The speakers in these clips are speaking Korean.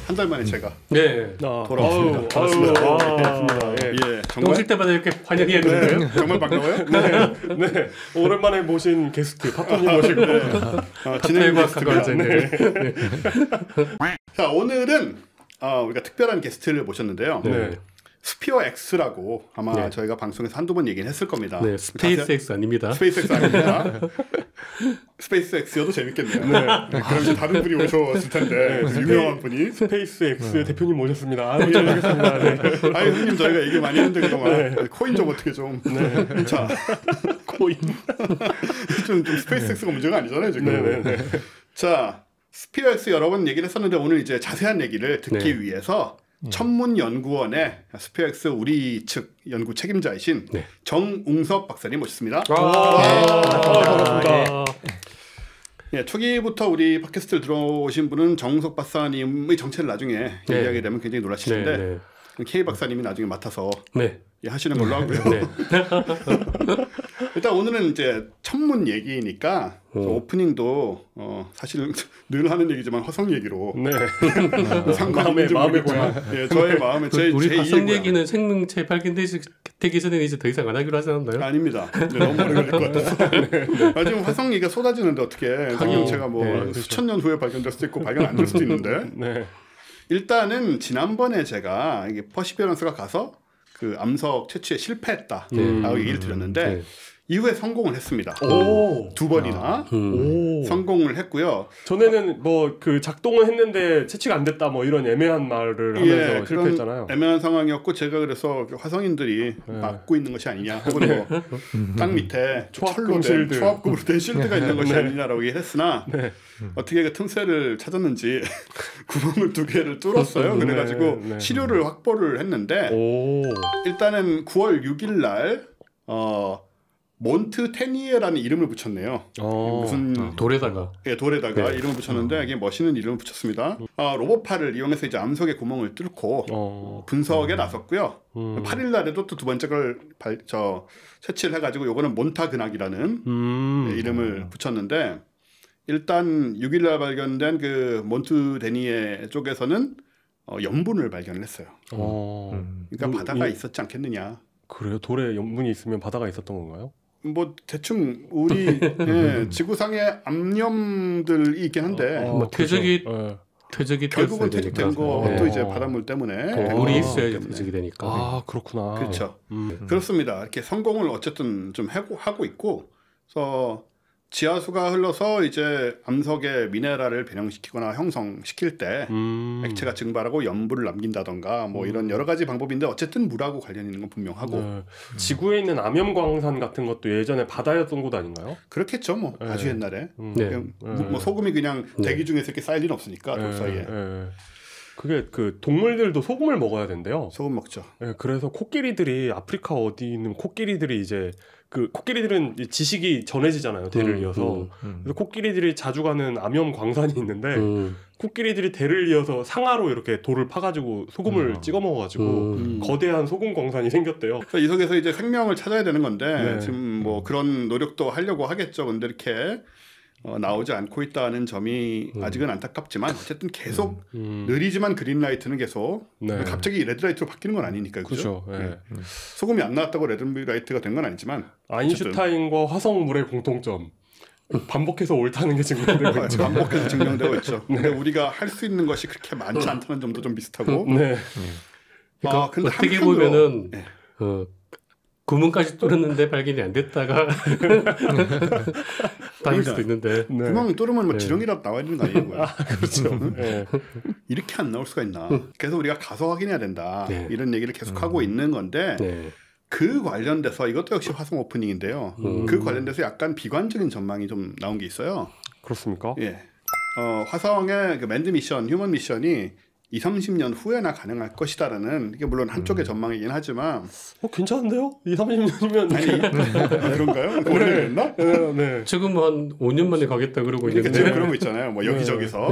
한 달 만에 제가 돌아왔습니다. 반갑습니다. 예, 정말 오실 때마다 이렇게 환영해야 되는데요? 정말 반가워요. 네, 오랜만에 모신 게스트 파토님 모시고 진행 게스트가 자, 오늘은 우리가 특별한 게스트를 모셨는데요. 네. 스피어 X라고 아마 네. 저희가 방송에서 한두 번 얘기는 했을 겁니다. 네, 스페이스 X 아닙니다. 스페이스 X 아닙니다. 스페이스 X여도 재밌겠네요. 그럼 이제 다른 분이 오셨을 텐데 유명한 분이 스페이스 X 대표님 모셨습니다. 아유, 잘하겠습니다. 네. 아유 형님 저희가 얘기 많이 했는데 그동안 코인 좀 어떻게 좀 자, 코인 좀 스페이스 X가 문제가 아니잖아요 지금. 자, 스피어 X 여러 번 얘기를 했었는데 오늘 이제 자세한 얘기를 듣기 위해서 천문연구원의 스피어 X 우리 측 연구 책임자이신 정웅섭 박사님 모셨습니다. 반갑습니다. 예, 초기부터 우리 팟캐스트를 들어오신 분은 정웅섭 박사님의 정체를 나중에 얘기하게 되면 굉장히 놀라실 텐데 K 박사님이 나중에 맡아서 하시는 걸로 하고요. 일단 오늘은 이제 천문 얘기니까 오프닝도 사실은 늘 하는 얘기지만 화성 얘기로 상관없는 마음의 고향. 예, 저의 마음에 우리 제 화성 2의 얘기는 생명체 발견되기 전에는 이제 더 이상 안 하기로 하지 않았나요? 아닙니다. 너무 오래 걸릴 것 같아서. 지금 화성 얘기가 쏟아지는데 어떻게 생명체가 뭐 수천 년 후에 발견될 수도 있고 발견 안 될 수도 있는데 일단은 지난번에 제가 이게 퍼시비어런스가 가서 그 암석 채취에 실패했다라고 얘기를 드렸는데 이후에 성공을 했습니다. 두 번이나 성공을 했고요. 전에는 뭐 그 작동을 했는데 채취가 안 됐다 뭐 이런 애매한 말을 하면서 실패했잖아요. 애매한 상황이었고 제가 그래서 화성인들이 막고 있는 것이 아니냐 혹은 뭐땅 밑에 초합금으로 된 실드가 있는 것이 아니냐라고 얘기했으나 어떻게 그 틈새를 찾았는지 구멍을 두 개를 뚫었어요. 그래가지고 시료를 확보를 했는데 일단은 9월 6일 날 몬트 테니에라는 이름을 붙였네요. 무슨 돌에다가 돌에다가 이름을 붙였는데 이게 멋있는 이름을 붙였습니다. 로봇팔을 이용해서 이제 암석의 구멍을 뚫고 분석에 나섰고요. 8일 날에도 또 두 번째 걸 채취를 해가지고 요거는 몬타그낙이라는 이름을 붙였는데 일단 6일 날 발견된 그 몬트 데니에 쪽에서는 염분을 발견을 했어요. 그러니까 바다가 있었지 않겠느냐. 그래요? 돌에 염분이 있으면 바다가 있었던 건가요? 뭐 대충 우리 지구상의 암염들이 있긴 한데 뭐 퇴적이 결국은 퇴적된 것도 이제 바닷물 때문에 물이 있어야 퇴적이 되니까. 그렇구나. 그렇죠. 그렇습니다. 이렇게 성공을 어쨌든 좀 하고 있고, 그래서 지하수가 흘러서 이제 암석의 미네랄을 변형시키거나 형성시킬 때 액체가 증발하고 염분을 남긴다던가 뭐 이런 여러 가지 방법인데 어쨌든 물하고 관련 있는 건 분명하고 지구에 있는 암염광산 같은 것도 예전에 바다였던 곳 아닌가요? 그렇겠죠. 뭐 아주 옛날에 뭐 소금이 그냥 대기 중에서 이렇게 쌓일 리는 없으니까 돌 사이에. 그게 그 동물들도 소금을 먹어야 된대요. 소금 먹죠. 그래서 코끼리들이 아프리카 어디 있는 코끼리들이 이제 그 코끼리들은 지식이 전해지잖아요. 대를 이어서. 그래서 코끼리들이 자주 가는 암염 광산이 있는데 코끼리들이 대를 이어서 상하로 이렇게 돌을 파가지고 소금을 찍어 먹어가지고 거대한 소금 광산이 생겼대요. 이 속에서 이제 생명을 찾아야 되는 건데 지금 뭐 그런 노력도 하려고 하겠죠. 근데 이렇게 나오지 않고 있다는 점이 아직은 안타깝지만 어쨌든 계속 느리지만 그린라이트는 계속 갑자기 레드라이트로 바뀌는 건 아니니까요. 그렇죠? 소금이 안 나왔다고 레드라이트가 된 건 아니지만 아인슈타인과 화성물의 공통점 반복해서 옳다는 게 증명되고 있죠. 반복해서 증명되고 있죠. 근데 우리가 할 수 있는 것이 그렇게 많지 않다는 점도 좀 비슷하고 그러니까 근데 어떻게 보면은 구멍까지 뚫었는데 발견이 안 됐다가 다닐 수도 있는데 구멍 뚫으면 뭐 지렁이라도 나와야 되는 거 아니에요? 그렇죠. 이렇게 안 나올 수가 있나. 그래서 우리가 가서 확인해야 된다. 이런 얘기를 계속 하고 있는 건데 그 관련돼서 이것도 역시 화성 오프닝인데요. 그 관련돼서 약간 비관적인 전망이 좀 나온 게 있어요. 그렇습니까? 화성의 그 맨드 미션, 휴먼 미션이 20-30년 후에나 가능할 것이다라는 이게 물론 한쪽의 전망이긴 하지만 괜찮은데요? 20-30년이면 아니 그런가요? 그랬나? 지금 한 5년 만에 가겠다 그러고 있는데 지금 그런 거 있잖아요. 뭐 여기저기서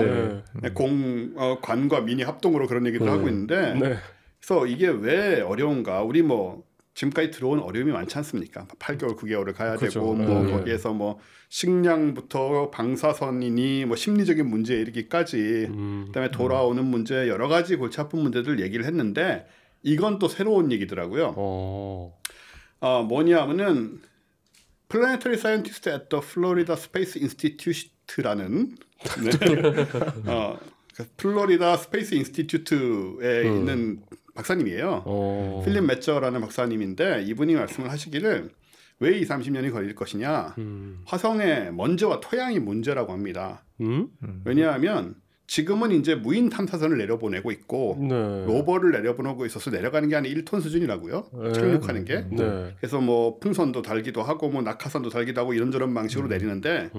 관과 민이 합동으로 그런 얘기도 하고 있는데 그래서 이게 왜 어려운가? 우리 뭐 지금까지 들어온 어려움이 많지 않습니까? 8개월, 9개월을 가야 그렇죠. 되고 뭐 거기에서 뭐 식량부터 방사선이니 뭐 심리적인 문제에 이르기까지 그다음에 돌아오는 문제 여러 가지 골치 아픈 문제들 얘기를 했는데 이건 또 새로운 얘기더라고요. 뭐냐면은 Planetary Scientist at the Florida Space Institute라는 플로리다 스페이스 인스티튜트에 있는 박사님이에요. 필립 매처라는 박사님인데 이분이 말씀을 하시기를 왜 20-30년이 걸릴 것이냐. 화성의 먼지와 토양이 문제라고 합니다. 왜냐하면 지금은 이제 무인 탐사선을 내려보내고 있고 로버를 내려보내고 있어서 내려가는 게 한 1톤 수준이라고요. 착륙하는 게. 그래서 뭐 풍선도 달기도 하고 뭐 낙하산도 달기도 하고 이런저런 방식으로 내리는데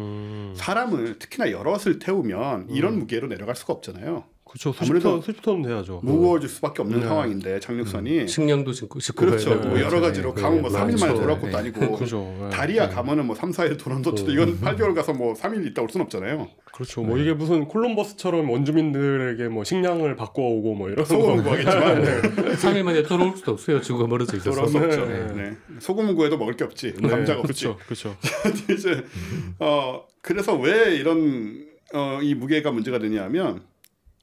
사람을 특히나 여럿을 태우면 이런 무게로 내려갈 수가 없잖아요. 그렇죠. 수십 톤 돼야죠. 무거워질 수밖에 없는 상황인데 착륙선이 식량도 싣고 그렇죠. 뭐 여러 가지로 가면 뭐 3일 만에 돌아올 것도 아니고 그렇죠. 다리야 가면은 뭐 3-4일 돌아온다쳐도 이건 8개월 가서 뭐 3일 있다 올 수는 없잖아요. 그렇죠. 뭐 이게 무슨 콜럼버스처럼 원주민들에게 뭐 식량을 바꿔오고 뭐 이런 소금은 구하겠지만 3일 만에 돌아올 수도 없어요. 지구가 멀어져 있어서. 돌아올 수 없죠. 네. 소금은 구해도 먹을 게 없지. 감자가 없지. 그렇죠. 이제 그래서 왜 이런 이 무게가 문제가 되냐면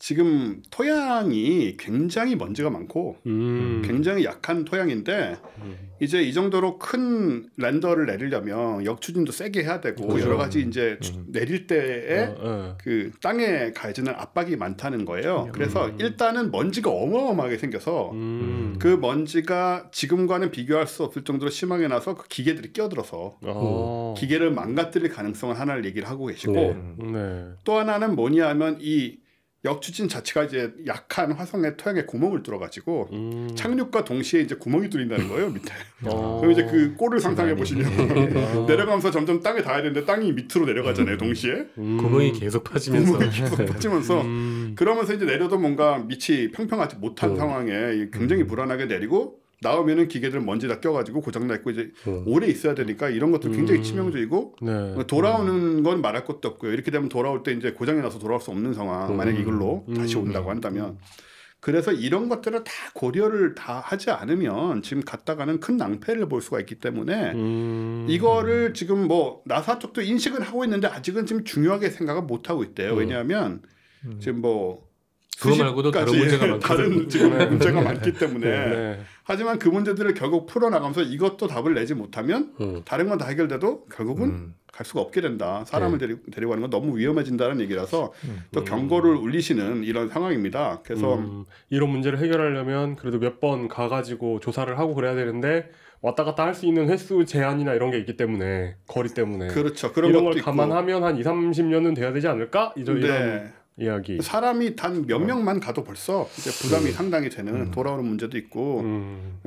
지금 토양이 굉장히 먼지가 많고 굉장히 약한 토양인데 이제 이 정도로 큰 랜더를 내리려면 역추진도 세게 해야 되고 그렇죠. 여러 가지 이제 내릴 때에 그 땅에 가해지는 압박이 많다는 거예요. 그래서 일단은 먼지가 어마어마하게 생겨서 그 먼지가 지금과는 비교할 수 없을 정도로 심하게 나서 그 기계들이 끼어들어서 기계를 망가뜨릴 가능성을 하나를 얘기를 하고 계시고 또 하나는 뭐냐 하면 이 역추진 자체가 이제 약한 화성의 토양에 구멍을 뚫어가지고 착륙과 동시에 이제 구멍이 뚫린다는 거예요 밑에. 그럼 이제 그 꼴을 상상해 보시면 내려가면서 점점 땅에 닿아야 되는데 땅이 밑으로 내려가잖아요 동시에. 구멍이 계속 파지면서. 그러면서 이제 내려도 뭔가 밑이 평평하지 못한 상황에 굉장히 불안하게 내리고. 나오면은 기계들 먼지 다 껴가지고 고장나 있고 이제 오래 있어야 되니까 이런 것도 굉장히 치명적이고 돌아오는 건 말할 것도 없고요. 이렇게 되면 돌아올 때 이제 고장이 나서 돌아올 수 없는 상황. 만약 이걸로 다시 온다고 한다면. 그래서 이런 것들을 다 고려를 다 하지 않으면 지금 갔다가는 큰 낭패를 볼 수가 있기 때문에 이거를 지금 뭐 나사 쪽도 인식은 하고 있는데 아직은 지금 중요하게 생각을 못 하고 있대요. 왜냐하면 지금 뭐 그거 말고도 다른 문제가 많거든요. 지금 문제가 많기 때문에 하지만 그 문제들을 결국 풀어나가면서 이것도 답을 내지 못하면 다른 건 다 해결돼도 결국은 갈 수가 없게 된다. 사람을 데리고 가는 건 너무 위험해진다는 얘기라서 또 경고를 울리시는 이런 상황입니다. 그래서 이런 문제를 해결하려면 그래도 몇 번 가가지고 조사를 하고 그래야 되는데 왔다 갔다 할 수 있는 횟수 제한이나 이런 게 있기 때문에 거리 때문에 그렇죠. 그런 이런 것도 걸 감안하면 한 2-30년은 돼야 되지 않을까? 이런 이야기. 사람이 단 몇 명만 가도 벌써 이제 부담이 상당히 되는 돌아오는 문제도 있고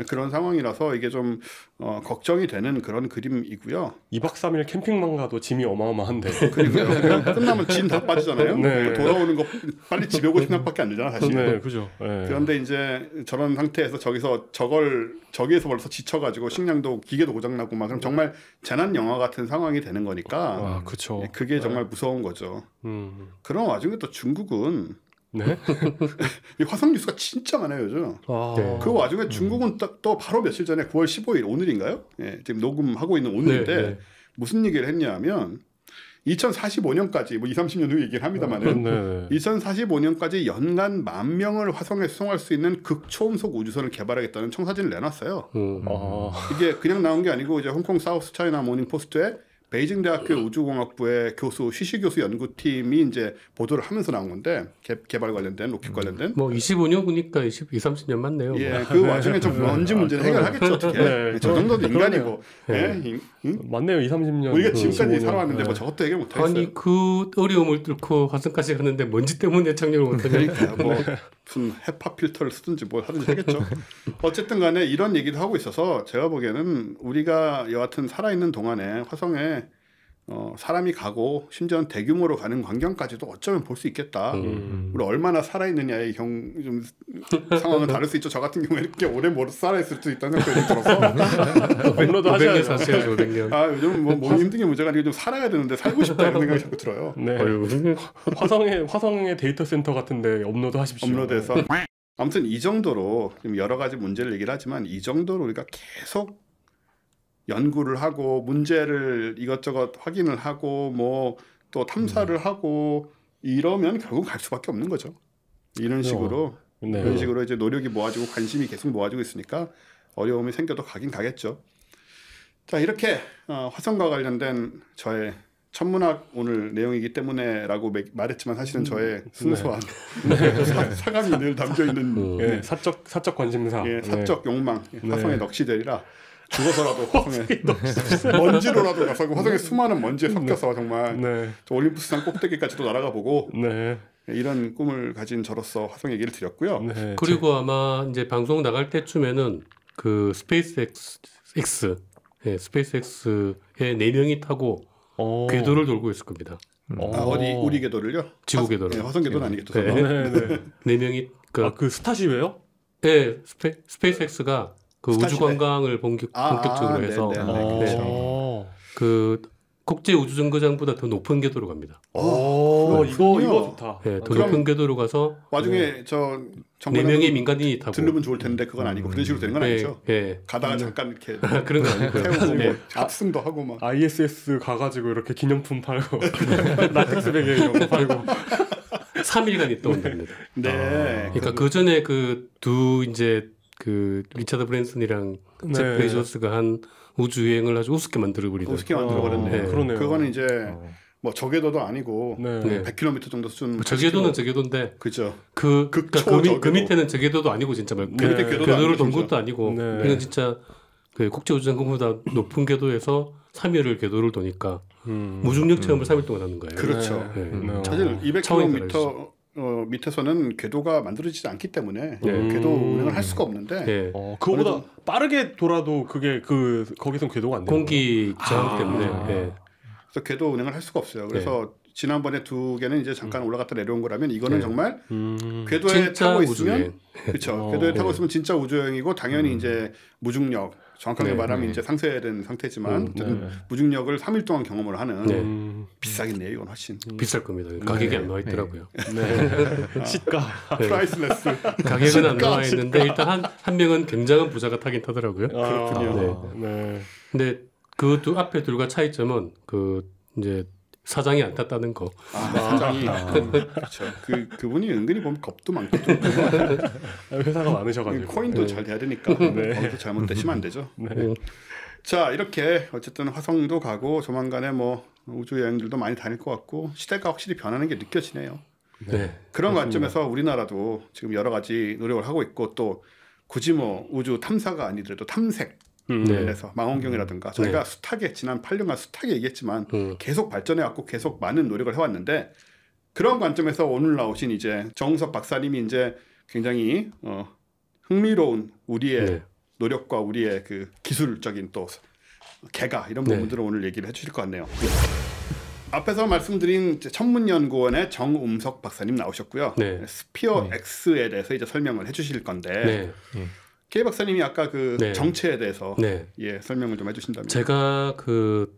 그런 상황이라서 이게 좀 걱정이 되는 그런 그림이고요. 2박 3일 캠핑만 가도 짐이 어마어마한데. 그러니까요. 끝나면 짐 다 빠지잖아요. 돌아오는 거 빨리 집에 오고 싶은 밖에 안 되잖아 사실. 그죠. 그런데 이제 저런 상태에서 저기에서 벌써 지쳐가지고 식량도 기계도 고장나고 막 그럼 정말 재난 영화 같은 상황이 되는 거니까. 그렇죠. 그게 정말 무서운 거죠. 그런 와중에 또 중국은 이 화성 뉴스가 진짜 많아요 요즘. 그 와중에 중국은 또 바로 며칠 전에 9월 15일 오늘인가요? 지금 녹음하고 있는 오늘인데 무슨 얘기를 했냐면 2045년까지 뭐 20-30년 후 얘기를 합니다만은 2045년까지 연간 10,000명을 화성에 수송할 수 있는 극초음속 우주선을 개발하겠다는 청사진을 내놨어요. 이게 그냥 나온 게 아니고 이제 홍콩 사우스 차이나 모닝 포스트에 베이징 대학교 우주공학부의 교수 시시 교수 연구팀이 이제 보도를 하면서 나온 건데 개발 관련된 로켓 관련된 뭐 25년 후니까 20-30년 맞네요. 그 와중에 좀 먼지 문제는 해결하겠죠 어떻게. 저 정도도 인간이고. 맞네요 2-30년. 우리가 지금까지 살아왔는데 뭐 저것도 해결 못하겠어요. 아니 그 어려움을 뚫고 화성까지 갔는데 먼지 때문에 착륙을 못하니까 뭐 무슨 헤파 필터를 쓰든지 뭘 하든지 하겠죠. 어쨌든 간에 이런 얘기도 하고 있어서 제가 보기에는 우리가 여하튼 살아있는 동안에 화성에 사람이 가고 심지어는 대규모로 가는 광경까지도 어쩌면 볼 수 있겠다. 우리 얼마나 살아있느냐의 좀 상황은 다를 수 있죠. 저 같은 경우에 이렇게 오래 못 살아있을 수 있다는 생각이 들어서 업로드 하셔야죠. 500년. 요즘 뭐 몸이 힘든 게 문제가 아니고 좀 살아야 되는데 살고 싶다 이런 생각이 자꾸 들어요. 화성의 데이터 센터 같은데 업로드 하십시오. 업로드해서 아무튼 이 정도로 좀 여러 가지 문제를 얘기를 하지만 이 정도로 우리가 계속 연구를 하고 문제를 이것저것 확인을 하고 뭐 또 탐사를 하고 이러면 결국 갈 수밖에 없는 거죠. 이런 식으로 네. 이런 식으로 이제 노력이 모아지고 관심이 계속 모아지고 있으니까 어려움이 생겨도 가긴 가겠죠. 자, 이렇게 화성과 관련된 저의 천문학 오늘 내용이기 때문에라고 말했지만 사실은 저의 순수한 사감이 늘 담겨 있는 사적 관심사, 사적 욕망, 화성에 넋이되리라. 죽어서라도 화성에 먼지로라도 가서 화성에 수많은 먼지에 섞여서 정말 저 올림푸스산 꼭대기까지도 날아가 보고 이런 꿈을 가진 저로서 화성 얘기를 드렸고요. 그리고 아마 이제 방송 나갈 때쯤에는 그 스페이스X의 4명이 타고 궤도를 돌고 있을 겁니다. 어디 우리 궤도를요? 지구 궤도를. 화성 궤도는 아니겠죠. 4명이 그 스타쉽이에요? 네, 스페이스X가 그 우주 관광을 본격적으로 해서 그 국제 우주 정거장보다 더 높은 궤도로 갑니다. 이거 좋다. 네, 더 높은 궤도로 가서 와중에 저 4명의 민간인이 타고 들르면 좋을 텐데 그건 아니고 그런 식으로 되는 건 아니죠. 가다가 잠깐 이렇게 그런 거 아니고 태우고 합승도 하고 막 ISS 가가지고 이렇게 기념품 팔고 라텍스 베개 이런 거 팔고 3일간 있다 온답니다. 네. 그러니까 그 전에 그 두 이제 그 리차드 브랜슨이랑 잭 베조스가 한 우주 여행을 아주 우습게 만들어버리더라고요. 우습게 만들어버렸네. 그러네요. 그거는 이제 뭐 저궤도도 아니고 100km 정도 수준. 저궤도는 저궤도인데. 그죠. 그러니까 그 밑에는 저궤도도 아니고 진짜 그 밑에 궤도를 돈 것도 아니고 이건 진짜 그 국제 우주장거보다 높은 궤도에서 3일을 궤도를 도니까 무중력 체험을 3일 동안 하는 거예요. 그렇죠. 사실 200km 밑에서는 궤도가 만들어지지 않기 때문에 궤도 운행을 할 수가 없는데 그거보다 빠르게 돌아도 그게 거기선 궤도가 안 돼요. 공기 저항 때문에. 그래서 궤도 운행을 할 수가 없어요. 그래서 지난번에 두 개는 이제 잠깐 올라갔다 내려온 거라면 이거는 정말 궤도에 타고 있으면 그렇죠. 궤도에 타고 있으면 진짜 우주여행이고 당연히 이제 무중력 정확하게 말하면 이제 상쇄된 상태지만 무중력을 3일 동안 경험을 하는 비싸겠네요. 이건 훨씬 비쌀 겁니다. 가격이 안 나와 있더라고요. 시가 프라이슬레스 가격은 안 나와 있는데 일단 한 명은 굉장한 부자가 타긴 타더라고요. 그렇군요. 근데 그 두 앞에 둘과 차이점은 그 이제 사장이 안 탔다는 거. 사장이 그렇죠. 그분이 은근히 보면 겁도 많고 회사가 많으셔가지고 코인도 잘 돼야 되니까 거기서 잘못되시면 안 되죠. 자, 이렇게 어쨌든 화성도 가고 조만간에 뭐 우주 여행들도 많이 다닐 것 같고 시대가 확실히 변하는 게 느껴지네요. 그런 관점에서 우리나라도 지금 여러 가지 노력을 하고 있고 또 굳이 뭐 우주 탐사가 아니더라도 탐색 그래서 망원경이라든가 저희가 숱하게 지난 8년간 숱하게 얘기했지만 계속 발전해왔고 계속 많은 노력을 해왔는데 그런 관점에서 오늘 나오신 이제 정우석 박사님이 이제 굉장히 흥미로운 우리의 노력과 우리의 그 기술적인 또 개가 이런 부분들을 오늘 얘기를 해주실 것 같네요. 앞에서 말씀드린 천문연구원의 정음석 박사님 나오셨고요. 스피어 X에 대해서 이제 설명을 해주실 건데. K 박사님이 아까 그 정체에 대해서 설명을 좀 해주신다면. 제가 그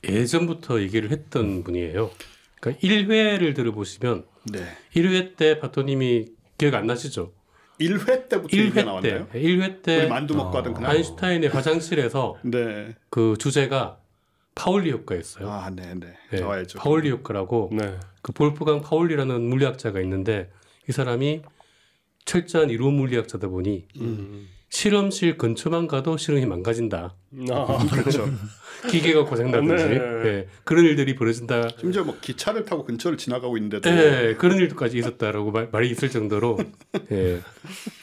예전부터 얘기를 했던 분이에요. 그러니까 1회를 들어보시면 1회 때 바토님이 기억 안 나시죠? 1회 때부터 얘기가 나왔나요? 1회 때 우리 만두 먹고 하던 그날. 아인슈타인의 화장실에서 그 주제가 파울리 효과였어요. 나와야죠. 파울리 효과라고 그 볼프강 파울리라는 물리학자가 있는데 이 사람이 철저한 이론 물리학자다 보니 실험실 근처만 가도 실험이 망가진다. 그렇죠. 기계가 고장나든지 그런 일들이 벌어진다. 심지어 뭐 기차를 타고 근처를 지나가고 있는데도 그런 일도까지 있었다라고 말이 있을 정도로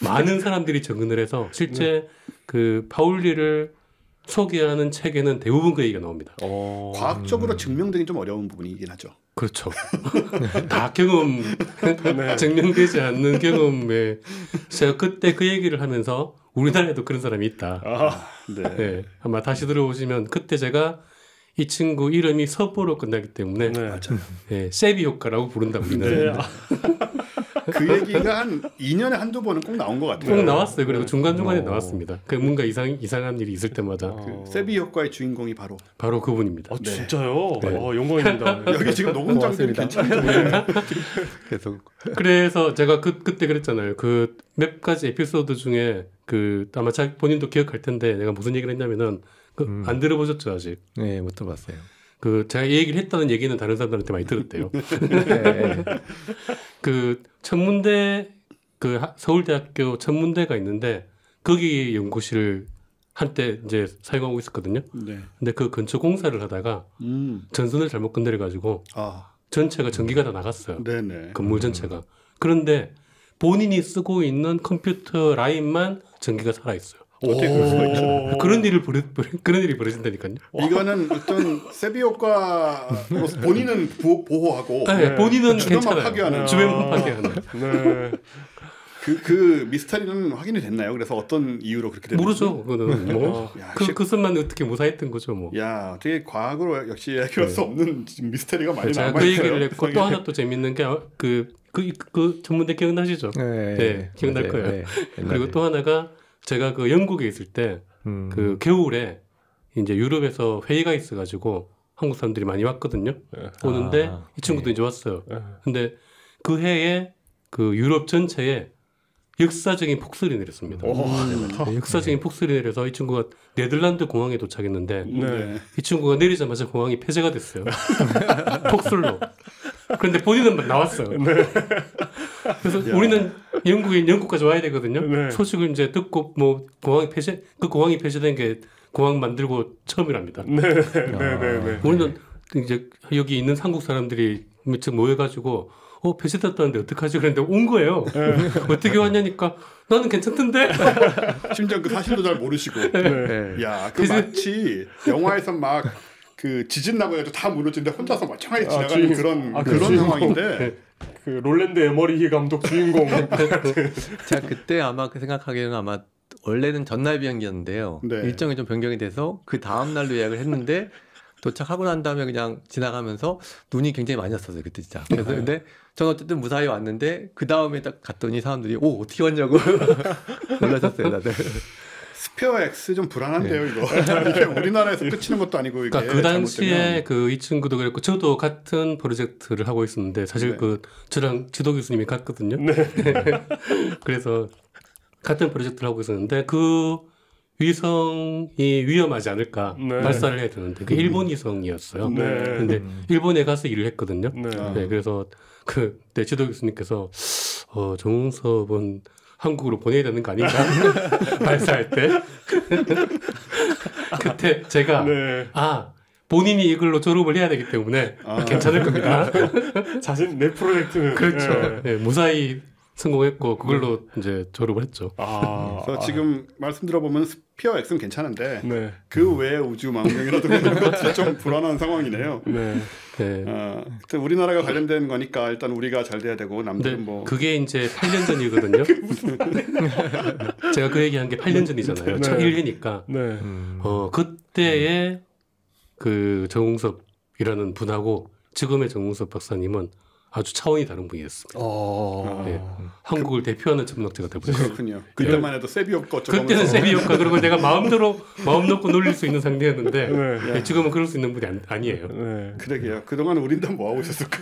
많은 사람들이 접근을 해서 실제 그 파울리를 소개하는 책에는 대부분 그 얘기가 나옵니다. 과학적으로 증명되기 좀 어려운 부분이긴 하죠. 그렇죠. 다 경험 증명되지 않는 경험에 제가 그때 그 얘기를 하면서 우리나라에도 그런 사람이 있다. 아마 다시 들어보시면 그때 제가 이 친구 이름이 서보로 끝나기 때문에 세비 효과라고 부른다고 우리나라에. 그 얘기가 한 2년에 한두 번은 꼭 나온 것 같아요. 꼭 나왔어요. 그리고 중간중간에 나왔습니다. 그 뭔가 이상한 일이 있을 때마다. 그 세비 효과의 주인공이 바로 그분입니다. 네. 진짜요? 네. 영광입니다. 여기 지금 녹음장들이 괜찮은데. 그래서 제가 그때 그랬잖아요. 그 몇 가지 에피소드 중에 그 아마 본인도 기억할 텐데 내가 무슨 얘기를 했냐면은 안 들어보셨죠 아직? 네, 못 들어봤어요. 그 제가 얘기를 했다는 얘기는 다른 사람들한테 많이 들었대요. 네. 그 천문대 그 서울대학교 천문대가 있는데 거기 연구실을 한때 이제 사용하고 있었거든요. 네. 근데 그 건축 공사를 하다가 전선을 잘못 건드려 가지고 전체가 전기가 다 나갔어요. 네네. 건물 전체가. 그런데 본인이 쓰고 있는 컴퓨터 라인만 전기가 살아 있어요. 어떻게 그럴 수가 있죠? 그런 일이 벌어진다니까요. 이거는 어떤 세비 효과로 본인은 보호하고 네, 본인은 주변만 괜찮아요. 파괴하는. 주변만 파괴하는. 네. 그 미스터리는 확인이 됐나요? 그래서 어떤 이유로 그렇게 됐는지? 모르죠. 그거는 뭐 야, 그 선만 어떻게 무사했던 거죠, 뭐. 야, 되게 과학으로 역시 얘기할 수 없는 지금 미스터리가 많이 제가 남아 그 있어요. 얘기를 했고 또 하나 또 재밌는 게 그 전문대 기억나시죠? 네, 기억날 거예요. 네, 그리고 또 하나가 제가 그 영국에 있을 때 그 겨울에 이제 유럽에서 회의가 있어가지고 한국 사람들이 많이 왔거든요. 오는데 이 친구도 이제 왔어요. 근데 그 해에 그 유럽 전체에 역사적인 폭설이 내렸습니다. 역사적인 폭설이 내려서 이 친구가 네덜란드 공항에 도착했는데 네. 이 친구가 내리자마자 공항이 폐쇄가 됐어요. 폭설로. 그런데 본인은 나왔어요. 그래서 우리는 영국까지 와야 되거든요. 네. 소식을 이제 듣고 뭐 그 공항이 폐쇄된 게 공항 만들고 처음이랍니다. 네. 우리는 이제 여기 있는 한국 사람들이 며칠 모여가지고 폐쇄됐다는데 어떡하지? 그랬는데 온 거예요. 어떻게 왔냐니까 나는 괜찮던데. 심지어 그 사실도 잘 모르시고. 야, 그 마치 영화에서 막 그 지진 나고 해가지고 다 무너지는데 혼자서 멀쩡하게 지나가는 그런 상황인데. 그 롤랜드 에머리히 감독 주인공. 제가 그때 아마 그 생각하기에는 아마 원래는 전날 비행기였는데요. 네. 일정이 좀 변경이 돼서 그 다음 날로 예약을 했는데 도착하고 난 다음에 그냥 지나가면서 눈이 굉장히 많이 왔었어요 그때 진짜. 그래서 근데 저는 어쨌든 무사히 왔는데 그 다음에 딱 갔더니 사람들이 어떻게 왔냐고 놀라셨어요 다들. 스페어 X 좀 불안한데요 이거. 이게 우리나라에서 끝이는 것도 아니고 이게. 그러니까 그 당시에 이 친구도 그랬고 저도 같은 프로젝트를 하고 있었는데 사실 저랑 지도 교수님이 같거든요. 그래서 같은 프로젝트를 하고 있었는데 그 위성이 위험하지 않을까 발사를 해야 되는데 그 일본 위성이었어요. 근데 일본에 가서 일을 했거든요. 그래서 그때 지도 교수님께서 정웅섭은 한국으로 보내야 되는 거 아닌가? 발사할 때. 그때 제가 본인이 이걸로 졸업을 해야 되기 때문에 괜찮을 겁니다. 자신 내 프로젝트는 그렇죠. 무사히 성공했고 그걸로 이제 졸업을 했죠. 그래서 지금 말씀 들어보면 스피어 X는 괜찮은데 그 외의 우주 망원경이라든가 이런 것도 좀 불안한 상황이네요. 우리나라가 관련된 거니까 일단 우리가 잘 돼야 되고 남들은 뭐 그게 이제 8년 전이거든요. 제가 그 얘기한 게 8년 전이잖아요. 첫 1회니까 그때의 그 정웅섭이라는 분하고 지금의 정웅섭 박사님은 아주 차원이 다른 분이었습니다. 한국을 대표하는 천문학자가 되버렸어요. 그렇군요. 그때만 해도 세비 효과 그때는 세비 효과 그러고 내가 마음 놓고 놀릴 수 있는 상대였는데 지금은 그럴 수 있는 분이 아니에요. 그러게요. 그동안 우린 다 뭐 하고 있었을까?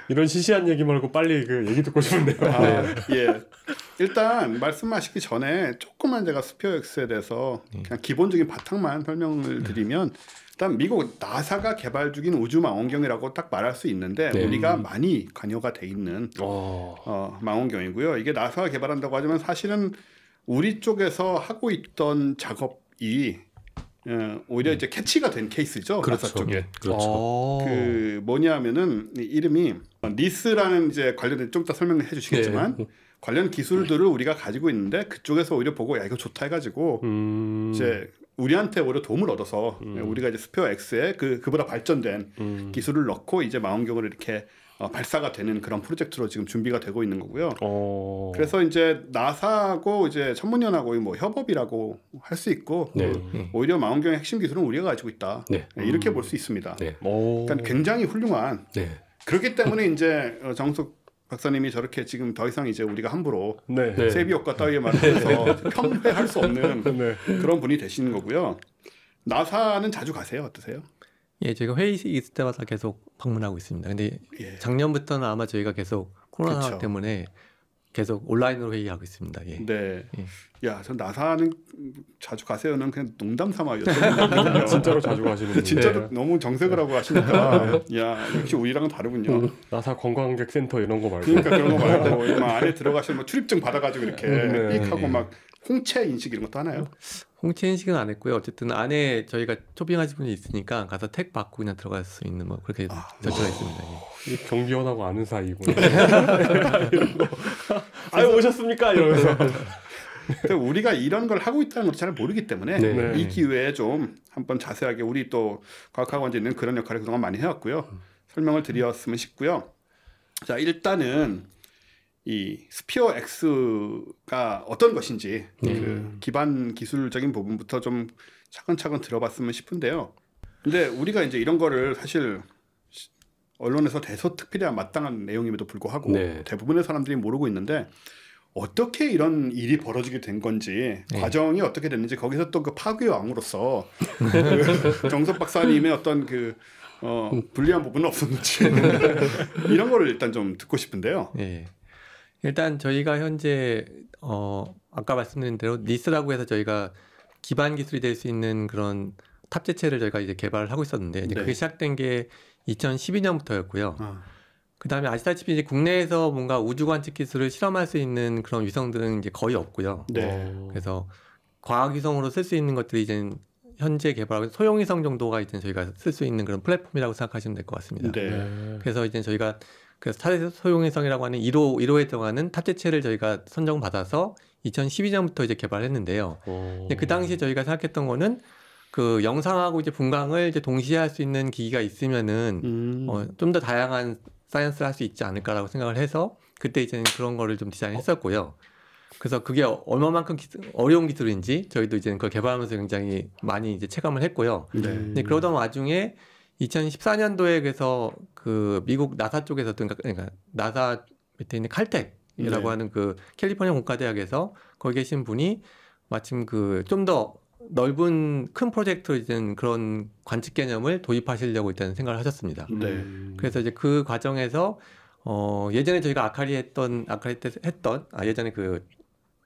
이런 시시한 얘기 말고 빨리 그 얘기 듣고 싶은데요. 일단 말씀하시기 전에 조금만 제가 스피어 X에 대해서 그냥 기본적인 바탕만 설명을 드리면 일단 미국 나사가 개발 중인 우주망원경이라고 딱 말할 수 있는데 우리가 많이 관여가 돼 있는 망원경이고요. 이게 나사가 개발한다고 하지만 사실은 우리 쪽에서 하고 있던 작업이 오히려 이제 캐치가 된 케이스죠. 그렇죠. 나사 쪽에. 그렇죠. 그 뭐냐면은 이름이 니스라는 이제 관련된 좀 이따 설명을 해주시겠지만 관련 기술들을 우리가 가지고 있는데 그쪽에서 오히려 보고 야 이거 좋다 해가지고 이제 우리한테 오히려 도움을 얻어서 우리가 이제 스페어 X에 그보다 발전된 기술을 넣고 이제 망원경을 이렇게 발사가 되는 그런 프로젝트로 지금 준비가 되고 있는 거고요. 그래서 이제 나사하고 이제 천문연하고 뭐 협업이라고 할 수 있고 오히려 망원경의 핵심 기술은 우리가 가지고 있다. 이렇게 볼 수 있습니다. 그러니까 굉장히 훌륭한. 그렇기 때문에 이제 정숙 박사님이 저렇게 지금 더 이상 이제 우리가 함부로 네. 세비옥과 따위의 말을 해서 평회할 수 없는 그런 분이 되시는 거고요. 나사는 자주 가세요? 어떠세요? 예, 저희가 회의 있을 때마다 계속 방문하고 있습니다. 근데 작년부터는 아마 저희가 계속 코로나 그렇죠. 때문에 계속 온라인으로 회의하고 있습니다. 예. 네. 예. 야, 전 나사는 자주 가세요는 그냥 농담 삼아 여쭤보거든요. 진짜로 자주 가시는 진짜로 너무 정색을 하고 하시니까 야, 역시 우리랑은 다르군요. 나사 관광객 센터 이런 거 말고. 그러니까 그런 거 말고 막 안에 들어가시면 뭐 출입증 받아가지고 이렇게 삑하고 막 홍채 인식 이런 것도 하나요? 홍채 인식은 안 했고요. 어쨌든 안에 저희가 쇼핑하신 분이 있으니까 가서 택 받고 그냥 들어갈 수 있는 뭐 그렇게 설치가 있습니다. 예. 경비원하고 아는 사이고. 아유 오셨습니까? 이러면서. 우리가 이런 걸 하고 있다는 것도 잘 모르기 때문에 이 기회에 좀 한번 자세하게 우리 또 과학학원지는 그런 역할을 그동안 많이 해왔고요. 설명을 드렸으면 싶고요. 자, 일단은 이 스피어 X가 어떤 것인지 그 기반 기술적인 부분부터 좀 차근차근 들어봤으면 싶은데요. 근데 우리가 이제 이런 거를 사실 언론에서 대서특필해야 마땅한 내용임에도 불구하고 대부분의 사람들이 모르고 있는데 어떻게 이런 일이 벌어지게 된 건지 과정이 어떻게 됐는지 거기서 또 그 파괴의 왕으로서 그 정석 박사님의 어떤 그 불리한 부분은 없었는지 이런 거를 일단 좀 듣고 싶은데요. 예. 일단 저희가 현재 아까 말씀드린 대로 니스라고 해서 저희가 기반 기술이 될 수 있는 그런 탑재체를 저희가 이제 개발을 하고 있었는데 이제 그게 시작된 게 2012년부터였고요. 그다음에 아시다시피 이제 국내에서 뭔가 우주 관측 기술을 실험할 수 있는 그런 위성들은 이제 거의 없고요. 그래서 과학 위성으로 쓸 수 있는 것들이 이제 현재 개발하고 소형 위성 정도가 이제 저희가 쓸 수 있는 그런 플랫폼이라고 생각하시면 될 것 같습니다. 그래서 이제 저희가 그래서 차세대 소형 위성이라고 하는 1호에 들어가는 탑재체를 저희가 선정받아서 2012년부터 이제 개발했는데요. 그 당시에 저희가 생각했던 거는 그 영상하고 이제 분광을 이제 동시에 할 수 있는 기기가 있으면은 좀 더 다양한 사이언스를 할 수 있지 않을까라고 생각을 해서 그때 이제 그런 거를 좀 디자인했었고요. 그래서 그게 얼마만큼 어려운 기술인지 저희도 이제 그걸 개발하면서 굉장히 많이 이제 체감을 했고요. 근데 그러던 와중에 2014년도에 그래서 그 미국 나사 쪽에서 그러니까 나사 밑에 있는 칼텍이라고 하는 그 캘리포니아 공과대학에서 거기 계신 분이 마침 그 좀 더 넓은 큰 프로젝트 이제 그런 관측 개념을 도입하시려고 일단 생각을 하셨습니다. 그래서 이제 그 과정에서 예전에 저희가 예전에 그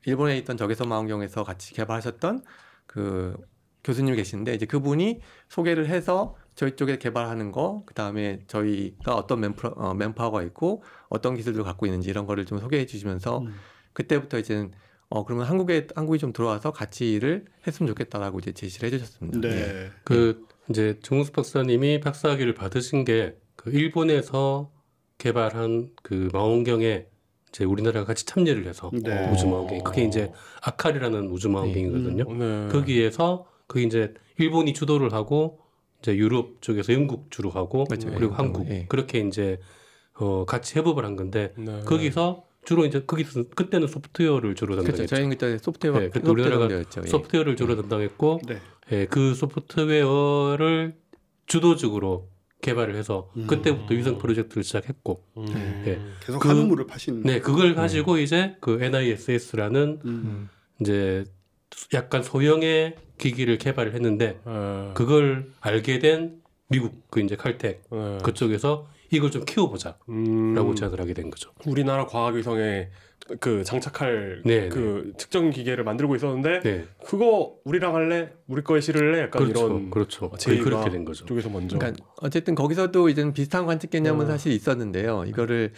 일본에 있던 적외선망원경에서 같이 개발하셨던 그 교수님이 계신데 이제 그분이 소개를 해서 저희 쪽에 개발하는 거, 그 다음에 저희가 어떤 맨파워가 있고 어떤 기술들을 갖고 있는지 이런 거를 좀 소개해 주시면서 그때부터 이제 그러면 한국이 좀 들어와서 같이 일을 했으면 좋겠다라고 이제 제시를 해주셨습니다. 그 이제 정우수 박사님이 박사학위를 받으신 게 그 일본에서 개발한 그 망원경에 이제 우리나라가 같이 참여를 해서 우주 망원경, 그게 이제 아칼이라는 우주 망원경이거든요. 거기에서 그게 이제 일본이 주도를 하고 이제 유럽 쪽에서 영국 주로 하고 그리고 한국 그렇게 이제 같이 협업을 한 건데 거기서 주로 이제 거기서 그때는 소프트웨어를 주로 담당했죠. 저희는 그때 소프트웨어 그때 우리나라가 소프트웨어를 주로 담당했고 그 소프트웨어를 주도적으로 개발을 해서 그때부터 위성 프로젝트를 시작했고 계속 한우물을 파신 그걸 가지고 이제 그 NISS라는 이제 약간 소형의 기기를 개발을 했는데 그걸 알게 된 미국 그 이제 칼텍 그쪽에서 이걸 좀 키워보자라고 제안을 하게 된 거죠. 우리나라 과학위성에 그 장착할 그 특정 기계를 만들고 있었는데 그거 우리랑 할래? 우리 거에 실을래? 약간 이런 그렇게 된 거죠. 쪽에서 먼저. 그러니까 어쨌든 거기서도 이제 비슷한 관측 개념은 사실 있었는데요. 이거를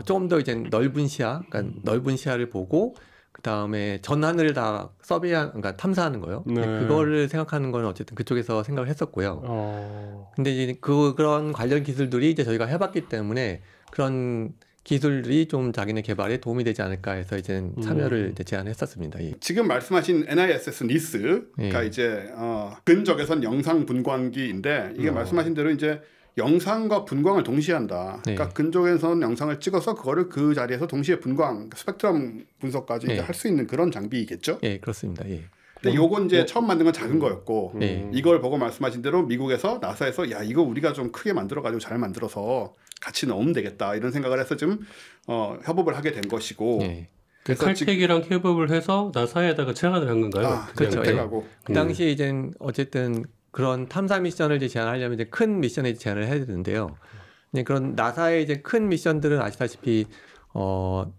조금 더 이제 넓은 시야, 그러니까 넓은 시야를 보고 그 다음에 전 하늘을 다 그러니까 탐사하는 거요. 그거를 생각하는 건 어쨌든 그쪽에서 생각을 했었고요. 근데 이제 그런 관련 기술들이 이제 저희가 해봤기 때문에 그런 기술들이 좀 자기네 개발에 도움이 되지 않을까 해서 이제 참여를 이제 제안했었습니다. 지금 말씀하신 NISS 니스가 이제 근적외선 영상 분광기인데 이게 말씀하신 대로 이제 영상과 분광을 동시에 한다. 그러니까 근적외선 영상을 찍어서 그거를 그 자리에서 동시에 분광, 스펙트럼 분석까지 할 수 있는 그런 장비이겠죠? 예, 그렇습니다. 근데 요건 이제 처음 만든 건 작은 거였고 이걸 보고 말씀하신 대로 미국에서 나사에서 야 이거 우리가 좀 크게 만들어가지고 잘 만들어서 같이 넣으면 되겠다 이런 생각을 해서 좀 협업을 하게 된 것이고 네. 그 칼텍이랑 협업을 해서 나사에다가 제안을 한 건가요? 그렇죠. 그 예. 당시에 이제 어쨌든 그런 탐사 미션을 이제 제안하려면 이제 큰 미션에 제안을 해야 되는데요. 이제 그런 나사의 이제 큰 미션들은 아시다시피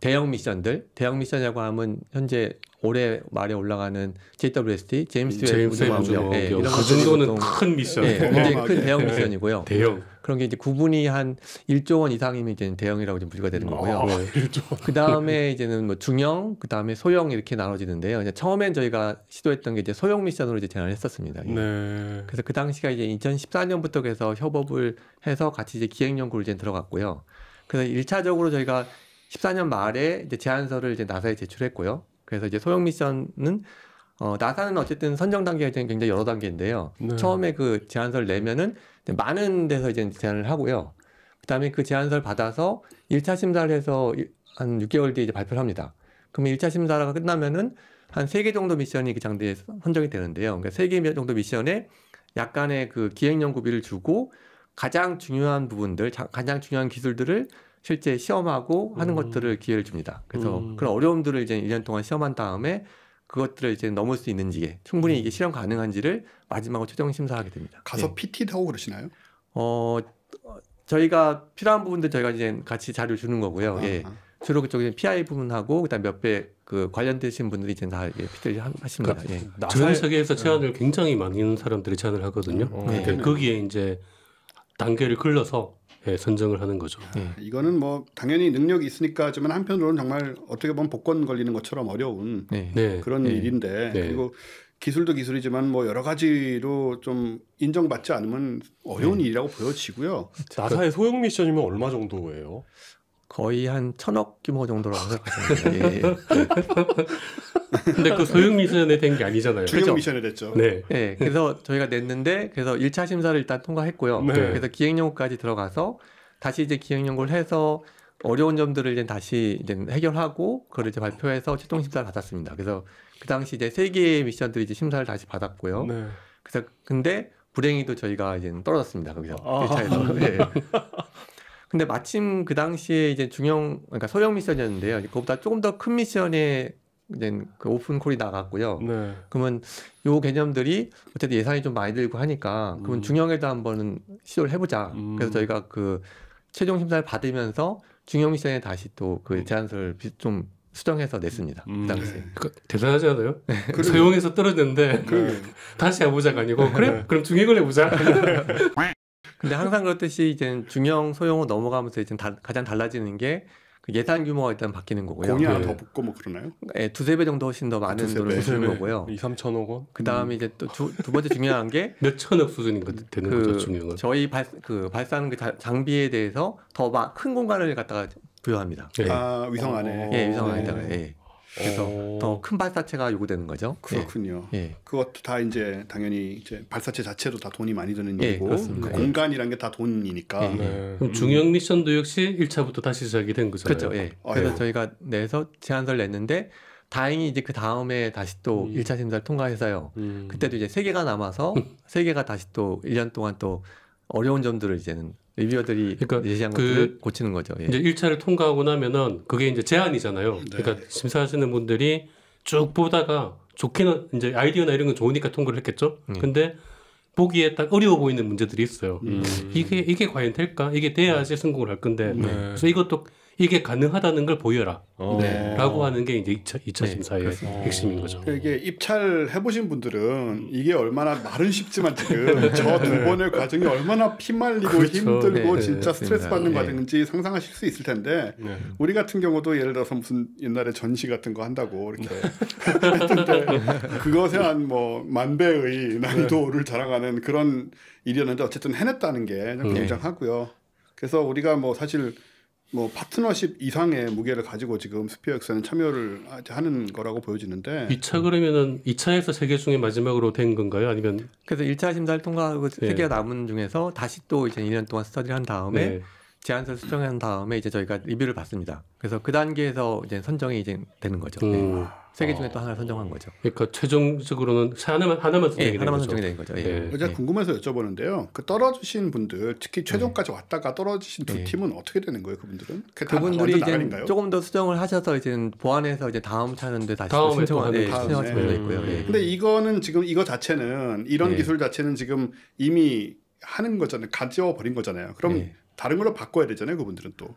대형 미션이라고 하면 현재 올해 말에 올라가는 JWST 제임스 웹 우주망원경 이런 그 정도는 큰 미션, 굉장히 큰 대형 미션이고요. 대형 그런 게 이제 구분이 한 1조 원 이상이면 이제 대형이라고 좀 분류가 되는 거고요. 그 다음에 이제는 뭐 중형, 그 다음에 소형 이렇게 나눠지는데요. 이제 처음엔 저희가 시도했던 게 이제 소형 미션으로 이제 제안을 했었습니다. 네. 그래서 그 당시가 이제 2014년부터 해서 협업을 해서 같이 이제 기획 연구를 이제 들어갔고요. 그래서 1차적으로 저희가 14년 말에 이제 제안서를 이제 나사에 제출했고요. 그래서 이제 소형 미션은 나사는 어쨌든 선정 단계가 굉장히 여러 단계인데요. 네. 처음에 그 제안서를 내면은 많은 데서 이제 제안을 하고요. 그다음에 그 제안서를 받아서 1차 심사를 해서 한 6개월 뒤에 이제 발표를 합니다. 그러면 1차 심사가 끝나면은 한 3개 정도 미션이 그 장대에 선정이 되는데요. 그러니까 3개 정도 미션에 약간의 그 기획 연구비를 주고 가장 중요한 부분들, 가장 중요한 기술들을 실제 시험하고 하는 것들을 기회를 줍니다. 그래서 그런 어려움들을 이제 1년 동안 시험한 다음에 그것들을 이제 넘을 수 있는지, 충분히 이게 실현 가능한지를 마지막으로 최종 심사하게 됩니다. 가서 PT도 하고 그러시나요? 저희가 필요한 부분들 저희가 이제 같이 자료 주는 거고요. 예. 주로 그쪽에 PI 부분하고 그다음 몇 배 그 관련되신 분들이 이제 다 PT를 하십니다. 그러니까 예. 전 세계에서 제안을 굉장히 많은 사람들이 제안을 하거든요. 그러니까 거기에 이제 단계를 걸러서 선정을 하는 거죠. 이거는 뭐 당연히 능력이 있으니까지만 한편으로는 정말 어떻게 보면 복권 걸리는 것처럼 어려운 그런 일인데 그리고 기술도 기술이지만 뭐 여러 가지로 좀 인정받지 않으면 어려운 일이라고 보여지고요. 나사의 소형 미션이면 얼마 정도예요? 거의 한 1,000억 규모 정도라고 생각하시면 돼요. 근데 그 소형 미션에 된 게 아니잖아요. 중형 그렇죠? 미션이 됐죠. 네. 그래서 저희가 냈는데 그래서 1차 심사를 일단 통과했고요. 네. 그래서 기획 연구까지 들어가서 다시 이제 기획 연구를 해서 어려운 점들을 이제 다시 이제 해결하고 그걸 이제 발표해서 최종 심사를 받았습니다. 그래서 그 당시 이제 3개의 미션들이 이제 심사를 다시 받았고요. 네. 그래서 근데 불행히도 저희가 이제 떨어졌습니다. 거기서 1차에서. 네. 근데 마침 그 당시에 이제 그러니까 소형 미션이었는데요. 그거보다 조금 더 큰 미션에 이제 그 오픈 콜이 나갔고요. 네. 그러면 요 개념들이 어쨌든 예산이 좀 많이 들고 하니까 그러면 중형에도 한번은 시도를 해보자. 그래서 저희가 그 최종 심사를 받으면서 중형 미션에 다시 또 그 제안서를 좀 수정해서 냈습니다. 그 당시에. 대단하지 않아요? 소형에서 떨어졌는데 다시 해보자가 아니고 그래? 그럼 중형을 해보자. 근데 항상 그렇듯이 이제 중형, 소형으로 넘어가면서 이제 가장 달라지는 게 그 예산 규모가 일단 바뀌는 거고요. 공이 하나 더 붙고 뭐 그러나요? 네, 2-3배 정도 훨씬 더 많은 돈을 쓰는 거고요. 2-3천억 원. 그 다음에 이제 또 두 번째 중요한 게 몇 천억 수준인 거 되는 거죠, 중형은. 저희 발사하는 그 장비에 대해서 더 큰 공간을 갖다가 부여합니다. 위성 안에. 위성 안에다가. 그래서 더 큰 발사체가 요구되는 거죠. 그렇군요. 그것도 다 이제 당연히 이제 발사체 자체도 다 돈이 많이 드는 일이고 그 공간이란 게 다 돈이니까. 그럼 중형 미션도 역시 1차부터 다시 시작이 된 거잖아요. 그렇죠. 그래서 저희가 내서 제안서를 냈는데 다행히 이제 그 다음에 다시 또 1차 심사를 통과해서요. 그때도 이제 3개가 남아서 3개가 다시 또 1년 동안 또 어려운 점들을 이제는 리뷰어들이 제시한 것들을 고치는 거죠. 이제 1차를 통과하고 나면은 그게 이제 제안이잖아요. 그러니까 심사하시는 분들이 쭉 보다가 좋게는 이제 아이디어나 이런 건 좋으니까 통과를 했겠죠. 근데 보기에 딱 어려워 보이는 문제들이 있어요. 이게 과연 될까? 이게 돼야지 성공을 할 건데. 그래서 이것도 이게 가능하다는 걸 보여라. 라고 하는 게 이제 2차 심사의 핵심인 거죠. 이게 입찰 해보신 분들은 이게 얼마나 말은 쉽지만 지금 저 2번의 과정이 얼마나 피말리고 힘들고 진짜 스트레스 받는 과정인지 상상하실 수 있을 텐데 우리 같은 경우도 예를 들어서 무슨 옛날에 전시 같은 거 한다고 이렇게 했는데 그것에 한 뭐 만배의 난이도를 자랑하는 그런 일이었는데 어쨌든 해냈다는 게 굉장하고요. 그래서 우리가 뭐 사실 뭐 파트너십 이상의 무게를 가지고 지금 스피어엑스는 참여를 하는 거라고 보여지는데 2차 그러면은 2차에서 3개 중에 마지막으로 된 건가요? 아니면 그래서 1차 심사를 통과하고 3개가 남은 중에서 다시 또 이제 2년 동안 스터디를 한 다음에 제안서를 수정한 다음에 이제 저희가 리뷰를 받습니다. 그래서 그 단계에서 이제 선정이 이제 되는 거죠. 네. 3개 중에 또 하나를 선정한 거죠. 그러니까 최종적으로는 하나만 선정이 되는 하나만 거죠. 선정이 되는 거죠. 예. 제가 궁금해서 여쭤보는데요. 그 떨어지신 분들, 특히 최종까지 왔다가 떨어지신 두 팀은 어떻게 되는 거예요? 그분들은? 그분들이 이제 조금 더 수정을 하셔서 이제 보완해서 이제 다음 차는데 다시 신청하실 수도 있고요. 근데 이거는 지금 이거 자체는 이런 기술 자체는 지금 이미 하는 거잖아요. 가져버린 거잖아요. 그럼 다른 걸로 바꿔야 되잖아요. 그분들은 또.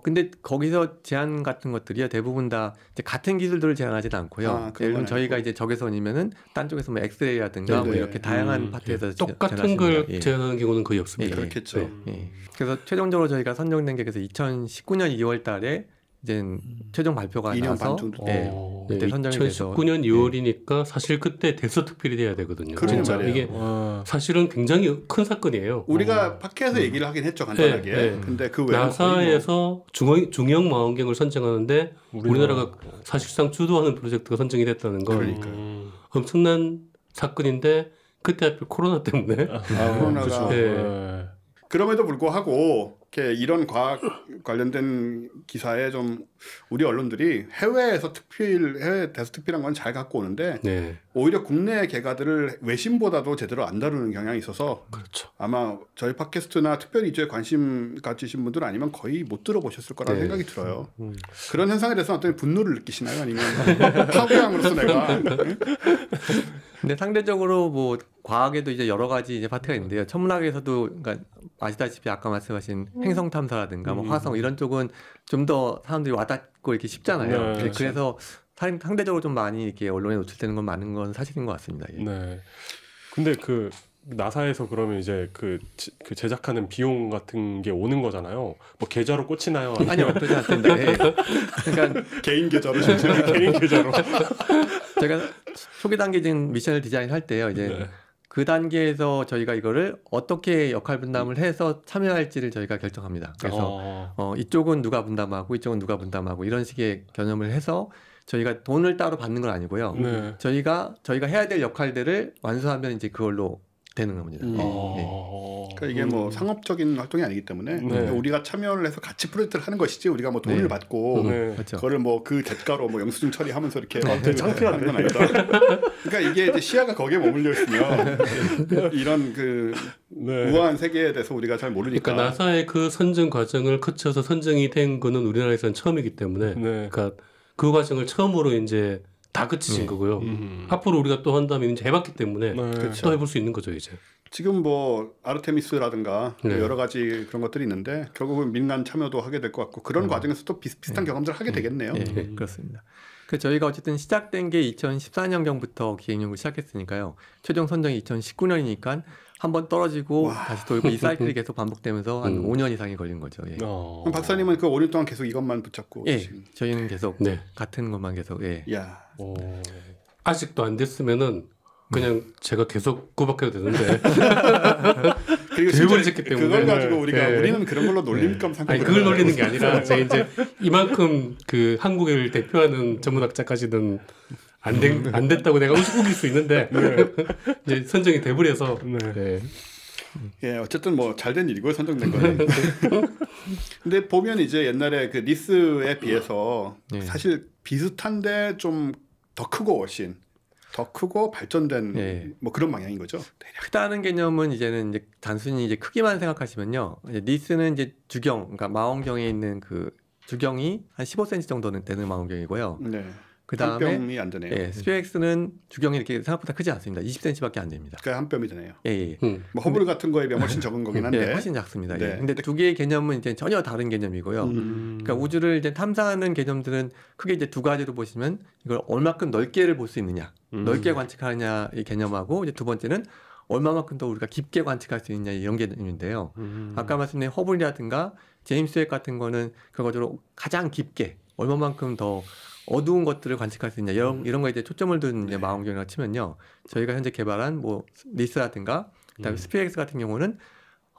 근데 거기서 제한 같은 것들이요 대부분 다 이제 같은 기술들을 제한하지는 않고요. 예를 들면 저희가 이제 적외선이면은 딴 쪽에서 뭐 엑스레이라든가 뭐 이렇게 다양한 파트에서 똑같은 걸 제한하는 경우는 거의 없습니다. 그렇겠죠. 그래서 최종적으로 저희가 선정된 게 그래서 2019년 2월달에 이제 최종 발표가 2년 나서 반 정도. 그때 선정이 돼서 2019년 2월이니까 사실 그때 대서특필이 돼야 되거든요. 진짜 말이에요. 이게 사실은 굉장히 큰 사건이에요. 우리가 팟캐에서 얘기를 하긴 했죠 간단하게. 근데 그 외에는 나사에서 중형 망원경을 선정하는데 우리나라가 사실상 주도하는 프로젝트가 선정이 됐다는 건 엄청난 사건인데 그때 하필 코로나 때문에 코로나가 그럼에도 불구하고 이렇게 이런 과학 관련된 기사에 좀 우리 언론들이 해외에서 해외 대서특필한 건 잘 갖고 오는데 오히려 국내 개가들을 외신보다도 제대로 안 다루는 경향이 있어서 아마 저희 팟캐스트나 특별히 이쪽에 관심 가지신 분들 아니면 거의 못 들어보셨을 거라는 생각이 들어요. 그런 현상에 대해서 어떤 분노를 느끼시나요? 아니면 파괴함으로써 내가 근데 상대적으로 뭐 과학에도 이제 여러 가지 이제 파트가 있는데요. 천문학에서도 그러니까 아시다시피 아까 말씀하신 행성 탐사라든가 뭐 화성 이런 쪽은 좀 더 사람들이 와닿고 이렇게 쉽잖아요. 그래서 상대적으로 좀 많이 이렇게 언론에 노출되는 건 많은 건 사실인 것 같습니다. 네. 근데 그 나사에서 그러면 이제 그 제작하는 비용 같은 게 오는 거잖아요. 뭐 계좌로 꽂히나요? 아니요, 그렇지 않습니다. 그러니까 개인 계좌로 개인 계좌로. 제가 초기 단계 지금 미션을 디자인할 때요, 이제 그 단계에서 저희가 이거를 어떻게 역할 분담을 해서 참여할지를 저희가 결정합니다. 그래서 이쪽은 누가 분담하고 이쪽은 누가 분담하고 이런 식의 개념을 해서 저희가 돈을 따로 받는 건 아니고요. 저희가 해야 될 역할들을 완수하면 이제 그걸로 되는 겁니다. 그러니까 이게 뭐 상업적인 활동이 아니기 때문에 우리가 참여를 해서 같이 프로젝트를 하는 것이지 우리가 뭐 돈을 받고 그렇죠. 그거를 뭐 그 대가로 뭐 영수증 처리하면서 이렇게 창피하는 건 아니다. 그러니까 이게 이제 시야가 거기에 머물려 있으면 이런 그 우아한 세계에 대해서 우리가 잘 모르니까. 그러니까 나사의 그 선정 과정을 거쳐서 선정이 된 거는 우리나라에서는 처음이기 때문에 그러니까 그 과정을 처음으로 이제 다 그치신 거고요. 앞으로 우리가 또 한다면 이제 해봤기 때문에 또 해볼 수 있는 거죠 이제. 지금 뭐 아르테미스라든가 여러 가지 그런 것들이 있는데 결국은 민간 참여도 하게 될 것 같고 그런 과정에서 또 비슷한 경험들을 하게 되겠네요. 그렇습니다. 그래서 저희가 어쨌든 시작된 게 2014년경부터 기획 연구를 시작했으니까요. 최종 선정이 2019년이니까 한번 떨어지고 다시 돌고 이 사이클이 계속 반복되면서 한 5년 이상이 걸린 거죠. 그럼 박사님은 그 5년 동안 계속 이것만 붙잡고 저희는 계속 같은 것만 계속 아직도 안 됐으면은 그냥 제가 계속 구박해도 되는데 그리고 진짜 그걸 가지고 우리는 그런 걸로 놀림감 삼고 아니 그걸 놀리는 게 아니라 제가 이제 이만큼 그 한국을 대표하는 전문학자까지는 안 됐다고 내가 우길 수 있는데 이제 선정이 돼버려서 어쨌든 뭐 잘된 일이고요. 선정된 거는. 근데 보면 이제 옛날에 그 니스에 비해서 사실 비슷한데 좀 더 크고 훨씬 더 크고 발전된 뭐 그런 방향인 거죠. 크다는 개념은 이제는 이제 단순히 이제 크기만 생각하시면요. 이제 니스는 이제 주경, 그러니까 망원경에 있는 그 주경이 한 15cm 정도는 되는 망원경이고요. 그 다음에 한 뼘이 안 되네요. 스피엑스는 주경이 이렇게 생각보다 크지 않습니다. 20cm밖에 안 됩니다. 그러니까 한 뼘이 되네요. 뭐 허블 같은 거에 비하면 훨씬 적은 거긴 한데 훨씬 작습니다. 근데 두 개의 개념은 이제 전혀 다른 개념이고요. 그러니까 우주를 이제 탐사하는 개념들은 크게 이제 두 가지로 보시면 이걸 얼마큼 넓게를 볼 수 있느냐, 넓게 관측하느냐 이 개념하고 이제 두 번째는 얼마만큼 더 우리가 깊게 관측할 수 있느냐 이런 개념인데요. 아까 말씀드린 허블이라든가 제임스 웹 같은 거는 그거로 가장 깊게 얼마만큼 더 어두운 것들을 관측할 수 있냐 이런 거에 이제 초점을 둔 이제 망원경이라고 치면요. 저희가 현재 개발한 뭐 니스라든가 그다음에 스피엑스 같은 경우는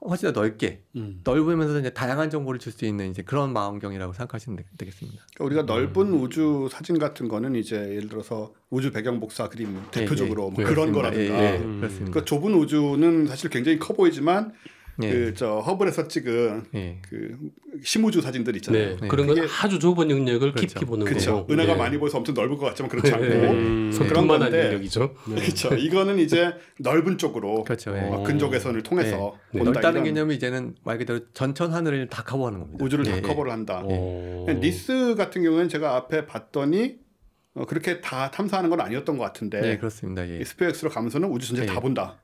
훨씬 더 넓게 넓으면서 이제 다양한 정보를 줄 수 있는 이제 그런 망원경이라고 생각하시면 되겠습니다. 그러니까 우리가 넓은 우주 사진 같은 거는 이제 예를 들어서 우주 배경 복사 그림 대표적으로 뭐 그런 거라든가. 그렇습니다. 그 좁은 우주는 사실 굉장히 커 보이지만 그 허블에서 찍은 그 심우주 사진들 있잖아요. 그런 건 아주 좁은 영역을 깊이 보는 거고. 은하가 많이 보여서 엄청 넓을 것 같지만 그렇지 않고 그런 건데. 영역이죠. 그렇죠. 이거는 이제 넓은 쪽으로 근적외선을 통해서 본다. 넓다는 개념이 이제는 말 그대로 전천 하늘을 다 커버하는 겁니다. 우주를 다 커버를 한다. 니스 같은 경우는 제가 앞에 봤더니 그렇게 다 탐사하는 건 아니었던 것 같은데. 네, 그렇습니다. 스페이스로 가면서는 우주 전체 다 본다.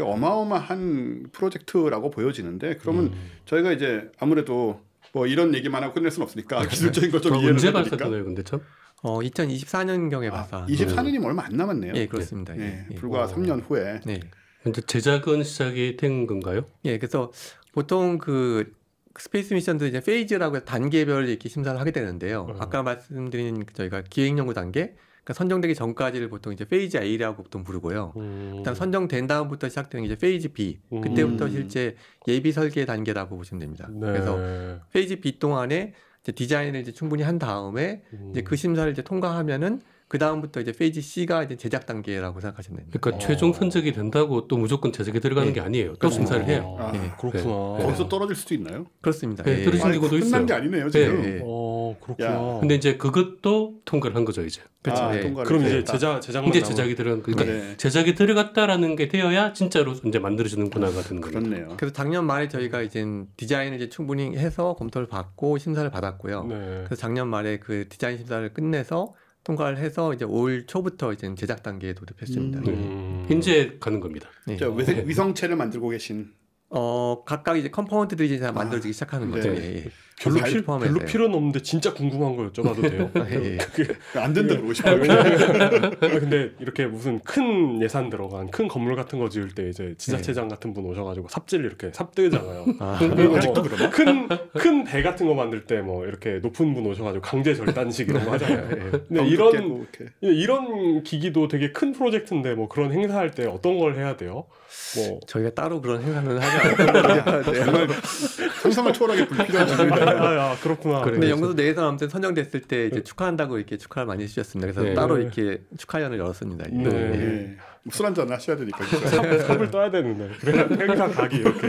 어마어마한 프로젝트라고 보여지는데 그러면 저희가 이제 아무래도 뭐 이런 얘기만 하고 끝낼 수는 없으니까 기술적인 것 좀 이해를 언제 해보니까. 발사되나요, 근데 참? 2024년경에 발사. 24년이면 얼마 안 남았네요. 예, 그렇습니다. 불과 3년 후에. 근데 제작은 시작이 된 건가요? 그래서 보통 그 스페이스 미션도 이제 페이즈라고 해서 단계별 이렇게 심사를 하게 되는데요. 아까 말씀드린 저희가 기획 연구 단계, 그러니까 선정되기 전까지를 보통 이제 페이즈 A라고 보통 부르고요. 일단 선정된 다음부터 시작되는 게 이제 페이즈 B. 그때부터 실제 예비 설계 단계라고 보시면 됩니다. 그래서 페이즈 B 동안에 이제 디자인을 이제 충분히 한 다음에 이제 그 심사를 이제 통과하면은 그 다음부터 이제 페이지 C가 이제 제작 단계라고 생각하시면 됩니다. 그러니까 최종 선적이 된다고 또 무조건 제작에 들어가는 게 아니에요. 또 심사를 해요. 그렇구나. 거기서 떨어질 수도 있나요? 그렇습니다. 떨어진 경우도 있어요. 끝난 게 아니네요 지금. 그렇구나. 근데 이제 그것도 통과를 한 거죠 이제. 그렇죠. 그럼 이제 제작만 이제 제작이 들어간 그러니까 제작이 들어갔다라는 게 되어야 진짜로 이제 만들어지는 문화가 되는 거예요. 그렇네요. 그래서 작년 말에 저희가 이제 디자인을 이제 충분히 해서 검토를 받고 심사를 받았고요. 그래서 작년 말에 그 디자인 심사를 끝내서 통과를 해서 이제 올 초부터 이제 제작 단계에 돌입했습니다. 현재 가는 겁니다. 위성체를 만들고 계신. 각각 이제 컴포넌트들이 이제 만들어지기 시작하는 거죠. 별로 필요는 없는데 진짜 궁금한 거 여쭤봐도 돼요? 안 된다 그러고 싶어요. 근데 이렇게 무슨 큰 예산 들어간 큰 건물 같은 거 지을 때 이제 지자체장 같은 분 오셔가지고 삽질 이렇게 삽뜨잖아요. 아직도 그러나? 큰 배 같은 거 만들 때 뭐 이렇게 높은 분 오셔가지고 강제 절단식 이런 거 하잖아요. 근데 이런 기기도 되게 큰 프로젝트인데 뭐 그런 행사할 때 어떤 걸 해야 돼요? 뭐 저희가 따로 그런 행사는 하지 않아요. 정말 상상을 초월하게 불필요한 일입니다. 그렇구나. 근데 연구소 내에서 아무튼 선정됐을 때 이제 축하한다고 이렇게 축하를 많이 해주셨습니다. 그래서 따로 이렇게 축하연을 열었습니다. 술 한잔 하셔야 되니까. 삽을 떠야 되는데. 그래 행사 가기 이렇게.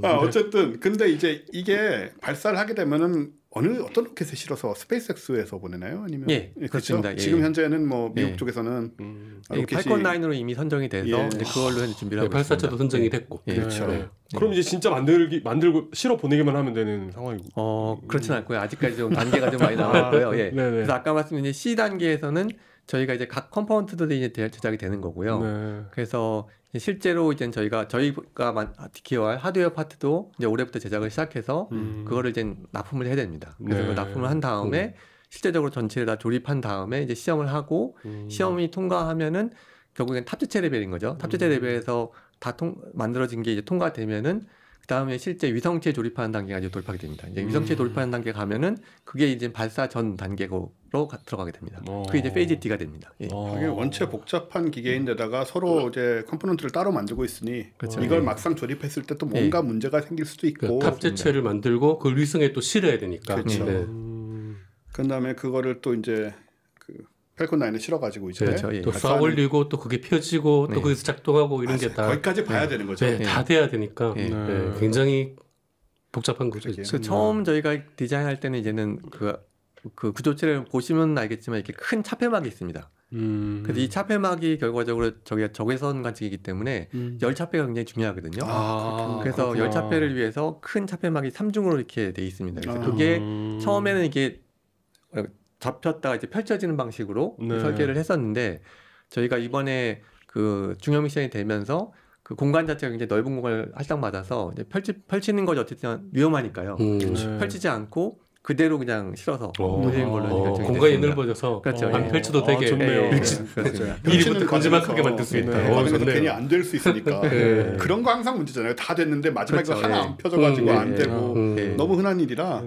어쨌든 근데 이제 이게 발사를 하게 되면은 어떤 로켓에 실어서 스페이스X에서 보내나요? 아니면 그렇습니다. 그렇죠? 지금 현재는 뭐 미국 쪽에서는 팔콘 9으로 이미 선정이 돼서 이제 그걸로 현재 준비를 하고 발사체도 선정이 됐고. 그렇죠. 그럼 이제 진짜 만들고 실어 보내기만 하면 되는 상황이고. 그렇진 않고요. 아직까지 좀 단계가 좀 많이 남았고요. 그래서 아까 말씀드린 C 단계에서는 저희가 이제 각 컴포넌트들이 이제 제작이 되는 거고요. 그래서 실제로 이제 저희가 기여할 하드웨어 파트도 이제 올해부터 제작을 시작해서 그거를 이제 납품을 해야 됩니다. 그래서 그 납품을 한 다음에 실제적으로 전체를 다 조립한 다음에 이제 시험을 하고 시험이 통과하면은 결국엔 탑재체 레벨인 거죠. 탑재체 레벨에서 다 만들어진 게 이제 통과되면은 그 다음에 실제 위성체 조립하는 단계가 이제 돌파하게 됩니다. 이제 위성체 조립하는 단계 가면은 그게 이제 발사 전 단계로 들어가게 됩니다. 그게 이제 페이즈 D가 됩니다. 하긴 원체 복잡한 기계인데다가 서로 이제 컴포넌트를 따로 만들고 있으니 이걸 막상 조립했을 때 또 뭔가 문제가 생길 수도 있고. 탑재체를 만들고 그걸 위성에 또 실어야 되니까. 그렇죠. 그다음에 그거를 또 이제 펠콘 9에 실어가지고 이제 또 쏴 올리고 또 그게 펴지고 또 거기서 작동하고 이런 게 다 거기까지 봐야 되는 거죠. 다 돼야 되니까 굉장히 복잡한 거죠. 처음 저희가 디자인할 때는 이제는 그 구조체를 보시면 알겠지만 이렇게 큰 차폐막이 있습니다. 그래서 이 차폐막이 결과적으로 저기가 적외선 관측이기 때문에 열 차폐가 굉장히 중요하거든요. 그래서 열 차폐를 위해서 큰 차폐막이 3중으로 이렇게 돼 있습니다. 그래서 그게 처음에는 이게 접혔다가 이제 펼쳐지는 방식으로 설계를 했었는데 저희가 이번에 그 중형 미션이 되면서 그 공간 자체가 굉장히 넓은 공간을 할당받아서 이제 펼치는 것이 어쨌든 위험하니까요. 펼치지 않고 그대로 그냥 실어서 보내는 걸로 공간이 넓어져서 안 펼쳐도 되게 좋네요. 미리부터 거짓말하게 만들 수 있다. 괜히 안 될 수 있으니까 그런 거 항상 문제잖아요. 다 됐는데 마지막에 하나 안 펴져가지고 안 되고 너무 흔한 일이라.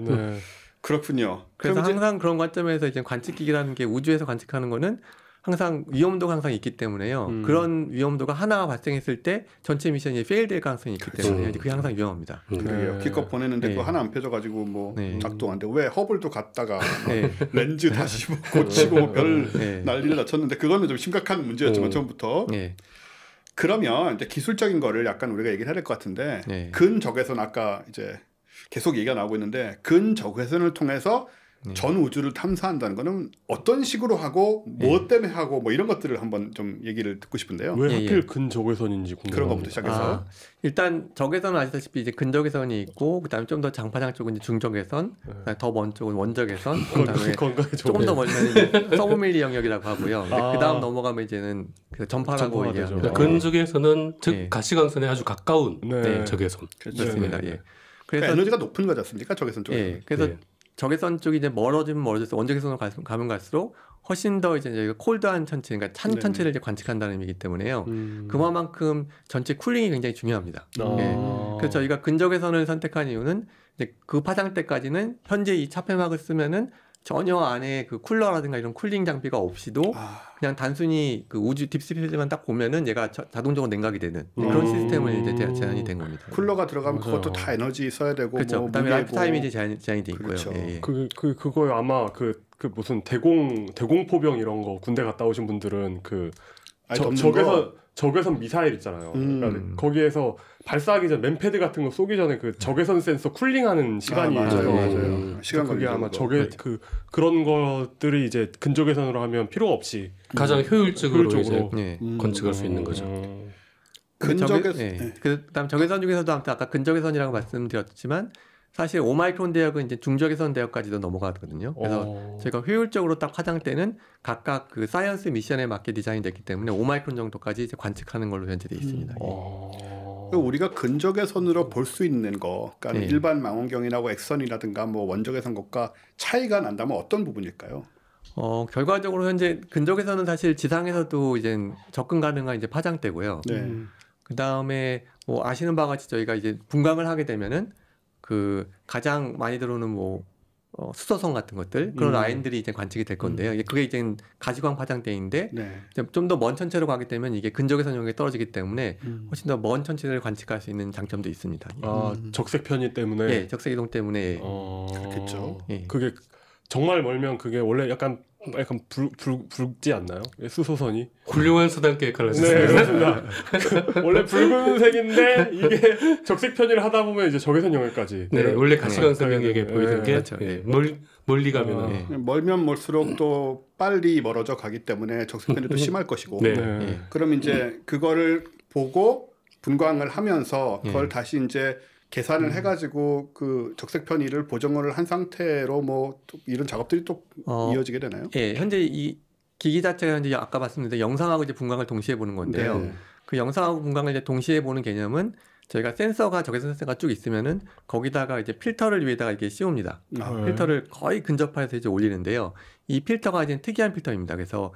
그렇군요. 그래서 항상 그런 관점에서 이제 관측기기라는 게 우주에서 관측하는 거는 항상 위험도가 항상 있기 때문에요. 그런 위험도가 하나가 발생했을 때 전체 미션이 페일될 가능성이 있기 때문에 그게 항상 위험합니다. 그래요. 기껏 보내는데 그거 하나 안 펴져가지고 뭐 작동 안 되고 왜 허블도 갔다가 렌즈 다시 고치고 별 난리를 낮췄는데 그거는 좀 심각한 문제였지만 처음부터. 그러면 이제 기술적인 거를 약간 우리가 얘기를 해야 될 것 같은데 네. 근적외선 아까 이제 계속 얘기가 나오고 있는데 근적외선을 통해서 전 우주를 탐사한다는 거는 어떤 식으로 하고 무엇 때문에 하고 뭐 이런 것들을 한번 좀 얘기를 듣고 싶은데요. 왜 하필 근적외선인지 궁금합니다. 그런 것부터 시작해서 일단 적외선은 아시다시피 이제 근적외선이 있고 그다음에 좀 더 장파장 쪽은 이제 중적외선, 더 먼 쪽은 원적외선, 그다음에 조금 더 멀면 서브밀리 영역이라고 하고요. 그다음 넘어가면 이제는 그 전파라고 얘기합니다. 근적외선은 즉 가시광선에 아주 가까운 적외선. 그렇습니다. 예. 그래서 에너지가 높은 거지 않습니까? 적외선 쪽에서. 예. 그래서 적외선 쪽이 이제 멀어지면 멀어져서 원적외선으로 가면 갈수록 훨씬 더 이제 저희가 콜드한 천체, 그러니까 찬 천체를 이제 관측한다는 의미이기 때문에요. 그만큼 전체 쿨링이 굉장히 중요합니다. 예. 그래서 저희가 근적외선을 선택한 이유는 이제 그 파장대까지는 현재 이 차폐막을 쓰면은 전혀 안에 그 쿨러라든가 이런 쿨링 장비가 없이도 그냥 단순히 그 우주 딥스피드만 딱 보면은 얘가 자동적으로 냉각이 되는 그런 시스템을 이제 제안이 된 겁니다. 쿨러가 들어가면 그것도 다 에너지 써야 되고 그렇죠. 뭐 그다음에 라이프 타임이 이제 제한이 돼 있고요. 그렇죠. 예. 그거요 아마 그 무슨 대공포병 이런 거 군대 갔다 오신 분들은 그 적외선 미사일 있잖아요. 그러니까 거기에서 발사하기 전 맨패드 같은 거 쏘기 전에 그 적외선 센서 쿨링하는 시간이 맞아요. 시간 그게 아마 그런 것들이 이제 근적외선으로 하면 필요 없이 가장 효율적으로 이제 건축할 수 있는 거죠. 그다음 적외선 중에서도 아무튼 아까 근적외선이라고 말씀드렸지만 사실 5마이크론 대역은 이제 중적외선 대역까지도 넘어가거든요. 그래서 저희가 효율적으로 딱 화장대는 각각 그 사이언스 미션에 맞게 디자인됐기 때문에 5마이크론 정도까지 이제 관측하는 걸로 현재 되어 있습니다. 우리가 근적외선으로 볼 수 있는 거, 그러니까 일반 망원경이나 X선이라든가 뭐 원적외선 것과 차이가 난다면 어떤 부분일까요? 결과적으로 현재 근적외선은 사실 지상에서도 이제 접근 가능한 이제 파장대고요. 그 다음에 뭐 아시는 바와 같이 저희가 이제 분광을 하게 되면은 그 가장 많이 들어오는 뭐 수소선 같은 것들 그런 라인들이 이제 관측이 될 건데요. 그게 이제 가시광 파장대인데 좀 더 먼 천체로 가게 되면 이게 근적외선 영역에 떨어지기 때문에 훨씬 더 먼 천체를 관측할 수 있는 장점도 있습니다. 적색 편의 때문에. 예, 적색 이동 때문에. 그렇겠죠. 예. 그게 정말 멀면 그게 원래 약간 붉지 않나요? 수소선이 훌륭한 수단계 갈라졌습니다. 네, 그렇습니다. 원래 붉은색인데 이게 적색 편의를 하다 보면 이제 적외선 영역까지. 네, 원래 가시광선 영역에 보이는 게 그렇죠. 멀리 가면은 멀면 멀수록 또 빨리 멀어져 가기 때문에 적색 편의도 심할 것이고. 그럼 이제 그거를 보고 분광을 하면서 그걸 다시 이제 계산을 해가지고 그 적색 편의를 보정을 한 상태로 뭐 이런 작업들이 또 이어지게 되나요? 예, 현재 이 기기 자체가 현재 아까 말씀드린 영상하고 이제 분광을 동시에 보는 건데요. 그 영상하고 분광을 이제 동시에 보는 개념은 저희가 센서가 적외선 센서가 쭉 있으면은 거기다가 이제 필터를 위에다가 이렇게 씌웁니다. 필터를 거의 근접해서 이제 올리는데요. 이 필터가 이제 특이한 필터입니다. 그래서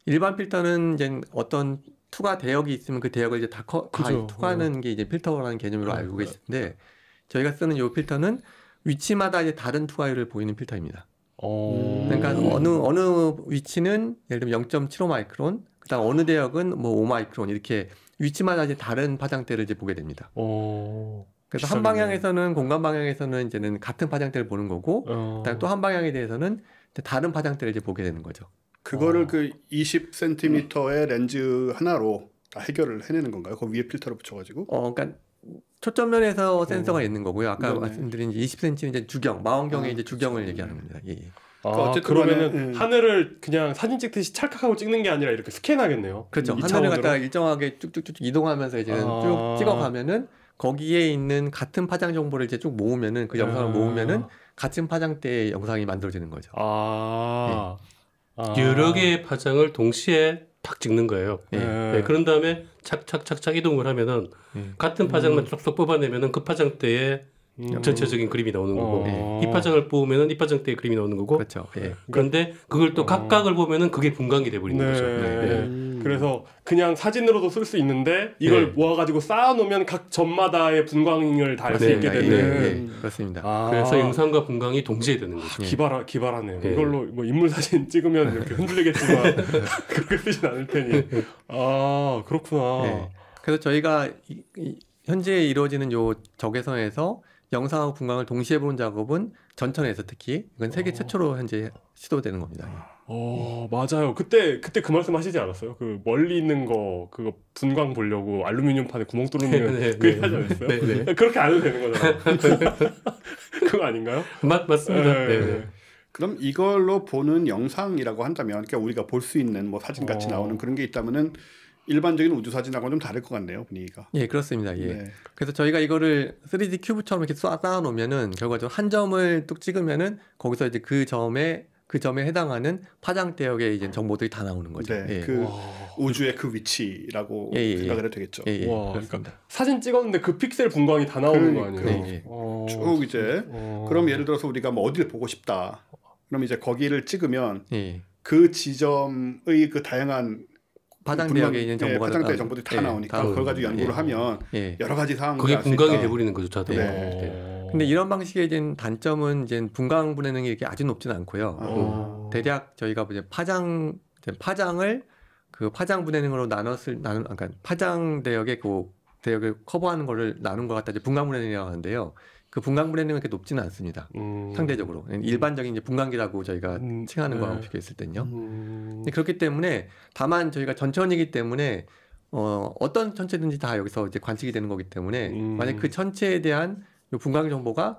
일반 필터는 이제 어떤 투과 대역이 있으면 그 대역을 이제 다 투과하는 게 이제 필터라는 개념으로 알고 계시는데 저희가 쓰는 이 필터는 위치마다 이제 다른 투과율을 보이는 필터입니다. 그러니까 어느 위치는 예를 들면 0.75 마이크론, 그다음 어느 대역은 뭐 5 마이크론 이렇게 위치마다 이제 다른 파장대를 이제 보게 됩니다. 그래서 한 방향에서는 공간 방향에서는 이제는 같은 파장대를 보는 거고, 그다음 또 한 방향에 대해서는 다른 파장대를 이제 보게 되는 거죠. 그거를 그 20cm의 렌즈 하나로 다 해결을 해내는 건가요? 그 위에 필터를 붙여가지고? 그러니까 초점면에서 센서가 있는 거고요. 아까 말씀드린 20cm는 이제 주경, 망원경의 이제 주경을 얘기하는 겁니다. 예. 그러면은 하늘을 그냥 사진 찍듯이 찰칵하고 찍는 게 아니라 이렇게 스캔하겠네요. 그렇죠. 하늘을 갖다가 일정하게 쭉쭉쭉 이동하면서 이제 쭉 찍어가면은 거기에 있는 같은 파장 정보를 이제 쭉 모으면은 그 영상을 모으면은 같은 파장대의 영상이 만들어지는 거죠. 여러 개의 파장을 동시에 탁 찍는 거예요. 그런 다음에 착착착착 이동을 하면은 같은 파장만 쏙쏙 뽑아내면은 그 파장대에 전체적인 그림이 나오는 거고 이 파장을 뽑으면은 이 파장대의 그림이 나오는 거고 그렇죠. 그런데 그걸 또 각각을 보면은 그게 분광이 돼버리는 거죠. 그래서 그냥 사진으로도 쓸 수 있는데 이걸 모아가지고 쌓아놓으면 각 점마다의 분광을 다 알 수 있게 되는. 그렇습니다. 그래서 영상과 분광이 동시에 되는 거죠. 기발하네요. 이걸로 뭐 인물 사진 찍으면 이렇게 흔들리겠지만 그렇게 쓰진 않을 테니. 그렇구나. 그래서 저희가 현재 이루어지는 요 적외선에서 영상하고 분광을 동시에 보는 작업은 전천에서 특히 이건 세계 최초로 현재 시도되는 겁니다. 맞아요. 그때 그 말씀 하시지 않았어요? 그 멀리 있는 거 그거 분광 보려고 알루미늄 판에 구멍 뚫는 그 하지 않았어요? 네. 그렇게 안 해도 되는 거잖아요. 그거 아닌가요? 맞습니다. 네. 네. 그럼 이걸로 보는 영상이라고 한다면, 그러니까 우리가 볼 수 있는 뭐 사진 같이 나오는 그런 게 있다면은 일반적인 우주 사진하고는 좀 다를 것 같네요, 분위기가. 예, 그렇습니다. 예. 네. 그래서 저희가 이거를 3D 큐브처럼 이렇게 쌓아 놓으면은 결과적으로 한 점을 뚝 찍으면은 거기서 이제 그 점에 해당하는 파장 대역의 이제 정보들이 다 나오는 거죠. 네, 예. 그 우주의 그 위치라고 생각을 해도 되겠죠. 예, 와, 그러니까 사진 찍었는데 그 픽셀 분광이 다 나오는 거 아니에요? 네. 쭉 이제 그럼 예를 들어서 우리가 뭐 어디를 보고 싶다. 그럼 이제 거기를 찍으면 예. 그 지점의 그 다양한 파장 대역에 있는 정보가 파장 대역 정보들이 다 나오니까 그걸 가지고 연구를 하면 여러 가지 상황을 그게 알 수 분광이 있다. 돼버리는 거죠, 자동으로. 근데 이런 방식의 이제 단점은 이제 분광 분해능이 이렇게 아주 높지는 않고요. 대략 저희가 이제 파장을 그 파장 분해능으로 그러니까 파장 대역의 그 대역을 커버하는 거를 나눈 것 같다 이제 분광 분해능이라고 하는데요. 그 분광 분해능은 그렇게 높지는 않습니다. 상대적으로 일반적인 이제 분광기라고 저희가 칭하는 거하고 비교했을 때는요. 그렇기 때문에 다만 저희가 전천이기 때문에 어떤 천체든지 다 여기서 이제 관측이 되는 거기 때문에 만약 그 천체에 대한 요 분광 정보가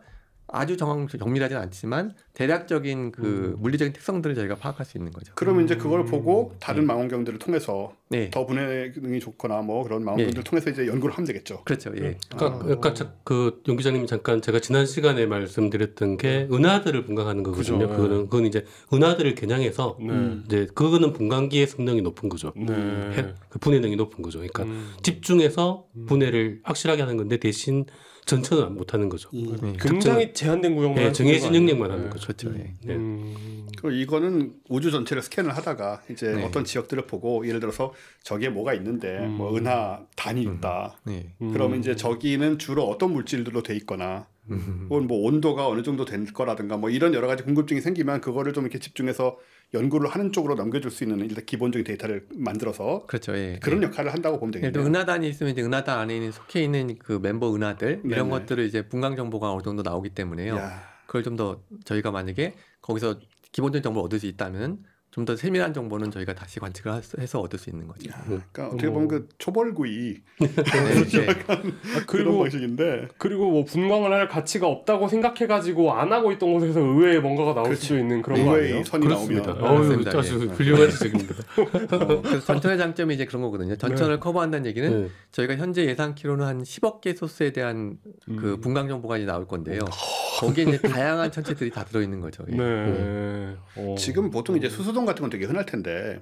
아주 정밀하지는 않지만 대략적인 그 물리적인 특성들을 저희가 파악할 수 있는 거죠. 그러면 이제 그걸 보고 다른 망원경들을 통해서 더 분해능이 좋거나 뭐 그런 망원경들을 통해서 이제 연구를 하면 되겠죠. 그렇죠. 예. 그러니까 그 용 기자님이 잠깐 제가 지난 시간에 말씀드렸던 게 은하들을 분광하는 거거든요. 그죠. 그건 이제 은하들을 겨냥해서 이제 그거는 분광기의 성능이 높은 거죠. 그 분해능이 높은 거죠. 그러니까 집중해서 분해를 확실하게 하는 건데 대신 전천은 못 하는 거죠. 굉장히 제한된 구역만 정해진 영역만 하는 거죠. 그렇죠. 예. 그 이거는 우주 전체를 스캔을 하다가 이제 어떤 지역들을 보고 예를 들어서 저기에 뭐가 있는데 뭐 은하 단이 있다. 그러면 이제 저기는 주로 어떤 물질들로 돼 있거나 혹은 뭐 온도가 어느 정도 될 거라든가 뭐 이런 여러 가지 궁금증이 생기면 그거를 좀 이렇게 집중해서 연구를 하는 쪽으로 넘겨줄 수 있는 일단 기본적인 데이터를 만들어서 그렇죠. 예. 그런 역할을 한다고 보면 되겠네요. 은하단이 있으면 이제 은하단 안에 있는 속해 있는 그 멤버 은하들 이런 것들을 이제 분광 정보가 어느 정도 나오기 때문에요. 그걸 좀 더 저희가 만약에 거기서 기본적인 정보를 얻을 수 있다면 좀 더 세밀한 정보는 저희가 다시 관측을 해서 얻을 수 있는 거죠. 그러니까 어떻게 보면 그 초벌구이 그런 그리고 방식인데 그리고 뭐 분광을 할 가치가 없다고 생각해가지고 안 하고 있던 곳에서 의외의 뭔가가 나올 수도 있는 그런 거 아니에요? 선이 그렇습니다. 나오면 아주 훌륭한 지적입니다. 그래서 전천의 장점이 이제 그런 거거든요. 전천을 커버한다는 얘기는 저희가 현재 예상키로는 한 10억 개 소스에 대한 그 분광 정보가 이제 나올 건데요. 거기에 이제 다양한 천체들이 다 들어있는 거죠. 지금 보통 이제 수소동 같은 건 되게 흔할 텐데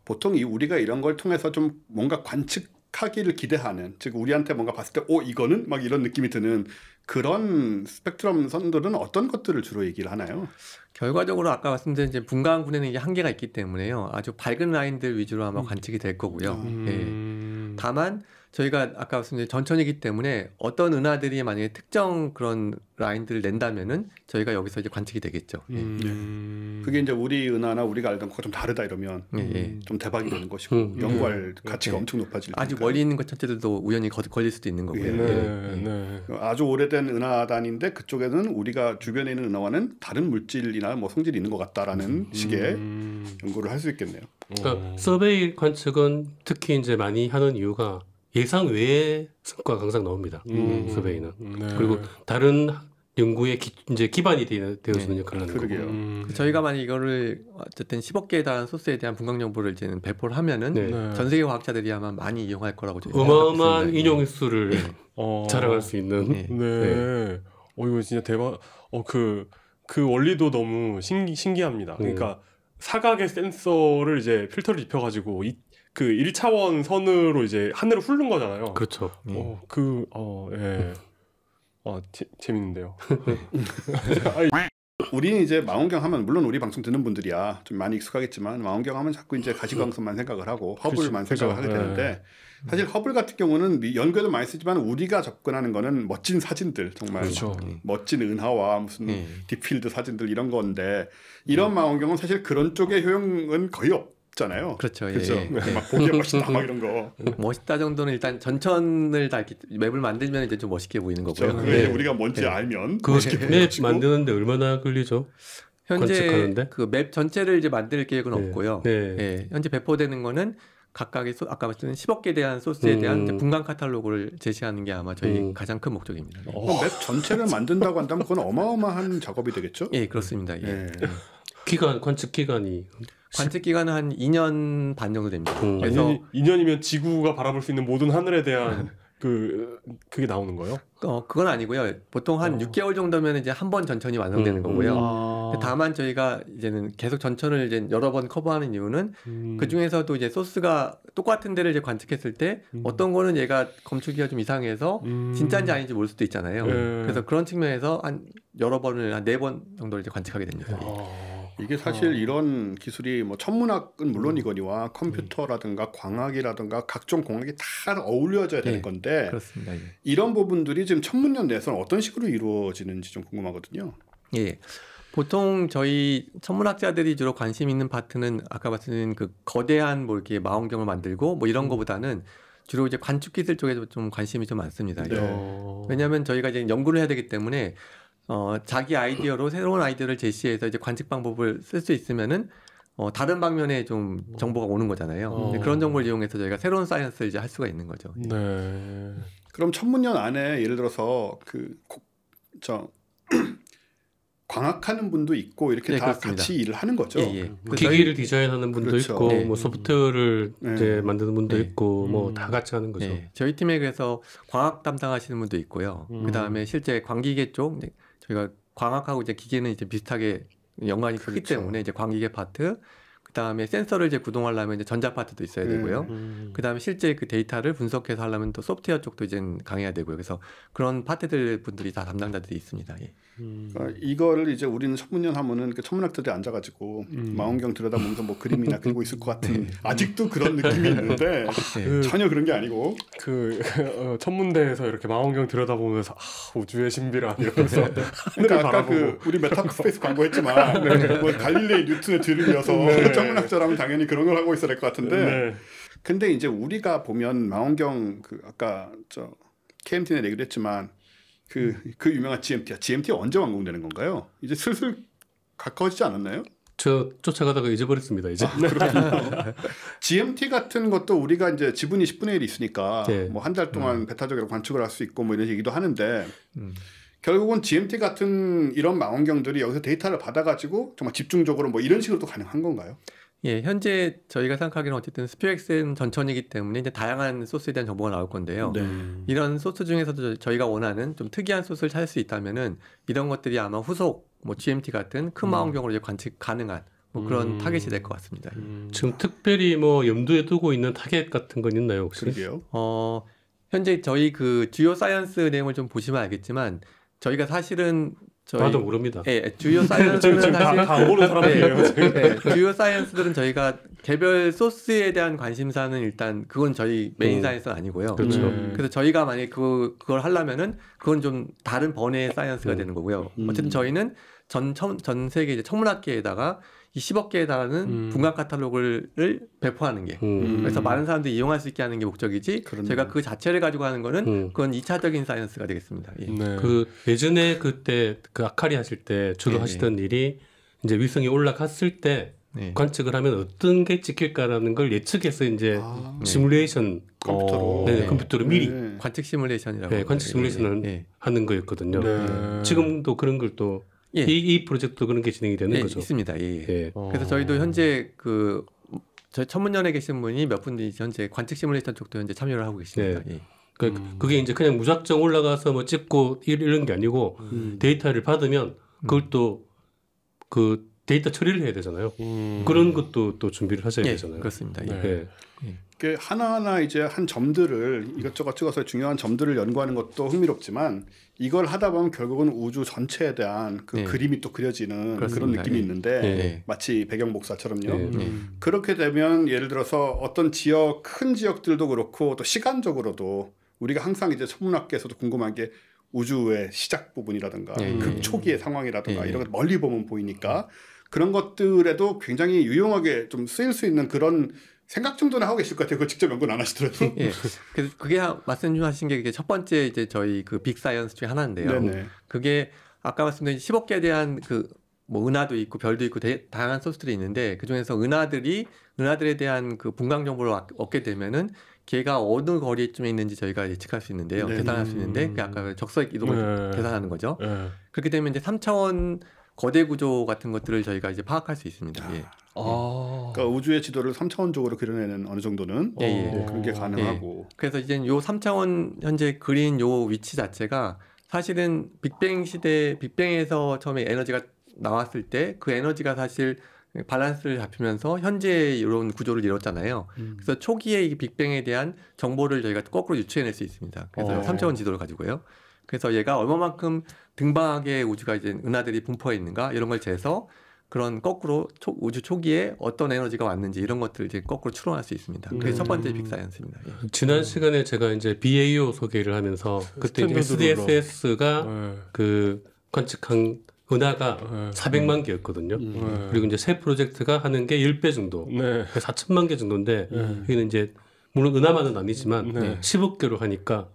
보통 우리가 이런 걸 통해서 좀 뭔가 관측하기를 기대하는, 즉 우리한테 뭔가 봤을 때 이거는 막 이런 느낌이 드는 그런 스펙트럼 선들은 어떤 것들을 주로 얘기를 하나요? 결과적으로 아까 말씀드린 이제 분광 분해는 이게 한계가 있기 때문에요. 아주 밝은 라인들 위주로 아마 관측이 될 거고요. 다만 저희가 아까 말씀드린 전천이기 때문에 어떤 은하들이 만약에 특정 그런 라인들을 낸다면은 저희가 여기서 이제 관측이 되겠죠. 그게 이제 우리 은하나 우리가 알던 거가 좀 다르다 이러면 좀 대박이 되는 것이고 연구할 가치가 엄청 높아질 테니까. 아주 멀리 있는 것 천체들도 우연히 걸릴 수도 있는 거고요. 아주 오래된 은하단인데 그쪽에는 우리가 주변에 있는 은하와는 다른 물질이나 뭐 성질이 있는 것 같다라는 식의 연구를 할 수 있겠네요. 그러니까 서베이 관측은 특히 이제 많이 하는 이유가 예상 외의 성과가 항상 나옵니다. 서베이는. 그리고 다른 연구에 이제 기반이 되어주는 역할을 하는 거고요. 저희가 만약 이거를 어쨌든 10억 개에 달하는 소스에 대한 분광 정보를 이제는 배포를 하면은 전 세계 과학자들이 아마 많이 이용할 거라고 저희가 어마어마한 인용 횟수를 자랑할 수 있는. 이거 진짜 대박. 그 원리도 너무 신기합니다. 그러니까 사각의 센서를 이제 필터를 입혀가지고 그 1차원 선으로 이제 하늘을 훑는 거잖아요. 그렇죠. 재밌는데요. 우리는 이제 망원경 하면 물론 우리 방송 듣는 분들이야 좀 많이 익숙하겠지만 망원경 하면 자꾸 이제 가시광선만 생각을 하고 허블만 생각을 하게 되는데 사실 허블 같은 경우는 연구에도 많이 쓰지만 우리가 접근하는 거는 멋진 사진들 정말 멋진 은하와 무슨 딥필드 사진들 이런 건데 이런 망원경은 사실 그런 쪽의 효용은 거의 없잖아요. 그렇죠. 막 보기에 멋있다 막 이런 거. 멋있다 정도는 일단 전천을 다 이렇게 맵을 만들면 이제 좀 멋있게 보이는 거고요. 그렇죠. 우리가 뭔지 알면 그 맵 만드는데 얼마나 걸리죠? 현재 그 맵 전체를 이제 만들 계획은 네. 없고요. 네. 예, 현재 배포되는 거는 각각의 아까 말씀드린 10억 개에 대한 소스에 대한 이제 분간 카탈로그를 제시하는 게 아마 저희 가장 큰 목적입니다. 그럼 맵 전체를 만든다고 한다면 그건 어마어마한 작업이 되겠죠? 예, 그렇습니다. 예. 관측 기간이 관측 기간은 한 2년 반 정도 됩니다. 그래서 2년이면 지구가 바라볼 수 있는 모든 하늘에 대한 그게 나오는 거예요? 그건 아니고요. 보통 한 6개월 정도면 이제 한 번 전천이 완성되는 거고요. 다만 저희가 이제는 계속 전천을 이제 여러 번 커버하는 이유는 그 중에서도 이제 소스가 똑같은 데를 이제 관측했을 때 어떤 거는 얘가 검출기가 좀 이상해서 진짜인지 아닌지 모를 수도 있잖아요. 그래서 그런 측면에서 한 여러 번을 한 4번 정도를 이제 관측하게 됩니다. 이게 사실 이런 기술이 뭐 천문학은 물론이거니와 컴퓨터라든가 광학이라든가 각종 공학이 다 어울려져야 되는 건데 그렇습니다. 예. 이런 부분들이 지금 천문년 내에서는 어떤 식으로 이루어지는지 좀 궁금하거든요. 예. 보통 저희 천문학자들이 주로 관심 있는 파트는 아까 말씀드린 그 거대한 뭐 이렇게 망원경을 만들고 뭐 이런 거보다는 주로 이제 관측 기술 쪽에 좀 관심이 좀 많습니다. 왜냐하면 저희가 이제 연구를 해야 되기 때문에 자기 아이디어로 새로운 아이디어를 제시해서 이제 관측 방법을 쓸 수 있으면은 다른 방면에 좀 정보가 오는 거잖아요. 그런 정보를 이용해서 저희가 새로운 사이언스를 이제 할 수가 있는 거죠. 네. 그럼 천문년 안에 예를 들어서 광학하는 분도 있고 이렇게 네, 다 그렇습니다. 같이 일을 하는 거죠. 기기를 디자인하는 분도 그렇죠. 있고 네. 뭐 소프트웨어를 이제 만드는 분도 네. 있고 뭐 다 같이 하는 거죠. 네. 저희 팀에 그래서 광학 담당하시는 분도 있고요. 그 다음에 실제 광기계 쪽 저희가 광학하고 이제 기계는 이제 비슷하게 연관이 크기 때문에 이제 광기계 파트, 그 다음에 센서를 이제 구동하려면 이제 전자 파트도 있어야 되고요. 그 다음에 실제 그 데이터를 분석해서 하려면 또 소프트웨어 쪽도 이제 강해야 되고요. 그래서 그런 파트들 분들이 다 담당자들이 있습니다. 예. 그러니까 이거를 이제 우리는 천문년 하면은 천문학자들이 앉아가지고 망원경 들여다보면서 뭐 그림이나 그리고 있을 것 같은 아직도 그런 느낌이 있는데 전혀 그런 게 아니고 천문대에서 이렇게 망원경 들여다보면서 우주의 신비라 이러면서 그러니까 아까 그 우리 메타스페이스 광고했지만 뭐 갈릴레이 뉴턴의 뒤를 이어서 천문학자라면 당연히 그런 걸 하고 있어야 될 것 같은데 근데 이제 우리가 보면 망원경 아까 KMT는 얘기를 했지만 그 유명한 GMT가 언제 완공되는 건가요? 이제 슬슬 가까워지지 않았나요? 저 쫓아가다가 잊어버렸습니다. 이제. 그렇군요. GMT 같은 것도 우리가 이제 지분이 10분의 1이 있으니까 뭐 한 달 동안 배타적으로 관측을 할 수 있고 뭐 이런 얘기도 하는데 결국은 GMT 같은 이런 망원경들이 여기서 데이터를 받아가지고 정말 집중적으로 뭐 이런 식으로도 가능한 건가요? 예, 현재 저희가 생각하기는 어쨌든 스피어엑스는 전천이기 때문에 이제 다양한 소스에 대한 정보가 나올 건데요. 이런 소스 중에서도 저희가 원하는 좀 특이한 소스를 찾을 수 있다면은 이런 것들이 아마 후속 뭐 GMT 같은 큰 망원경으로 이제 관측 가능한 뭐 그런 타겟이 될 것 같습니다. 지금 특별히 뭐 염두에 두고 있는 타겟 같은 건 있나요 혹시? 그러게요. 현재 저희 그 주요 사이언스 내용을 좀 보시면 알겠지만 저희가 사실은 나도 모릅니다. 예, 주요 사이언스는 사실 다 모르는 사람이에요. 주요 사이언스들은 저희가 개별 소스에 대한 관심사는 일단 그건 저희 메인 사이언스는 아니고요. 그렇죠. 그래서 저희가 만약에 그걸 하려면은 그건 좀 다른 번외의 사이언스가 되는 거고요. 어쨌든 저희는 전 세계 이제 천문학계에다가 이 10억 개에 달하는 분간 카탈로그를 배포하는 게 그래서 많은 사람들이 이용할 수 있게 하는 게 목적이지 저희가 그 자체를 가지고 하는 거는 그건 2차적인 사이언스가 되겠습니다. 예. 그 예전에 그때 그 아카리 하실 때 주로 하시던 일이 이제 위성이 올라갔을 때 관측을 하면 어떤 게 찍힐까라는 걸 예측해서 이제 시뮬레이션 컴퓨터로 미리 관측 시뮬레이션이라고 관측 시뮬레이션을 하는 거였거든요. 지금도 그런 걸 또 이 프로젝트도 그런 게 진행이 되는 거죠. 있습니다. 그래서 저희도 현재 저희 천문연에 계신 분이 몇 분이 현재 관측 시뮬레이션 쪽도 현재 참여를 하고 계십니다. 그게 이제 그냥 무작정 올라가서 뭐 찍고 이런 게 아니고 데이터를 받으면 그걸 또 그 데이터 처리를 해야 되잖아요. 그런 것도 또 준비를 하셔야 되잖아요. 그렇습니다. 하나하나 이제 한 점들을 이것저것 찍어서 중요한 점들을 연구하는 것도 흥미롭지만 이걸 하다 보면 결국은 우주 전체에 대한 그림이 또 그려지는 그런 느낌이 있는데 마치 배경 복사처럼요. 그렇게 되면 예를 들어서 어떤 큰 지역들도 그렇고 또 시간적으로도 우리가 항상 이제 천문학계에서도 궁금한 게 우주의 시작 부분이라든가 극초기의 상황이라든가 이런 걸 멀리 보면 보이니까 그런 것들에도 굉장히 유용하게 좀 쓰일 수 있는 그런 생각 정도는 하고 계실 것 같아요. 그거 직접 연구는 안 하시더라도. 그래서 그게 말씀하신 게 첫 번째 이제 저희 그 빅 사이언스 중에 하나인데요. 그게 아까 말씀드린 10억 개에 대한 그 뭐 은하도 있고 별도 있고 다양한 소스들이 있는데 그 중에서 은하들에 대한 그 분광 정보를 얻게 되면은 걔가 어느 거리쯤에 있는지 저희가 예측할 수 있는데요. 계산할 수 있는데 그 아까 적석 이동을 계산하는 거죠. 그렇게 되면 이제 3차원 거대 구조 같은 것들을 저희가 이제 파악할 수 있습니다. 예. 그러니까 우주의 지도를 3차원적으로 그려내는 어느 정도는 그런 게 가능하고. 그래서 이제 요 3차원 현재 그린 요 위치 자체가 사실은 빅뱅 시대 빅뱅에서 처음에 에너지가 나왔을 때 그 에너지가 사실 밸런스를 잡히면서 현재 이런 구조를 이뤘잖아요. 그래서 초기에 이 빅뱅에 대한 정보를 저희가 거꾸로 유추해낼 수 있습니다. 그래서 3차원 지도를 가지고요. 그래서 얘가 얼마만큼 등방하게 우주가 이제 은하들이 분포해 있는가 이런 걸 재서 그런 거꾸로 우주 초기에 어떤 에너지가 왔는지 이런 것들을 이제 거꾸로 추론할 수 있습니다. 그게 첫 번째 빅사이언스입니다. 예. 지난 시간에 제가 이제 BAO 소개를 하면서 그때 SDSS가 그 관측한 은하가 400만 개였거든요. 그리고 이제 새 프로젝트가 하는 게 10배 정도, 4천만 개 정도인데 여기는 이제 물론 은하만은 아니지만 10억 개로 하니까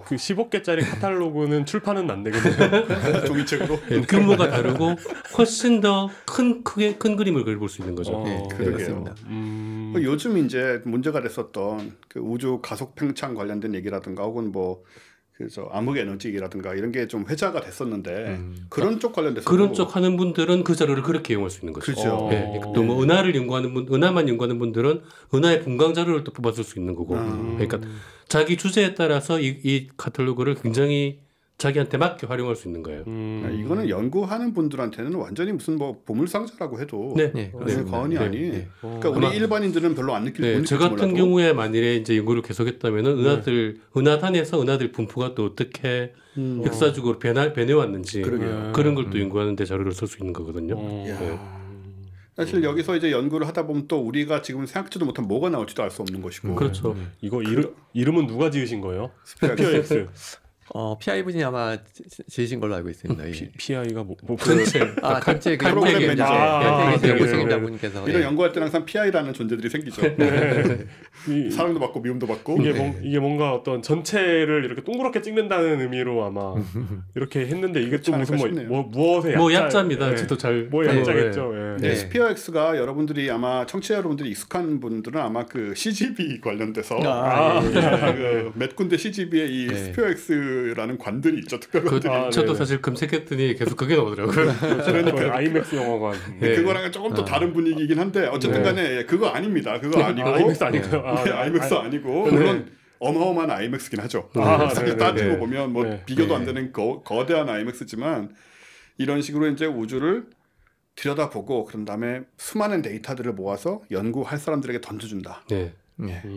그 15개짜리 카탈로그는 출판은 안 되겠네요. 종이책으로. 규모가 다르고 훨씬 더 큰 그림을 그려볼 수 있는 거죠. 그렇습니다. 요즘 이제 문제가 됐었던 그 우주 가속 팽창 관련된 얘기라든가 혹은 뭐 그래서 암흑 에너지라든가 이런 게 좀 회자가 됐었는데 그런 쪽 관련돼서 그런 쪽 하는 분들은 그 자료를 그렇게 이용할 수 있는 거죠. 그렇죠. 또 뭐 은하를 연구하는 은하만 연구하는 분들은 은하의 분광 자료를 또 뽑아쓸 수 있는 거고. 그러니까 자기 주제에 따라서 이 카탈로그를 굉장히 자기한테 맞게 활용할 수 있는 거예요. 이거는 연구하는 분들한테는 완전히 무슨 뭐 보물상자라고 해도 과언이 아니. 그러니까 우리 일반인들은 별로 안 느낄 저 같은 경우에 만일에 이제 연구를 계속했다면은 은하단에서 은하들 분포가 또 어떻게 역사적으로 변해 왔는지 그런 걸 또 연구하는데 자료를 쓸 수 있는 거거든요. 사실 여기서 이제 연구를 하다 보면 또 우리가 지금 생각지도 못한 뭐가 나올지도 알 수 없는 것이고. 그렇죠. 이거 이름은 누가 지으신 거예요? 스피어엑스. PI분이 아마 지으신 걸로 알고 있습니다. PI가 전체 전체 그 연구생님자분께서 이런 연구할 때는 항상 PI라는 존재들이 생기죠. 사랑도 받고 미움도 받고 이게 뭔가 어떤 전체를 이렇게 동그랗게 찍는다는 의미로 아마 이렇게 했는데 이게 또 무슨 무엇의 약자입니다. 저도 잘 약자겠죠. 스피어 X가 여러분들이 아마 청취자 여러분들이 익숙한 분들은 아마 그 CGV 관련돼서 그 몇 군데 CGV에 이 스피어 X 라는 관들이 있죠. 특별관들이. 저도 사실 검색했더니 계속 그게 나오더라고요. 그러니까 아이맥스 영화관. 그거랑은 조금 또 다른 분위기이긴 한데 어쨌든 간에 그거 아닙니다. 그거 아니고. 아이맥스 아니고요. 아이맥스 아니고 물론 어마어마한 아이맥스긴 하죠. 사실 따지고 보면 뭐 비교도 안 되는 거대한 아이맥스지만 이런 식으로 이제 우주를 들여다보고 그런 다음에 수많은 데이터들을 모아서 연구할 사람들에게 던져준다.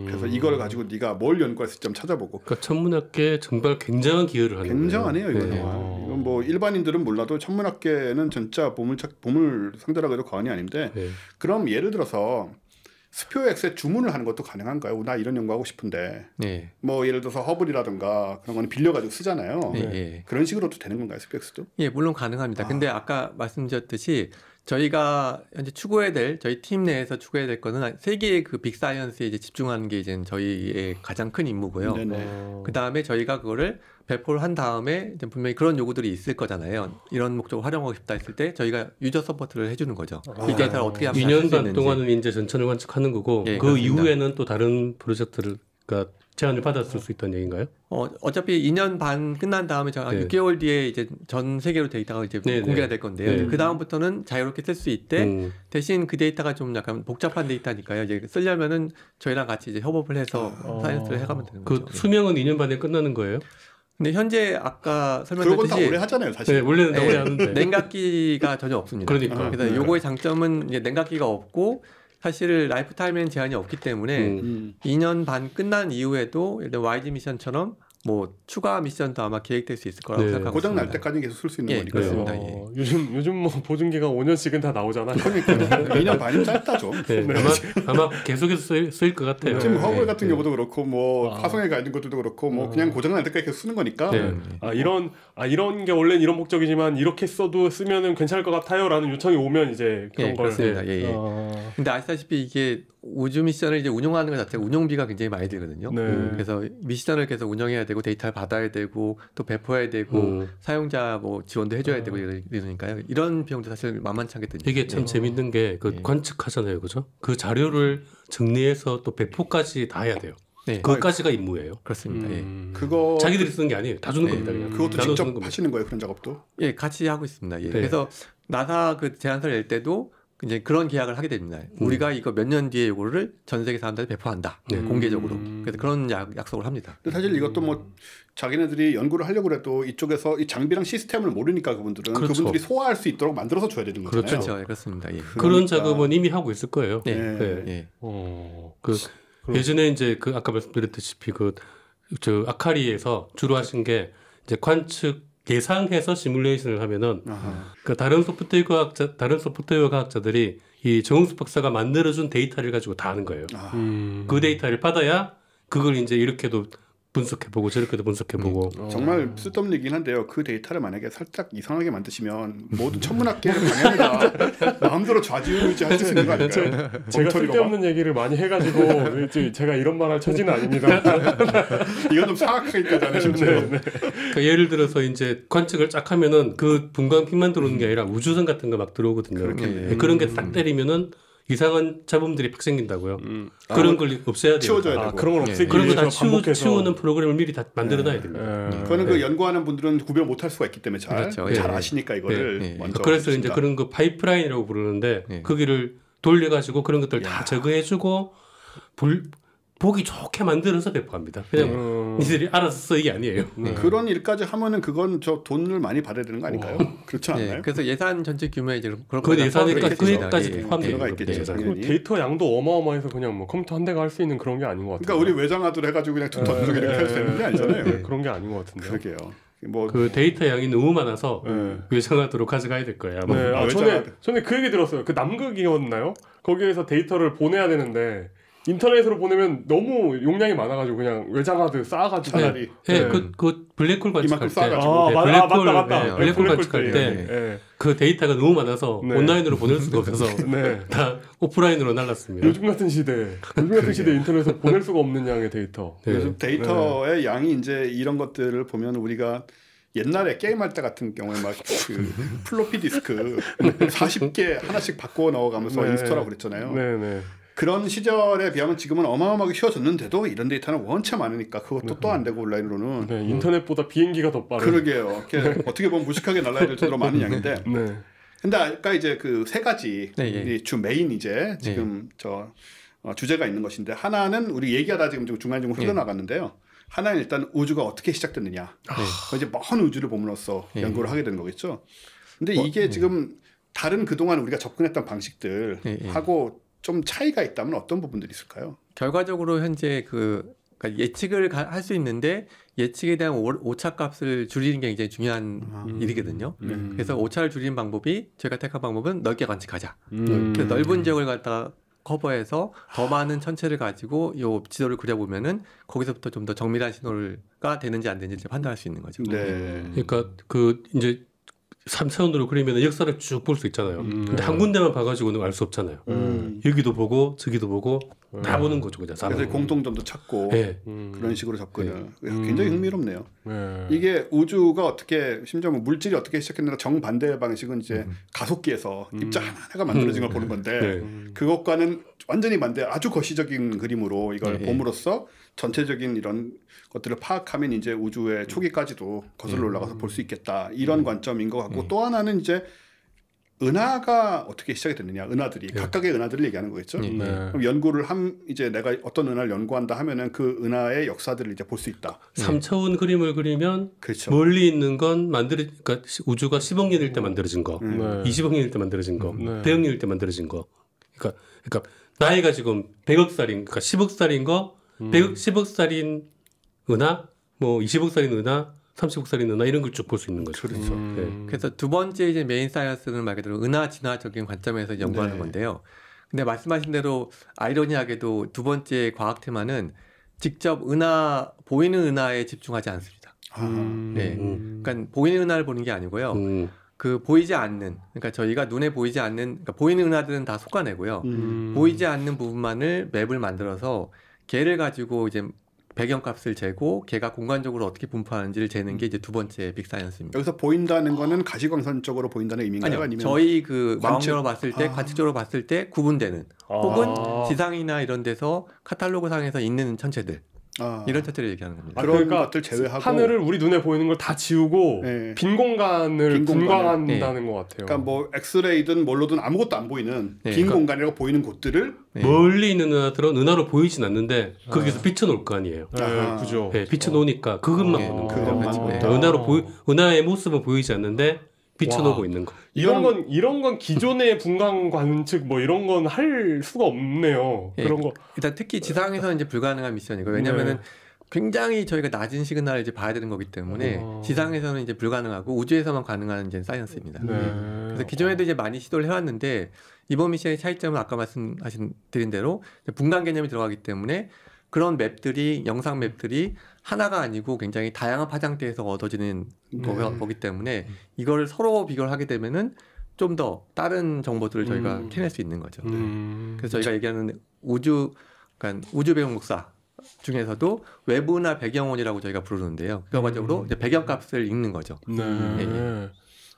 그래서 이걸 가지고 네가 뭘 연구할 수 있지 좀 찾아보고. 그러니까 천문학계에 정말 굉장한 기여를 하는 굉장하네요. 이거는. 이건 뭐 일반인들은 몰라도 천문학계는 진짜 보물 상자라고 해도 과언이 아닌데 그럼 예를 들어서 스피어엑스에 주문을 하는 것도 가능한가요? 나 이런 연구하고 싶은데 뭐 예를 들어서 허블이라든가 그런 거는 빌려가지고 쓰잖아요. 그런 식으로도 되는 건가요? 스피어엑스도? 예, 물론 가능합니다. 근데 아까 말씀드렸듯이 저희가 현재 추구해야 될 저희 팀 내에서 추구해야 될 거는 세계의 그 빅사이언스에 이제 집중하는 게 이제 저희의 가장 큰 임무고요. 그 다음에 저희가 그거를 배포를 한 다음에 이제 분명히 그런 요구들이 있을 거잖아요. 이런 목적으로 활용하고 싶다 했을 때 저희가 유저 서포트를 해주는 거죠. 빅데이터를 어떻게 하면 2년 반 동안은 이제 전천을 관측하는 거고 그 그렇습니다. 이후에는 또 다른 프로젝트를 제안을 받았을 수 있다는 얘기인가요? 어차피 2년 반 끝난 다음에 6개월 뒤에 이제 전 세계로 데이터가 이제 공개가 될 건데요. 그 다음부터는 자유롭게 쓸 수 있대. 대신 그 데이터가 좀 약간 복잡한 데이터니까요. 이제 쓰려면은 저희랑 같이 이제 협업을 해서 사이언스를 해가면 되는 거죠. 그 수명은 2년 반에 끝나는 거예요? 근데 현재 아까 설명드렸듯이 그건 다 오래 하잖아요, 사실. 원래는 오래 하는데 냉각기가 전혀 없습니다. 그러니까. 그래서 요거의 장점은 이제 냉각기가 없고. 사실 라이프 타임엔 제한이 없기 때문에 2년 반 끝난 이후에도 예를 들어 YG 미션처럼 뭐 추가 미션도 아마 계획될 수 있을 거라고 생각하고 고장 날 있습니다. 때까지 계속 쓸 수 있는 거니까요. 그렇습니다. 요즘 뭐 보증기가 5년씩은 다 나오잖아요. 그러니까 2년 반이면 짧다 좀. 아마 계속해서 쓰일 것 같아요. 지금 허블 같은 경우도 그렇고 뭐 화성에 가 있는 것들도 그렇고 뭐 그냥 고장 날 때까지 계속 쓰는 거니까. 이런 게 원래는 이런 목적이지만 이렇게 쓰면은 괜찮을 것 같아요라는 요청이 오면 이제 그런 걸. 그렇습니다. 근데 아시다시피 이게 우주 미션을 이제 운영하는 것 자체가 운영비가 굉장히 많이 들거든요. 그래서 미션을 계속 운영해야 되고 데이터를 받아야 되고 또 배포해야 되고 사용자 뭐 지원도 해줘야 되고 이러니까요. 이런 비용도 사실 만만치 않게 드니까. 이게 참 재밌는 게 그 관측하잖아요, 그죠? 그 자료를 정리해서 또 배포까지 다 해야 돼요. 그것까지가 임무예요. 그렇습니다. 그거 자기들이 쓰는 게 아니에요. 다 주는 겁니다. 그냥. 그것도 직접 하시는 거예요, 그런 작업도? 예, 같이 하고 있습니다. 그래서 나사 그 제안서를 낼 때도 이제 그런 계약을 하게 됩니다. 우리가 이거 몇 년 뒤에 이거를 전 세계 사람들한테 배포한다. 공개적으로. 그래서 그런 약속을 합니다. 근데 사실 이것도 뭐 자기네들이 연구를 하려고 해도 이쪽에서 이 장비랑 시스템을 모르니까 그분들은 그분들이 소화할 수 있도록 만들어서 줘야 되는 거잖아요. 그렇죠. 그렇습니다. 그런 작업은 이미 하고 있을 거예요. 예전에 이제 그 아까 말씀드렸다시피 저 아카리에서 주로 하신 게 이제 관측 예상해서 시뮬레이션을 하면은 그 다른 소프트웨어 과학자들이 이 정웅수 박사가 만들어준 데이터를 가지고 다 하는 거예요. 그 데이터를 받아야 그걸 이제 이렇게도 분석해보고 저렇게도 분석해보고 정말 쓸데없는 얘기긴 한데요. 그 데이터를 만약에 살짝 이상하게 만드시면 모든 천문학계 방향이다 마음대로 좌지우지 하실 수 있는 거 아닐까요? 제가 쓸데없는 얘기를 많이 해가지고 제가 이런 말 할 처지는 아닙니다. 이건 좀 사악하기까지 하시죠. 그러니까 예를 들어서 이제 관측을 쫙 하면은 그 분광핀만 들어오는 게 아니라 우주선 같은 거 막 들어오거든요. 그런 게 딱 때리면은 이상한 잡음들이 팍 생긴다고요. 그런 걸 없애야 돼요. 치워줘야 되고. 그런 걸 없애기 그런 거 다 위해서 치우는 프로그램을 미리 다 만들어놔야 됩니다. 그거는 그 연구하는 분들은 구별 못할 수가 있기 때문에 잘 아시니까 이거를 먼저. 그래서 이제 그런 거 파이프라인이라고 부르는데 거기를 돌려가지고 그런 것들 다 제거해주고 보기 좋게 만들어서 배포합니다. 그냥 니들이 알아서 써 이게 아니에요. 그런 일까지 하면은 그건 저 돈을 많이 받아야 되는 거 아닌가요? 그렇지 않나요? 그래서 예산 전체 규모에 이제 그런 그 예산이니까 그까지 포함되는 있겠죠. 데이터 양도 어마어마해서 그냥 뭐 컴퓨터 한 대가 할 수 있는 그런 게 아닌 것 같아요. 그러니까 우리 외장하드를 해가지고 그냥 툭 던져서 이렇게 할 수 있는 게 아니잖아요. 그런 게 아닌 것 같은데. 그러게요. 뭐 그 데이터 양이 너무 많아서 외장하드로 가져가야 될 거예요. 아마. 전에 그 얘기 들었어요. 그 남극이었나요? 거기에서 데이터를 보내야 되는데 인터넷으로 보내면 너무 용량이 많아가지고 그냥 외장하드 쌓아가지고 차라리 그 블랙홀 관측할 때 맞다. 블랙홀 관측할 때 그 데이터가 너무 많아서 온라인으로 보낼 수가 없어서 다 오프라인으로 날랐습니다. 요즘 같은 시대 인터넷에서 보낼 수가 없는 양의 데이터. 요즘 데이터의 양이 이제 이런 것들을 보면 우리가 옛날에 게임할 때 같은 경우에 막 그 플로피 디스크 40개 하나씩 바꿔 넣어가면서 인스톨하고 그랬잖아요. 그런 시절에 비하면 지금은 어마어마하게 쉬워졌는데도 이런 데이터는 원체 많으니까 그것도 또 안 되고 온라인으로는 인터넷보다 비행기가 더 빠른. 그러게요. 어떻게 보면 무식하게 날라야 될 정도로 많은 양인데. 근데 아까 이제 그 세 가지 주 메인 이제 지금 주제가 있는 것인데 하나는 우리 얘기하다 지금 중간중간 흘러나갔는데요. 하나는 일단 우주가 어떻게 시작됐느냐. 이제 먼 우주를 보면서 연구를 하게 되는 거겠죠. 근데 이게 지금 다른 그동안 우리가 접근했던 방식들하고 좀 차이가 있다면 어떤 부분들이 있을까요? 결과적으로 현재 그러니까 예측을 할 수 있는데 예측에 대한 오차값을 줄이는 게 굉장히 중요한 일이거든요. 그래서 오차를 줄이는 방법이 저희가 택한 방법은 넓게 관측하자. 그래서 넓은 지역을 갖다 커버해서 더 많은 천체를 가지고 이 지도를 그려보면은 거기서부터 좀 더 정밀한 신호가 되는지 안 되는지 판단할 수 있는 거죠. 그러니까 그 이제 3차원으로 그리면 역사를 쭉 볼 수 있잖아요. 근데 한 군데만 봐가지고는 알 수 없잖아요. 여기도 보고 저기도 보고 다 보는 거죠. 그냥 그래서 공통점도 찾고 그런 식으로 접근을 굉장히 흥미롭네요. 이게 우주가 어떻게 심지어 물질이 어떻게 시작했는가 정반대의 방식은 이제 가속기에서 입자 하나가 만들어진 걸 보는 건데 그것과는 완전히 반대 아주 거시적인 그림으로 이걸 봄으로써 전체적인 이런 것들을 파악하면 이제 우주의 초기까지도 거슬러 올라가서 볼 수 있겠다 이런 관점인 것 같고 또 하나는 이제 은하가 어떻게 시작이 됐느냐 은하들이 각각의 은하들을 얘기하는 거겠죠. 그럼 연구를 이제 내가 어떤 은하를 연구한다 하면은 그 은하의 역사들을 이제 볼 수 있다. 3차원 그림을 그리면 멀리 있는 건 그러니까 우주가 10억 년일 때 만들어진 거, 20억 년일 때 만들어진 거, 100억 년일 때 만들어진 거. 그러니까 나이가 지금 100억 살인, 그러니까 10억 살인 거, 10억 살인 은하, 뭐 20억 살인 은하, 30억 살인 은하 이런 걸 쭉 볼 수 있는 거죠. 그렇죠. 그래서 두 번째 이제 메인 사이언스는 말 그대로 은하 진화적인 관점에서 연구하는 건데요. 근데 말씀하신 대로 아이러니하게도 두 번째 과학 테마는 직접 보이는 은하에 집중하지 않습니다. 그러니까 보이는 은하를 보는 게 아니고요. 그 보이지 않는, 그러니까 저희가 눈에 보이지 않는, 그러니까 보이는 은하들은 다 속아내고요. 보이지 않는 부분만을 맵을 만들어서 걔를 가지고 이제 배경값을 재고 걔가 공간적으로 어떻게 분포하는지를 재는 게 이제 두 번째 빅사이언스입니다. 여기서 보인다는 거는 가시광선적으로 보인다는 의미인가요? 아니요. 저희 그 망원경으로 봤을 때 관측적으로 봤을 때 구분되는 혹은 지상이나 이런 데서 카탈로그 상에서 있는 천체들 이런 천체를 얘기하는 겁니다. 그런 것들 제외하고 하늘을 우리 눈에 보이는 걸 다 지우고 빈 공간을 분광한다는 것 같아요. 그러니까 뭐 엑스레이든 뭘로든 아무것도 안 보이는 빈 공간이라고 보이는 곳들을 멀리 있는 은하들은 은하로 보이진 않는데 거기서 비춰놓을 거 아니에요. 그죠. 네, 비춰놓으니까 그것만 보는 거예요. 은하의 모습은 보이지 않는데 비춰놓고 있는 거. 이런 건 기존의 분광 관측 뭐 이런 건 할 수가 없네요. 그런 거. 일단 특히 지상에서는 이제 불가능한 미션이고 왜냐면은 굉장히 저희가 낮은 시그널을 이제 봐야 되는 거기 때문에 지상에서는 이제 불가능하고 우주에서만 가능한 이제 사이언스입니다. 그래서 기존에도 이제 많이 시도를 해왔는데 이번 미션의 차이점은 아까 말씀하신 드린 대로 분광 개념이 들어가기 때문에 그런 맵들이 영상 맵들이 하나가 아니고 굉장히 다양한 파장대에서 얻어지는 거기 때문에 이걸 서로 비교를 하게 되면은 좀 더 다른 정보들을 저희가 캐낼 수 있는 거죠. 그래서 저희가 얘기하는 그러니까 우주 배경 목사 중에서도 외부나 배경원이라고 저희가 부르는데요. 결과적으로 이제 배경값을 읽는 거죠.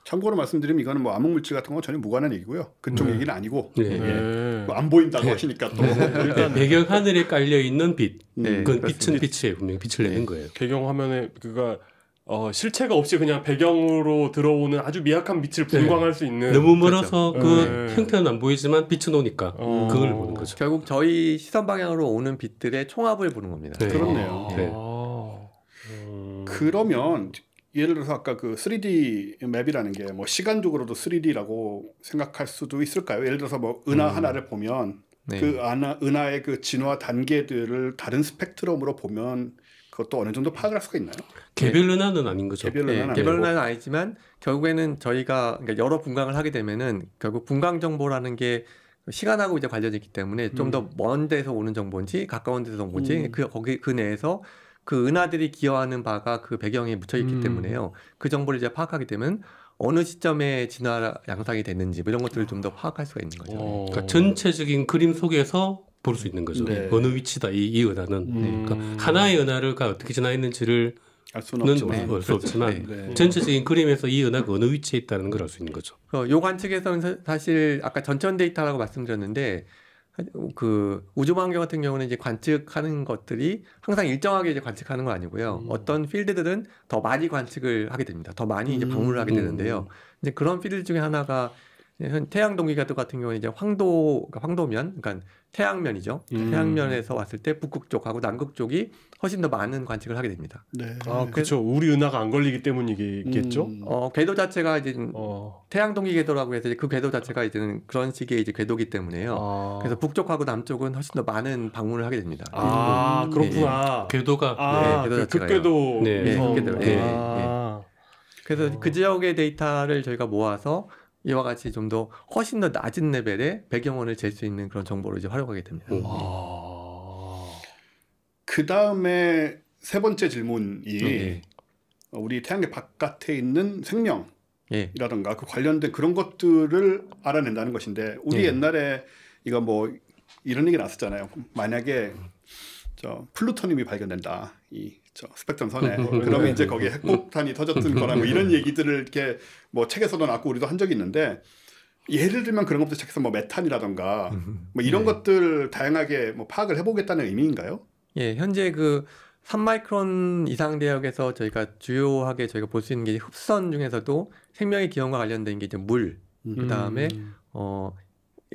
참고로 말씀드리면 이거는 뭐 암흑물질 같은 건 전혀 무관한 얘기고요. 그쪽 얘기는 아니고 뭐안 보인다고 하시니까 또 일단 배경 하늘에 깔려 있는 빛, 그건 빛은 빛이에요. 분명히 빛을 내는 거예요. 배경 화면에 그가 실체가 없이 그냥 배경으로 들어오는 아주 미약한 빛을 분광할 수 있는 너무 멀어서 그 형태는 안 보이지만 비춰놓으니까 그걸 보는 거죠. 결국 저희 시선 방향으로 오는 빛들의 총합을 보는 겁니다. 그렇네요. 그러면 예를 들어서 아까 그 3D 맵이라는 게 뭐 시간적으로도 3D라고 생각할 수도 있을까요? 예를 들어서 뭐 은하 하나를 보면 그 은하의 그 진화 단계들을 다른 스펙트럼으로 보면 그것도 어느 정도 파악을 할 수가 있나요? 개별 은하는 아닌 거죠. 개별 은하는 아니지만 결국에는 저희가 그러니까 여러 분광을 하게 되면은 결국 분광 정보라는 게 시간하고 이제 관련이 있기 때문에 좀 더 먼 데서 오는 정보인지 가까운 데서 온 건지 그 내에서 그 은하들이 기여하는 바가 그 배경에 묻혀 있기 때문에요. 그 정보를 이제 파악하게 되면 어느 시점에 진화 양상이 됐는지 뭐 이런 것들을 좀 더 파악할 수가 있는 거죠. 그러니까 전체적인 그림 속에서 볼 수 있는 거죠. 어느 위치다 이 은하는. 그러니까 하나의 은하가 어떻게 진화했는지를 알 수는 없지만 전체적인 그림에서 이 은하가 어느 위치에 있다는 걸 알 수 있는 거죠. 요 관측에서는 사실 아까 전천 데이터라고 말씀드렸는데 그 우주망원경 같은 경우는 이제 관측하는 것들이 항상 일정하게 이제 관측하는 건 아니고요. 어떤 필드들은 더 많이 관측을 하게 됩니다. 더 많이 이제 방문을 하게 되는데요. 이제 그런 필드 중에 하나가 태양 동기가도 같은 경우는 이제 황도면, 그러니까 태양면이죠. 태양면에서 왔을 때 북극 쪽하고 남극 쪽이 훨씬 더 많은 관측을 하게 됩니다. 그렇죠. 우리 은하가 안 걸리기 때문이겠죠. 궤도 자체가 이제 태양 동기 궤도라고 해서 그 궤도 자체가 이제는 그런 식의 이제 궤도기 때문에요. 그래서 북쪽하고 남쪽은 훨씬 더 많은 방문을 하게 됩니다. 그렇구나. 궤도가 극궤도. 그래서 그 지역의 데이터를 저희가 모아서 이와 같이 좀 더 훨씬 더 낮은 레벨의 배경원을 잴 수 있는 그런 정보를 이제 활용하게 됩니다. 그 다음에 세 번째 질문이 우리 태양계 바깥에 있는 생명이라던가 그 관련된 그런 것들을 알아낸다는 것인데 우리 옛날에 이거 뭐 이런 얘기 났었잖아요. 만약에 플루토늄이 발견된다. 저 스펙트럼 선에 그러면 이제 거기에 핵폭탄이 터졌던 거나 뭐 이런 얘기들을 이렇게 뭐 책에서도 나왔고 우리도 한 적이 있는데 예를 들면 그런 것부터 시작해서 뭐 메탄이라던가 뭐 이런 것들 다양하게 뭐 파악을 해보겠다는 의미인가요? 현재 그 3마이크론 이상 대역에서 저희가 주요하게 저희가 볼 수 있는 게 흡선 중에서도 생명의 기원과 관련된 게 이제 물, 그 다음에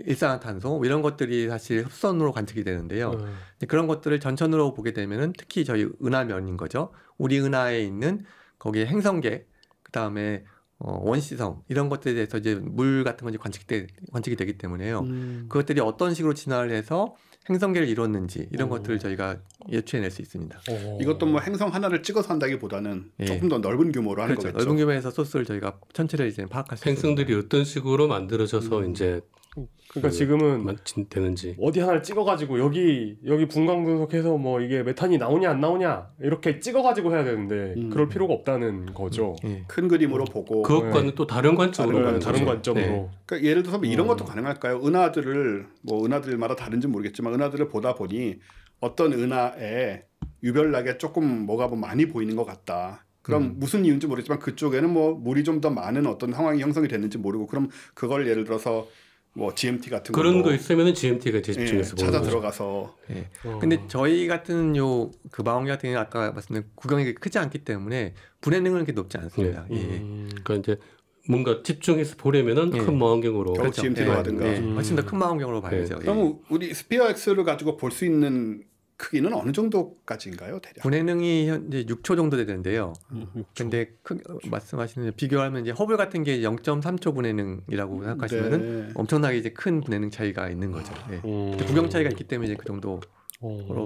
일산화탄소 이런 것들이 사실 흡선으로 관측이 되는데요. 그런 것들을 전천으로 보게 되면은 특히 저희 은하면인 거죠. 우리 은하에 있는 거기에 행성계, 그 다음에 원시성 이런 것들에 대해서 이제 물 같은 건 관측이 되기 때문에요. 그것들이 어떤 식으로 진화를 해서 행성계를 이뤘는지 이런 것들을 저희가 예측해낼 수 있습니다. 이것도 뭐 행성 하나를 찍어서 한다기보다는 조금 더 넓은 규모로 하는 거겠죠. 넓은 규모에서 소스를 저희가 천체를 이제 파악할 수 있습니다. 행성들이 어떤 식으로 만들어져서 이제 그러니까 지금은 되는지 어디 하나를 찍어가지고 여기 분광 분석해서 뭐 이게 메탄이 나오냐 안 나오냐 이렇게 찍어가지고 해야 되는데 그럴 필요가 없다는 거죠. 큰 그림으로 보고 그것과는 또 다른 관점으로 다른 관점으로. 그러니까 예를 들어서 뭐 이런 것도 가능할까요? 은하들마다 다른지 모르겠지만 은하들을 보다 보니 어떤 은하에 유별나게 조금 뭐가 뭐 많이 보이는 것 같다. 그럼 무슨 이유인지 모르겠지만 그쪽에는 뭐 물이 좀 더 많은 어떤 상황이 형성이 됐는지 모르고 그럼 그걸 예를 들어서 뭐 GMT 같은 그런 거 거 있으면은 GMT가 집중해서 찾아 들어가서. 근데 저희 같은 그 망원경 같은 경우는 아까 말씀드린 구경이 크지 않기 때문에 불해능은 그렇게 높지 않습니다. 그러니까 이제 뭔가 집중해서 보려면은 큰 망원경으로 그렇죠. GMT로 하든가 훨씬 더 큰 망원경으로 봐야죠. 그럼 우리 스피어 X를 가지고 볼 수 있는 크기는 어느 정도까지인가요, 대략? 분해능이 현재 6초 정도 되는데요. 근데 말씀하시는 비교하면 이제 허블 같은 게 0.3초 분해능이라고 생각하시면은 엄청나게 이제 큰 분해능 차이가 있는 거죠. 구경 차이가 있기 때문에 이제 그 정도로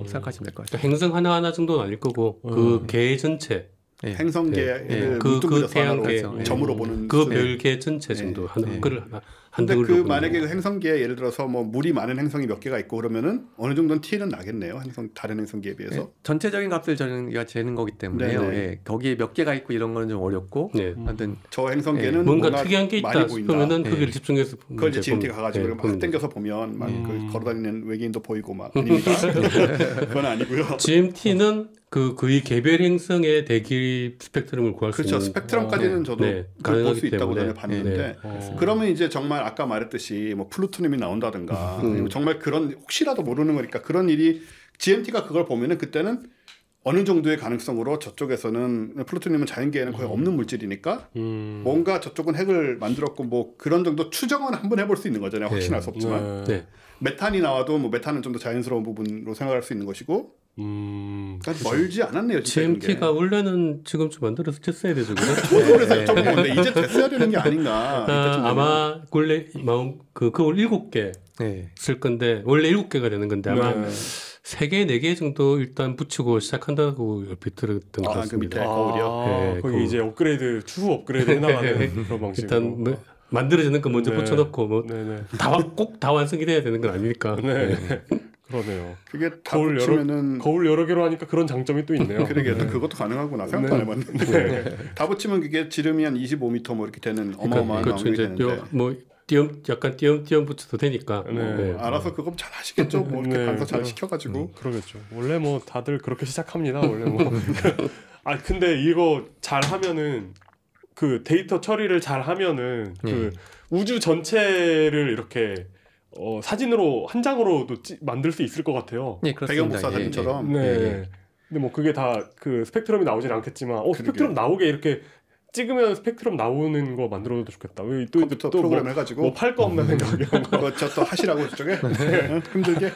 생각하시면 될 것 같아요. 행성 하나 정도는 아닐 거고 그 개 전체 행성계를 그 태양계 점으로 보는 그 별개 전체 정도 한글을 근데 그 만약에 그 행성계에 예를 들어서 뭐 물이 많은 행성이 몇 개가 있고 그러면은 어느 정도는 티는 나겠네요. 다른 행성계에 비해서. 전체적인 값을 저희가 재는 거기 때문에요. 거기에 몇 개가 있고 이런 거는 좀 어렵고. 아무튼 저 행성계는 뭔가 특이한 게 있다 싶으면은 그걸 집중해서 그걸 이제 GMT가 가가지고 막 당겨서 보면 막 그 걸어다니는 외계인도 보이고 막 아닙니다. 그건 아니고요. GMT는 거의 개별 행성의 대기 스펙트럼을 구할 수 있는 스펙트럼까지는 저도 볼 수 있다고 전에 봤는데 그러면 이제 정말 아까 말했듯이 뭐 플루토늄이 나온다든가 정말 그런 혹시라도 모르는 거니까 그런 일이 GMT가 그걸 보면은 그때는 어느 정도의 가능성으로 저쪽에서는 플루토늄은 자연계에는 거의 없는 물질이니까 뭔가 저쪽은 핵을 만들었고 뭐 그런 정도 추정은 한번 해볼 수 있는 거잖아요. 확신할 수 없지만 메탄이 나와도 뭐 메탄은 좀 더 자연스러운 부분으로 생각할 수 있는 것이고 그러니까 멀지 않았네요. GMT가 원래는 지금쯤 만들어서 됐어야 되죠. 초월해서 좀 건데 이제 됐어야 되는 게 아닌가. 아마 원래 그걸 7개 쓸 건데 원래 7개가 되는 건데 아마 3개, 4개 정도 일단 붙이고 시작한다고 얼핏 들었던 것 같습니다. 그 밑에 거울이요? 거기 이제 추후 업그레이드 해나가는 그런 방식으로. 일단 뭐 만들어지는 거 먼저 붙여놓고 뭐 꼭 다 완성이 돼야 되는 건 아니니까. 그러네요. 그게 다 붙이면은 거울 여러 개로 하니까 그런 장점이 또 있네요. 그러게 그것도 가능하구나. 생각도 안 해봤는데 다 붙이면 그게 지름이 한 25m 뭐 이렇게 되는 어마어마한 망원경이 되는데 뭐 약간 띄엄 붙여도 되니까. 알아서 그거 잘 하시겠죠. 뭐 이렇게 반사 잘 시켜가지고. 그러겠죠. 원래 뭐 다들 그렇게 시작합니다. 원래 뭐. 근데 이거 잘 하면은 그 데이터 처리를 잘 하면은 그 우주 전체를 이렇게 사진으로 한 장으로도 만들 수 있을 것 같아요. 배경 복사 사진처럼. 근데 뭐 그게 다 그 스펙트럼이 나오진 않겠지만, 스펙트럼 나오게 이렇게 찍으면 스펙트럼 나오는 거 만들어도 좋겠다. 컴퓨터 프로그램 해가지고 뭐 팔 거 없나 생각이야. 저 또 하시라고 저쪽에 힘들게.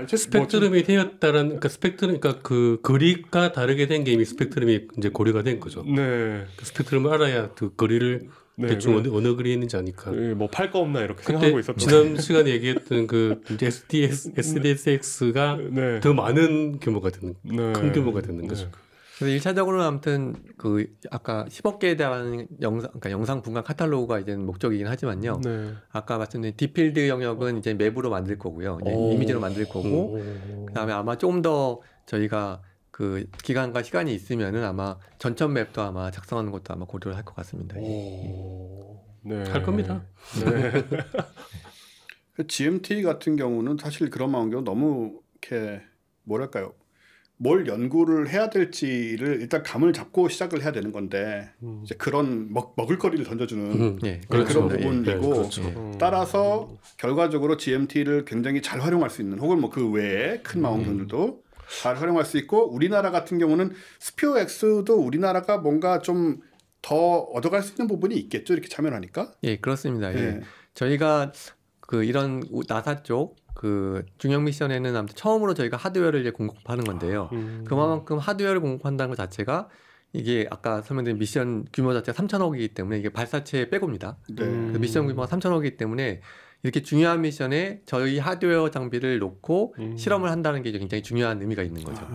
스펙트럼이 되었다라는 그러니까 스펙트럼 그러니까 그 거리가 다르게 된 게 이미 스펙트럼이 이제 고려가 된 거죠. 그 스펙트럼을 알아야 그 거리를 대충 어느 거리에 있는지 아니까. 뭐 팔 거 없나 이렇게 생각하고 있었죠. 지난 시간에 얘기했던 그 SDSX가 더 많은 규모가 되는 큰 규모가 되는 거죠. 그래서 1차적으로는 아무튼 그 아까 10억 개에 대한 영상 분간 카탈로그가 이제 목적이긴 하지만요. 아까 말씀드린 딥필드 영역은 이제 맵으로 만들 거고요. 이제 이미지로 만들 거고, 그다음에 아마 조금 더 저희가 그 기간과 시간이 있으면은 아마 전천 맵도 아마 작성하는 것도 아마 고려를 할 것 같습니다. 할 겁니다. GMT 같은 경우는 사실 그런 망원경 너무 이렇게 뭐랄까요? 뭘 연구를 해야 될지를 일단 감을 잡고 시작을 해야 되는 건데 이제 그런 먹을거리를 던져주는 그런 부분이고 따라서 결과적으로 GMT를 굉장히 잘 활용할 수 있는 혹은 뭐 그 외에 큰 망원경들도 잘 활용할 수 있고 우리나라 같은 경우는 스피어 X도 우리나라가 뭔가 좀 더 얻어갈 수 있는 부분이 있겠죠. 이렇게 참여하니까. 그렇습니다. 저희가 그 이런 나사 쪽 그 중형 미션에는 아무튼 처음으로 저희가 하드웨어를 이제 공급하는 건데요. 그만큼 하드웨어를 공급한다는 것 자체가 이게 아까 설명드린 미션 규모 자체가 3,000억이기 때문에 이게 발사체 빼고입니다. 미션 규모가 3,000억이기 때문에 이렇게 중요한 미션에 저희 하드웨어 장비를 놓고 실험을 한다는 게 굉장히 중요한 의미가 있는 거죠.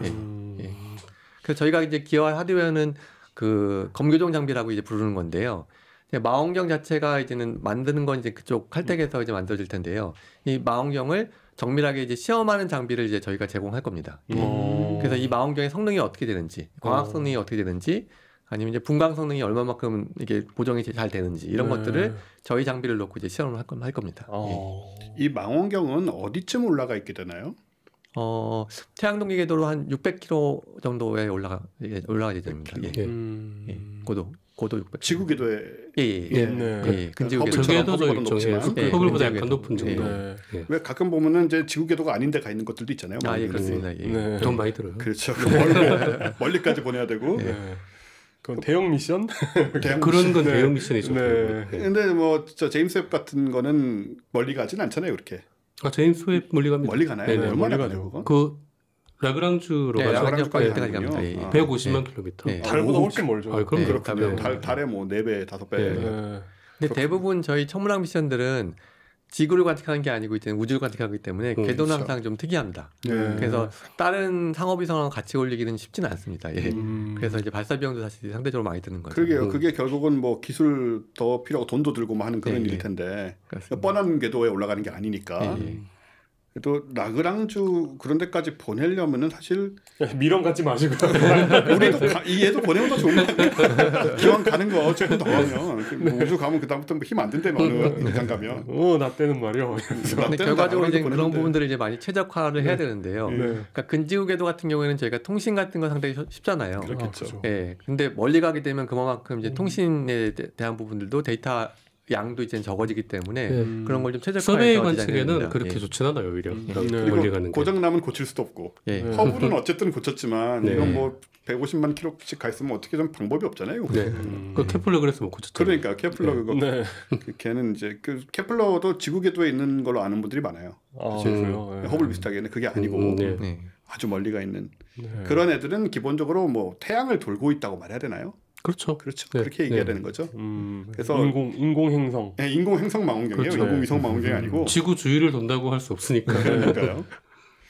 그래서 저희가 이제 기여할 하드웨어는 그 검교종 장비라고 이제 부르는 건데요. 망원경 자체가 이제는 만드는 건 이제 그쪽 칼텍에서 이제 만들어질 텐데요. 이 망원경을 정밀하게 이제 시험하는 장비를 이제 저희가 제공할 겁니다. 그래서 이 망원경의 성능이 어떻게 되는지, 광학 성능이 어떻게 되는지, 아니면 이제 분광 성능이 얼마만큼 이게 보정이 잘 되는지 이런 것들을 저희 장비를 놓고 이제 시험을 할 겁니다. 이 망원경은 어디쯤 올라가 있게 되나요? 태양동기 궤도로 한 600km 정도에 올라갈 예정입니다. 예. 고도 600. 지구 궤도에 근지구 궤도. 저궤도도 일종의 허블보다 약간 높은 정도. 왜 가끔 보면은 이제 지구 궤도가 아닌 데가 있는 것들도 있잖아요. 그렇습니다. 돈 많이 들어요. 그렇죠. 멀리까지 보내야 되고. 그건 대형 미션? 그런 건 대형 미션이죠. 근데 뭐 저 제임스 웹 같은 거는 멀리 가진 않잖아요, 그렇게. 제임스 웹 멀리 갑니다. 멀리 가나요? 얼마나 가요, 그거? 그 라그랑주로 라그랑주까지 갑니다. 150만 킬로미터. 달보다 훨씬 멀죠. 그럼 그렇군요. 달에 뭐 4배, 5배. 근데 대부분 저희 천문학 미션들은 지구를 관측하는 게 아니고 이제 우주를 관측하기 때문에 궤도는 항상 좀 특이합니다. 그래서 다른 상업위성하고 같이 올리기는 쉽지는 않습니다. 그래서 이제 발사 비용도 사실 상대적으로 많이 드는 거죠. 그러게요. 그게 결국은 뭐 기술 더 필요하고 돈도 들고 뭐 하는 그런 일일 텐데 뻔한 궤도에 올라가는 게 아니니까. 또 라그랑주 그런 데까지 보내려면은 사실 미련 갖지 마시고 우리도 얘도 보내면 더 좋은 거 아니야? 기왕 가는 거 조금 더 하면 뭐 우주 가면 그다음부터 힘 안 든다며 어느 이상 가면 나 때는 말이야. 근데 결과적으로 이제 그런 부분들을 이제 많이 최적화를 해야 되는데요. 그러니까 근지구 궤도 같은 경우에는 저희가 통신 같은 건 상당히 쉽잖아요. 그렇겠죠. 근데 멀리 가게 되면 그만큼 이제 통신에 대한 부분들도 데이터 양도 이제 적어지기 때문에 그런 걸 좀 최적화해서 서베이 관측에는 그렇게 좋진 않아요, 오히려. 멀리 가는 고장 나면 고칠 수도 없고. 허블은 어쨌든 고쳤지만 이건 뭐 150만 킬로씩 가 있으면 어떻게 좀 방법이 없잖아요. 그 케플러 그랬으면 고쳤잖아요. 그러니까 케플러 그거 걔는 이제 그 케플러도 지구 궤도에 있는 걸로 아는 분들이 많아요. 허블 비슷하게는 그게 아니고 아주 멀리 가 있는 그런 애들은 기본적으로 뭐 태양을 돌고 있다고 말해야 되나요? 그렇죠. 그렇게 얘기해야 되는 거죠. 그래서 인공 행성. 인공 행성 망원경이에요. 인공 위성 망원경이 아니고 지구 주위를 돈다고 할 수 없으니까. 그러니까요.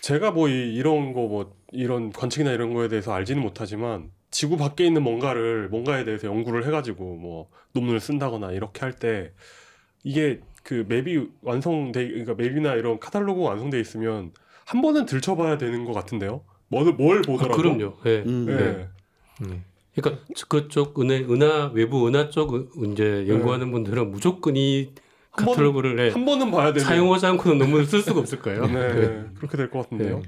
제가 뭐 이런 거 뭐 이런 관측이나 이런 거에 대해서 알지는 못하지만 지구 밖에 있는 뭔가에 대해서 연구를 해가지고 뭐 논문을 쓴다거나 이렇게 할 때 이게 그 맵이 그러니까 맵이나 이런 카탈로그 완성돼 있으면 한 번은 들춰봐야 되는 것 같은데요. 뭘 보더라도. 그럼요. 그러니까 그쪽 외부 은하 쪽 이제 연구하는 분들은 무조건 이 카탈로그를 한 번은 봐야 되는. 사용하지 않고는 논문을 쓸 수가 없을 거예요. 그렇게 될 것 같은데요.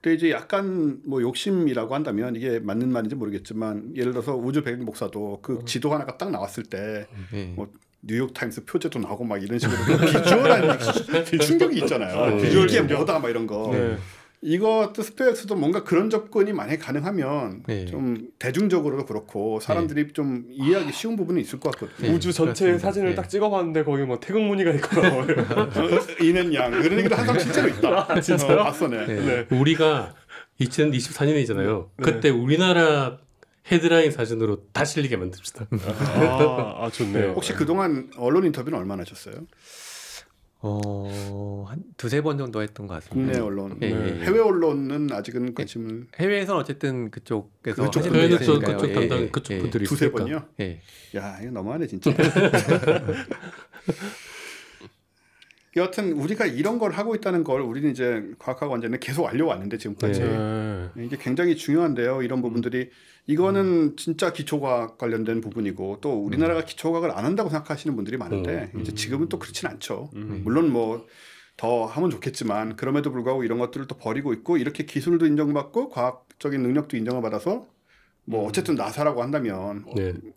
근데 이제 약간 뭐 욕심이라고 한다면 이게 맞는 말인지 모르겠지만 예를 들어서 우주 배경 복사도 그 지도 하나가 딱 나왔을 때 뭐 뉴욕 타임스 표제도 나오고 막 이런 식으로 비주얼한 충격이 있잖아요. 이게 뭐다 막 이런 거. 이것도 스페이스도 뭔가 그런 접근이 만약에 가능하면 좀 대중적으로도 그렇고 사람들이 좀 이해하기 쉬운 부분이 있을 것 같거든요. 우주 전체의 사진을 딱 찍어봤는데 거기 뭐 태극 무늬가 있거나 이는 양 그런 얘기도 항상 실제로 있다. 진짜요? 봤어네. 우리가 2024년이잖아요. 그때 우리나라 헤드라인 사진으로 다 실리게 만듭시다. 좋네요. 혹시 그동안 언론 인터뷰는 얼마나 하셨어요? 한 2-3번 정도 했던 것 같습니다. 국내 언론, 해외 언론은 아직은 관심을. 해외에서는 어쨌든 그쪽에서 그쪽 담당 그쪽 분들이 2-3번이요. 야 이거 너무하네 진짜. 여하튼 우리가 이런 걸 하고 있다는 걸 우리는 이제 과학학 원자는 계속 알려왔는데 지금까지 이게 굉장히 중요한데요. 이런 부분들이 이거는 진짜 기초과학 관련된 부분이고 또 우리나라가 기초과학을 안 한다고 생각하시는 분들이 많은데 이제 지금은 또 그렇진 않죠. 물론 뭐 더 하면 좋겠지만 그럼에도 불구하고 이런 것들을 또 버리고 있고 이렇게 기술도 인정받고 과학적인 능력도 인정을 받아서 뭐 어쨌든 나사라고 한다면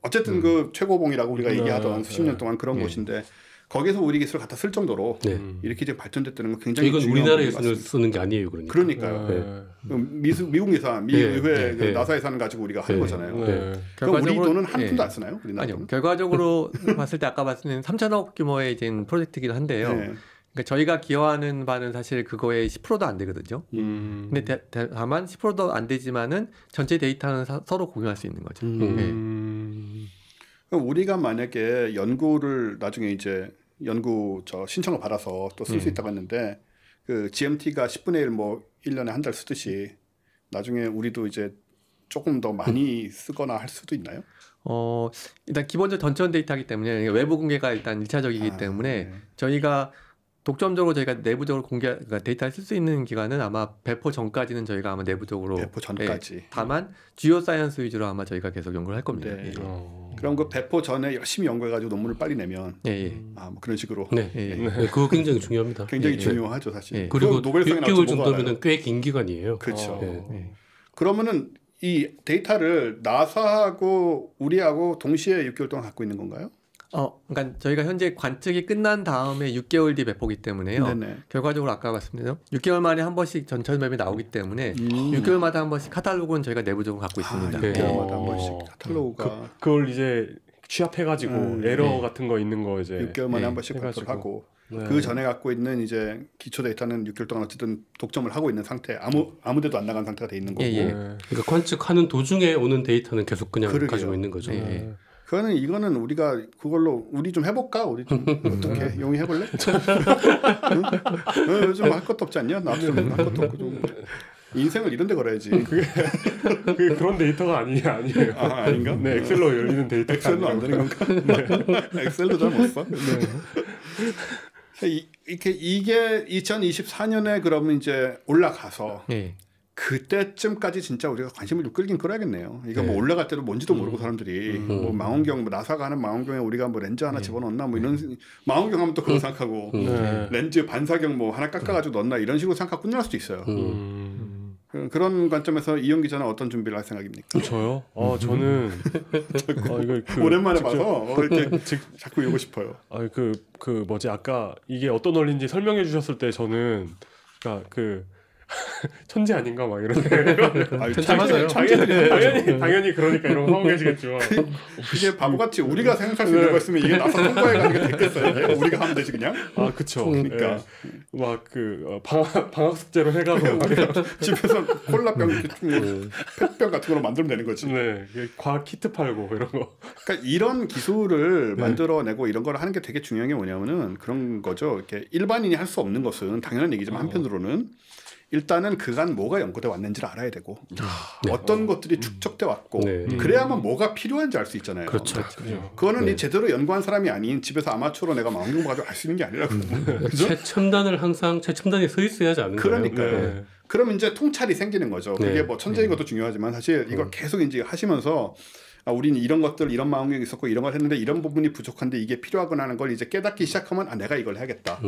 어쨌든 그 최고봉이라고 우리가 얘기하던 수십 년 동안 그런 곳인데 거기서 우리 기술을 갖다 쓸 정도로 이렇게 지금 발전됐다는 건 굉장히 이건 우리나라 예산을 쓰는 게 아니에요, 그러니까. 그러니까요. 미국 예산, 미 의회 나사 예산 가지고 우리가 하는 거잖아요. 그럼 우리 돈은 한 푼도 안 쓰나요? 우리나라 아니요. 결과적으로 봤을 때 아까 말씀드린 3천억 규모의 이제 프로젝트이긴 한데요. 그러니까 저희가 기여하는 바는 사실 그거의 10%도 안 되거든요. 근데 다만 10%도 안 되지만은 전체 데이터는 서로 공유할 수 있는 거죠. 우리가 만약에 연구를 나중에 이제 연구 신청을 받아서 또 쓸 수 있다고 했는데 그 GMT가 10분의 1 뭐 1년에 한 달 쓰듯이 나중에 우리도 이제 조금 더 많이 쓰거나 할 수도 있나요? 일단 기본적으로 전천 데이터이기 때문에 외부 공개가 일단 1차적이기 때문에 저희가 독점적으로 저희가 내부적으로 그러니까 데이터를 쓸 수 있는 기간은 아마 배포 전까지는 저희가 아마 내부적으로 배포 전까지. 다만 주요 사이언스 위주로 아마 저희가 계속 연구를 할 겁니다. 그럼 그 배포 전에 열심히 연구해가지고 논문을 빨리 내면 뭐 그런 식으로 그거 굉장히 중요합니다. 굉장히 중요하죠 사실. 그리고 노벨상이 6개월 정도면은 꽤 긴 기간이에요. 그렇죠. 그러면은 이 데이터를 나사하고 우리하고 동시에 6개월 동안 갖고 있는 건가요? 그러니까 저희가 현재 관측이 끝난 다음에 6개월 뒤 배포기 때문에요. 네네. 결과적으로 아까 말씀드린 6개월 만에 한 번씩 전체 맵이 나오기 때문에 6개월마다 한 번씩 카탈로그는 저희가 내부적으로 갖고 있습니다. 6개월마다 한 번씩 카탈로그가 그걸 이제 취합해가지고 에러 같은 거 있는 거 이제 6개월 만에 한 번씩 발표를 하고 그 전에 갖고 있는 이제 기초 데이터는 6개월 동안 어쨌든 독점을 하고 있는 상태, 아무데도 안 나간 상태가 돼 있는 거고. 그러니까 관측하는 도중에 오는 데이터는 계속 그냥 가지고 있는 거죠. 이거는 우리가 그걸로 우리 좀 해볼까? 우리 좀 어떻게 용이 해볼래? 요즘 할 것도 없지 않냐? 나도 할 것도 없고 좀 인생을 이런데 걸어야지. 그런 데이터가 아니에요. 아닌가? 네, 엑셀로 열리는 데이터. 엑셀로 안 되는 건가? 네. 엑셀로 잘 못 써. 이게 2024년에 그러면 이제 올라가서. 그때쯤까지 진짜 우리가 관심을 좀 끌긴 끌어야겠네요. 이거 뭐 올라갈 때도 뭔지도 모르고 사람들이 뭐 망원경, 나사가 하는 망원경에 우리가 뭐 렌즈 하나 집어넣나 뭐 이런 망원경 하면 또 그런 생각하고 렌즈 반사경 뭐 하나 깎아가지고 넣나 이런 식으로 생각하고 끝날 수도 있어요. 그런 관점에서 이용 기자는 어떤 준비를 할 생각입니까? 저요? 저는 이거 오랜만에 봐서 이렇게 자꾸 이러고 싶어요. 그 뭐지 아까 이게 어떤 원리인지 설명해 주셨을 때 저는 그러니까 천재 아닌가 막 이런. 천재 맞아요. 당연히 그러니까 이런 거 하고 계시겠죠. 이게 바보같이 우리가 생각할 수 있는 거 있으면 이게 나사 통과해가는 게 됐겠어요. 우리가 하면 되지 그냥. 그쵸. 그러니까 막 방학 숙제로 해가지고 집에서 콜라병, 펫병 같은 걸로 만들면 되는 거지. 네, 과학 키트 팔고 이런 거. 그러니까 이런 기술을 만들어내고 이런 걸 하는 게 되게 중요한 게 뭐냐면은 그런 거죠. 이렇게 일반인이 할 수 없는 것은 당연한 얘기지만 한편으로는. 일단은 그간 뭐가 연구돼 왔는지를 알아야 되고 어떤 것들이 축적돼 왔고 그래야만 뭐가 필요한지 알 수 있잖아요. 그렇죠. 그거는 제대로 연구한 사람이 아닌 집에서 아마추어로 내가 망원경 가지고 알 수 있는 게 아니라고. 최첨단을 항상 최첨단에 서 있어야 하지 않는가요? 그러니까요. 그럼 이제 통찰이 생기는 거죠. 그게 뭐 천재인 것도 중요하지만 사실 이걸 계속 이제 하시면서 우리는 이런 것들 이런 망원경이 있었고 이런 걸 했는데 이런 부분이 부족한데 이게 필요하구나 하는 걸 이제 깨닫기 시작하면 내가 이걸 해야겠다.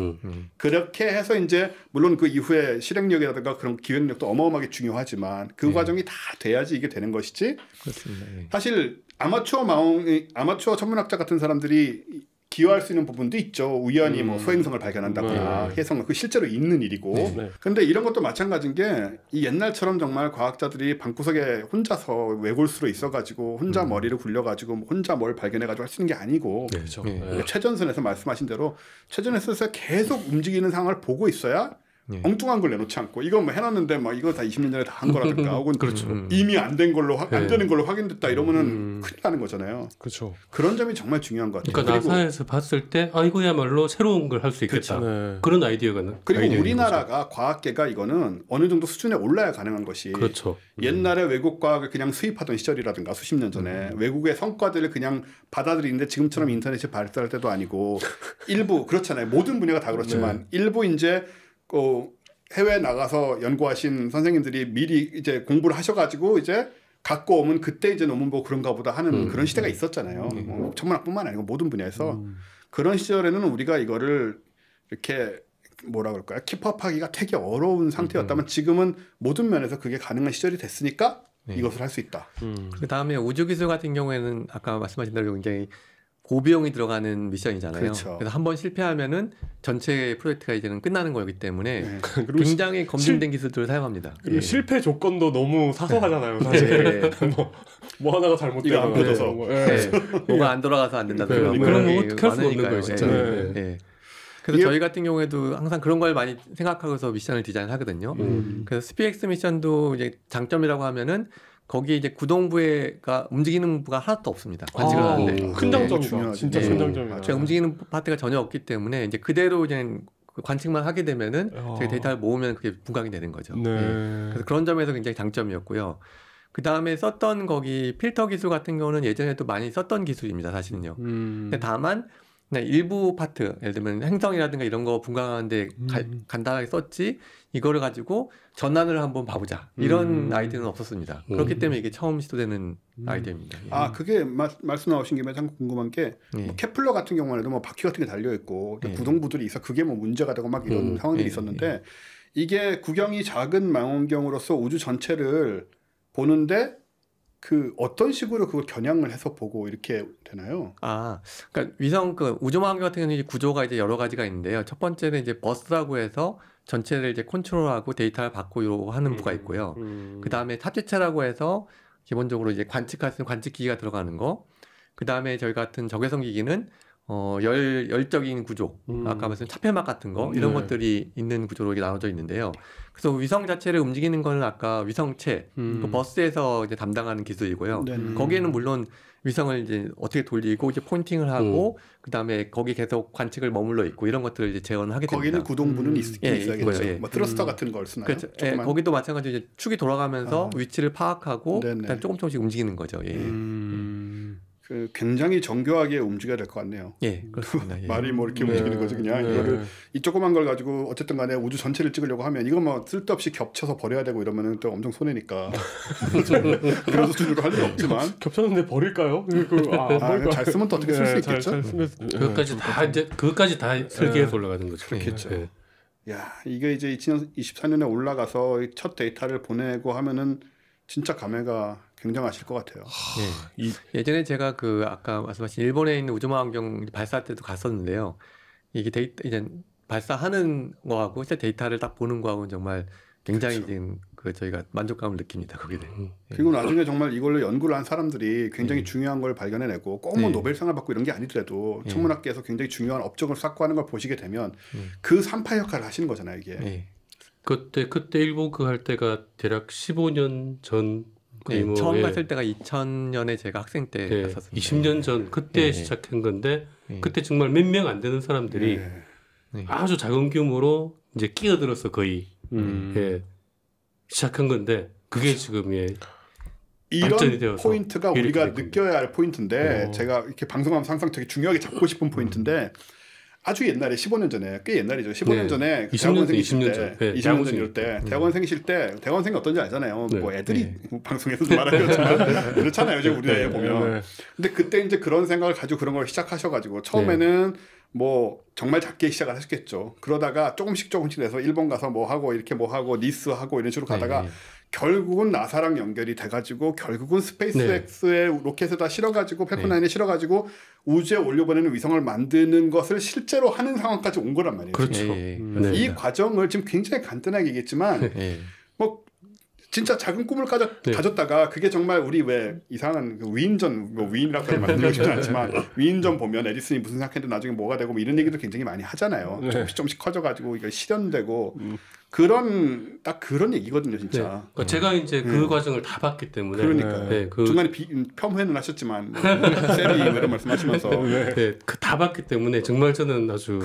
그렇게 해서 이제 물론 그 이후에 실행력이라든가 그런 기획력도 어마어마하게 중요하지만 그 과정이 다 돼야지 이게 되는 것이지. 그렇습니다. 사실 아마추어 천문학자 같은 사람들이 기여할 수 있는 부분도 있죠. 우연히 뭐 소행성을 발견한다거나 해성 그 실제로 있는 일이고. 근데 이런 것도 마찬가지인 게 이 옛날처럼 정말 과학자들이 방구석에 혼자서 외골수로 있어가지고 혼자 머리를 굴려가지고 혼자 뭘 발견해가지고 할 수 있는 게 아니고. 최전선에서 말씀하신 대로 최전선에서 계속 움직이는 상황을 보고 있어야. 엉뚱한 걸 내놓지 않고 이거 뭐 해놨는데 막 이거 다 20년 전에 다 한 거라든가 혹은 이미 안 된 걸로 안 되는 걸로 확인됐다 이러면은 큰일 나는 거잖아요. 그렇죠. 그런 점이 정말 중요한 것 같아요. 그러니까 나사에서 봤을 때 이거야말로 새로운 걸 할 수 있겠다. 그런 아이디어가 그리고 우리나라가 과학계가 이거는 어느 정도 수준에 올라야 가능한 것이. 그렇죠. 옛날에 외국 과학을 그냥 수입하던 시절이라든가 수십 년 전에 외국의 성과들을 그냥 받아들이는데 지금처럼 인터넷이 발달할 때도 아니고 일부 그렇잖아요. 모든 분야가 다 그렇지만 일부 이제 해외에 나가서 연구하신 선생님들이 미리 이제 공부를 하셔가지고 이제 갖고 오면 그때 이제 논문 보고 그런가 보다 하는 그런 시대가 있었잖아요. 뭐 천문학뿐만 아니고 모든 분야에서 그런 시절에는 우리가 이거를 이렇게 뭐라 그럴까요? 킵업하기가 되게 어려운 상태였다면 지금은 모든 면에서 그게 가능한 시절이 됐으니까 이것을 할 수 있다. 그 다음에 우주기술 같은 경우에는 아까 말씀하신 대로 굉장히 고비용이 들어가는 미션이잖아요. 그렇죠. 그래서 한번 실패하면은 전체 프로젝트가 이제는 끝나는 거기 때문에 굉장히 검증된 기술들을 사용합니다. 그리고 실패 조건도 너무 사소하잖아요. 사실 뭐 하나가 잘못되거나 안 펴져서 뭐가 안 돌아가서 안 된다든가 그런 거 어떻게 할 수가 없는 거예요, 진짜. 그래서 저희 같은 경우에도 항상 그런 걸 많이 생각하고서 미션을 디자인하거든요. 그래서 SPX 미션도 이제 장점이라고 하면은 거기에 이제 구동부가 움직이는 부가 하나도 없습니다. 관측을 하는데 큰 장점이다. 진짜 큰 장점이다. 제가 움직이는 파트가 전혀 없기 때문에 이제 그대로 이제 관측만 하게 되면은 저희 데이터를 모으면 그게 분광이 되는 거죠. 그래서 그런 점에서 굉장히 장점이었고요. 그 다음에 썼던 거기 필터 기술 같은 경우는 예전에도 많이 썼던 기술입니다. 사실은요. 근데 다만 그냥 일부 파트, 예를 들면 행성이라든가 이런 거 분광하는데 간단하게 썼지 이거를 가지고 전환을 한번 봐보자. 이런 아이디어는 없었습니다. 그렇기 때문에 이게 처음 시도되는 아이디어입니다. 아 그게 말씀 나오신 김에 참 궁금한 게 뭐 케플러 같은 경우에도 뭐 바퀴 같은 게 달려 있고 구동부들이 있어 그게 뭐 문제가 되고 막 이런 상황들이 있었는데 이게 구경이 작은 망원경으로서 우주 전체를 보는데 그 어떤 식으로 그걸 겨냥을 해서 보고 이렇게 되나요? 아, 그러니까 위성 그 우주망원경 같은 경우는 구조가 이제 여러 가지가 있는데요. 첫 번째는 이제 버스라고 해서 전체를 이제 컨트롤하고 데이터를 받고 하는 부가 있고요. 그 다음에 탑재체라고 해서 기본적으로 이제 관측할 수 있는 관측기기가 들어가는 거. 그 다음에 저희 같은 적외선 기기는 열적인 구조, 아까 말씀 차폐막 같은 거 이런 것들이 있는 구조로 이렇게 나눠져 있는데요. 그래서 위성 자체를 움직이는 거는 아까 위성체, 그 버스에서 이제 담당하는 기술이고요. 거기에는 물론 위성을 이제 어떻게 돌리고 이제 포인팅을 하고 그 다음에 거기 계속 관측을 머물러 있고 이런 것들을 이제 재현을 하게 됩니다. 거기는 구동부는 있어야겠죠. 예. 뭐 트러스터 같은 걸 쓰나요? 그렇죠. 예, 거기도 마찬가지로 이제 축이 돌아가면서 위치를 파악하고 그다음에 조금씩 움직이는 거죠. 예. 그 굉장히 정교하게 움직여야 될 것 같네요. 예, 그렇습니다. 예. 말이 뭐 이렇게 움직이는 거지 그냥 이거를 이 조그만 걸 가지고 어쨌든 간에 우주 전체를 찍으려고 하면 이거 뭐 쓸데없이 겹쳐서 버려야 되고 이러면은 또 엄청 손해니까 그런 수준으로 할 일 없지만 겹쳤는데 버릴까요? 잘 쓰면 또 어떻게 쓸 수 있겠죠? 그것까지 다 이제 그것까지 다 설계해서 올라가는 거죠. 그렇겠죠. 야 이게 이제 2024년에 올라가서 첫 데이터를 보내고 하면은 진짜 감회가 굉장하실 것 같아요. 예전에 제가 그 아까 말씀하신 일본에 있는 우주망원경 발사 때도 갔었는데요. 이게 데이터 이제 발사하는 거하고 실제 데이터를 딱 보는 거하고는 정말 굉장히 지금 그 저희가 만족감을 느낍니다. 거기는. 그리고 나중에 정말 이걸로 연구를 한 사람들이 굉장히 중요한 걸 발견해내고 꼭 뭐 노벨상을 받고 이런 게 아니더라도 천문학계에서 굉장히 중요한 업적을 쌓고 하는 걸 보시게 되면 그 산파 역할을 하시는 거잖아요. 이게. 그때 일본 그 할 때가 대략 15년 전. 처음 갔을 때가 2000년에 제가 학생 때 갔었습니다. 20년 전 그때 시작한 건데 그때 정말 몇 명 안 되는 사람들이 아주 작은 규모로 이제 끼어들어서 거의 시작한 건데 그게 지금 이런 포인트가 우리가 느껴야 할 포인트인데 제가 이렇게 방송하면서 항상 되게 중요하게 잡고 싶은 포인트인데 아주 옛날에 15년 전에 꽤 옛날이죠. 15년 전에 20년 전 이럴 때 대학원생이실 때 대학원생이 어떤지 알잖아요. 뭐 애들이 방송에서도 말하겠지만 그렇잖아요. 이제 우리 나이에 보면. 근데 그때 이제 그런 생각을 가지고 그런 걸 시작하셔가지고 처음에는 뭐 정말 작게 시작을 하셨겠죠. 그러다가 조금씩 해서 일본 가서 뭐 하고 이렇게 뭐 하고 니스 하고 이런 식으로 가다가 결국은 나사랑 연결이 돼가지고 결국은 스페이스X의 로켓에다 실어가지고 펠콘9에 실어가지고 우주에 올려보내는 위성을 만드는 것을 실제로 하는 상황까지 온 거란 말이에요. 그렇죠. 이 과정을 지금 굉장히 간단하게 얘기했지만 뭐 진짜 작은 꿈을 가졌다가 그게 정말 우리 왜 이상한 그 위인전 뭐 위인이라고 말씀드리고 싶지 않지만 위인전 보면 에디슨이 무슨 생각했는데 나중에 뭐가 되고 뭐 이런 얘기도 굉장히 많이 하잖아요. 조금씩 커져가지고 이게 실현되고 딱 그런 얘기거든요, 진짜. 그러니까 제가 이제 그 과정을 다 봤기 때문에. 그러니까 중간에 폄훼는 하셨지만 세리 이런 말씀하시면서 다 봤기 때문에 정말 저는 아주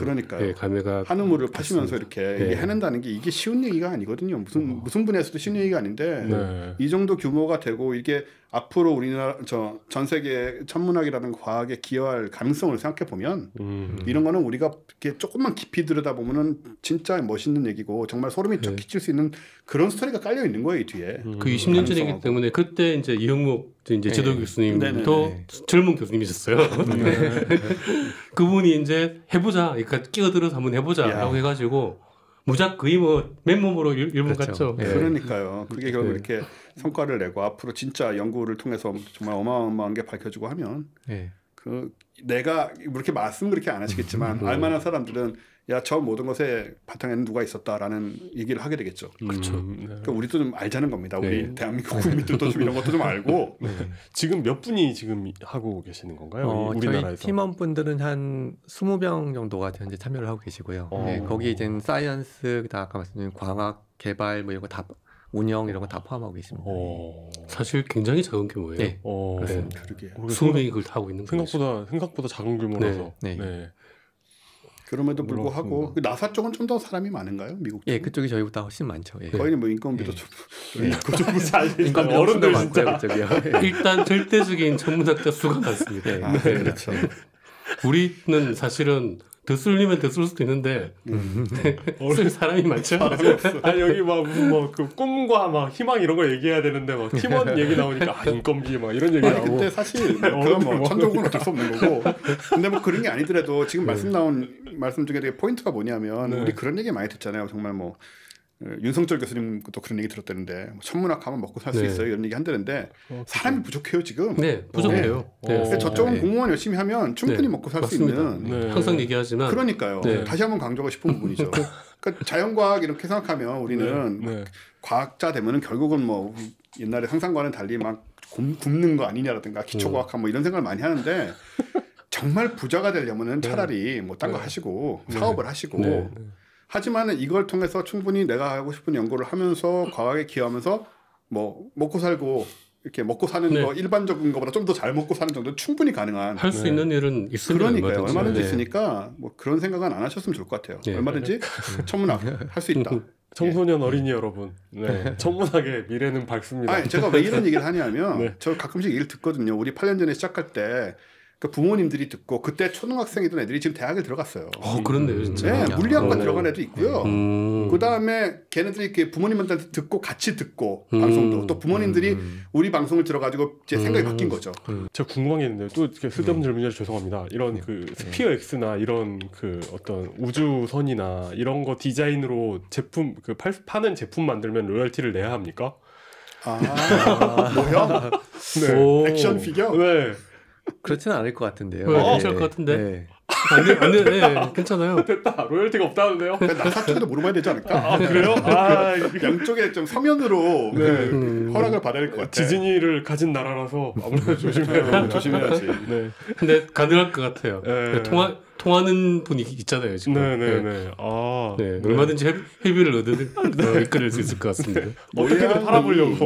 감회가 한우물을 파시면서 이렇게 해낸다는 게 이게 쉬운 얘기가 아니거든요. 무슨 분야에서도 쉬운 얘기가 아닌데 이 정도 규모가 되고 이게 앞으로 우리나라 전 세계 천문학이라는 과학에 기여할 가능성을 생각해 보면 이런 거는 우리가 이렇게 조금만 깊이 들여다 보면은 진짜 멋있는 얘기고 정말 소름이 쫙 끼칠 수 있는 그런 스토리가 깔려 있는 거예요, 이 뒤에. 그 20년 전이기 때문에 그때 이제 이형목 이제 지도 교수님도 젊은 교수님이셨어요. 그분이 이제 해보자, 그러니까 끼어들어서 한번 해보자라고 해가지고. 무작 거의 뭐 맨몸으로 일본 갔죠. 그러니까요. 그게 결국 이렇게 성과를 내고 앞으로 진짜 연구를 통해서 정말 어마어마한 게 밝혀지고 하면 그 내가 그렇게 말씀 그렇게 안 하시겠지만 알만한 사람들은 야, 저 모든 것에 바탕에는 누가 있었다라는 얘기를 하게 되겠죠. 그렇죠. 그러니까 우리도 좀 알자는 겁니다. 우리 대한민국 국민들도 좀 이런 것도 좀 알고. 지금 몇 분이 지금 하고 계시는 건가요? 우리나라에서? 저희 팀원분들은 한 20명 정도가 현재 참여를 하고 계시고요. 거기 이제 사이언스, 그다음 아까 말씀드린 광학, 개발 뭐 이런 거 다 운영 이런 거 다 포함하고 계십니다. 사실 굉장히 작은 규모예요. 그렇습니다. 20명이 그걸 하고 있는 거죠. 생각보다 작은 규모라서. 그럼에도 불구하고 나사 쪽은 좀 더 사람이 많은가요? 미국 쪽? 그쪽이 저희보다 훨씬 많죠. 거기는 뭐 인건비도 좀 인건비 어른들 많고요, 그쪽이요. 일단 절대적인 천문학자 수가 많습니다. 그렇죠. 우리는 사실은 더 쓸리면 더 쓸 수도 있는데 쓸 사람이 많죠. 아니 여기 막 무슨 뭐 그 꿈과 막 희망 이런 거 얘기해야 되는데 막 팀원 얘기 나오니까 인건비 막 이런 얘기 나오고. 근데 사실 그건 뭐 천적은 어쩔 수 없는 거고. 근데 뭐 그런 게 아니더라도 지금 말씀 중에 되게 포인트가 뭐냐면 우리 그런 얘기 많이 듣잖아요. 정말 뭐 윤성철 교수님도 그런 얘기 들었다는데 천문학 하면 먹고 살 수 있어요 이런 얘기 한다는데 사람이 부족해요 지금. 네, 부족해요. 저쪽은 공무원 열심히 하면 충분히 먹고 살 수 있는. 항상 얘기하지만. 그러니까요. 다시 한번 강조하고 싶은 부분이죠. 그러니까 자연과학 이렇게 생각하면 우리는 과학자 되면은 결국은 뭐 옛날에 상상과는 달리 막 굶는 거 아니냐라든가 기초과학학 뭐 이런 생각을 많이 하는데 정말 부자가 되려면은 차라리 뭐 딴 거 하시고 사업을 하시고. 하지만은 이걸 통해서 충분히 내가 하고 싶은 연구를 하면서 과학에 기여하면서 뭐 먹고 살고 이렇게 먹고 사는 거 일반적인 것보다 좀 더 잘 먹고 사는 정도는 충분히 가능한 할 수 있는 일은 있으면 그러니까요. 얼마든지 있으니까 뭐 그런 생각은 안 하셨으면 좋을 것 같아요. 얼마든지 천문학 할 수 있다. 청소년 어린이 여러분, 천문학의 미래는 밝습니다. 아니, 제가 왜 이런 얘기를 하냐면 저 가끔씩 얘기를 듣거든요. 우리 8년 전에 시작할 때 그 부모님들이 듣고 그때 초등학생이던 애들이 지금 대학에 들어갔어요. 그렇네요, 진짜. 네, 물리학과 들어간 애도 있고요. 그 다음에 걔네들이 이렇게 부모님한테 듣고 같이 듣고 방송도 또 부모님들이 우리 방송을 들어가지고 제 생각이 바뀐 거죠. 제가 궁금한 게 있는데 또 이렇게 쓸데없는 질문이라 죄송합니다. 이런 그 스피어 X나 이런 그 어떤 우주선이나 이런 거 디자인으로 제품 그 파는 제품 만들면 로열티를 내야 합니까? 뭐요? 네. 액션 피겨? 네. 그렇지는 않을 것 같은데요. 괜찮을 것 같은데. 안 돼, 괜찮아요. 됐다. 로열티가 없다는데요? 나사 쪽에도 물어봐야 되지 않을까? 그래요? 양쪽에 좀 서면으로 허락을 받아야 될 것 같아. 지진이를 가진 나라라서 아무래도 조심해야 됩니다. 조심해야지. 네. 근데 가능할 것 같아요. 통하는 분이 있잖아요, 지금. 네네네. 얼마든지 협의를 이끌을 수 있을 것 같습니다. 어떻게든 팔아보려고.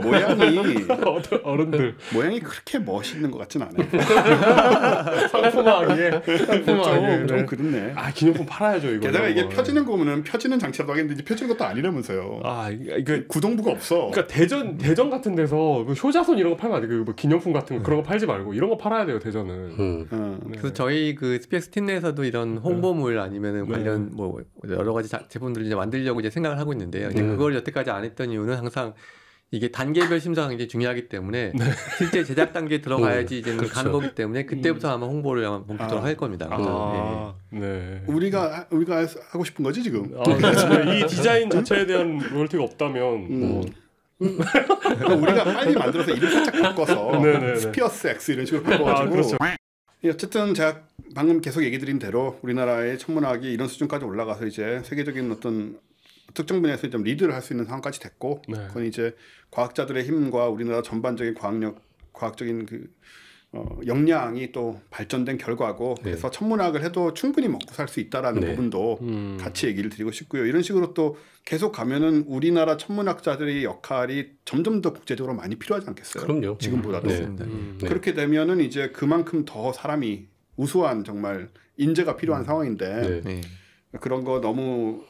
어른들. 모양이 그렇게 멋있는 것 같진 않아요. 상품화하기에. 좀 그렇네. 기념품 팔아야죠, 이거. 게다가 이게 펴지는 거 보면 펴지는 장치라도 하겠는데 이제 펴지는 것도 아니라면서요. 이거 구동부가 없어. 그러니까 대전 같은 데서 효자손 이런 거 팔면 안 돼. 뭐 기념품 같은 거 그런 거 팔지 말고 이런 거 팔아야 돼요, 대전은. 그래서 저희 그 스피엑스 팀 내에서도 이런 홍보물 아니면은 관련 뭐 여러 가지 제품들을 이제 만들려고 이제 생각을 하고 있는데요. 이제 그걸 여태까지 안 했던 이유는 항상 이게 단계별 심사가 굉장히 중요하기 때문에 실제 제작 단계에 들어가야지 이제는 가는 거기 때문에 그때부터 아마 홍보를 아마 본격적으로 할 겁니다. 우리가 하고 싶은 거지 지금. 이 디자인 자체에 대한 로열티가 없다면 우리가 빨리 만들어서 이름 살짝 바꿔서 스피어스 X 이런 식으로 바꿔가지고. 그렇죠. 어쨌든 제가 방금 계속 얘기 드린 대로 우리나라의 천문학이 이런 수준까지 올라가서 이제 세계적인 어떤 특정 분야에서 좀 리드를 할 수 있는 상황까지 됐고, 그건 이제 과학자들의 힘과 우리나라 전반적인 과학적인 그 역량이 또 발전된 결과고, 그래서 천문학을 해도 충분히 먹고 살 수 있다라는 부분도 같이 얘기를 드리고 싶고요. 이런 식으로 또 계속 가면은 우리나라 천문학자들의 역할이 점점 더 국제적으로 많이 필요하지 않겠어요? 그럼요. 지금보다도. 그렇게 되면은 이제 그만큼 더 사람이 우수한 정말 인재가 필요한 상황인데 그런 거 너무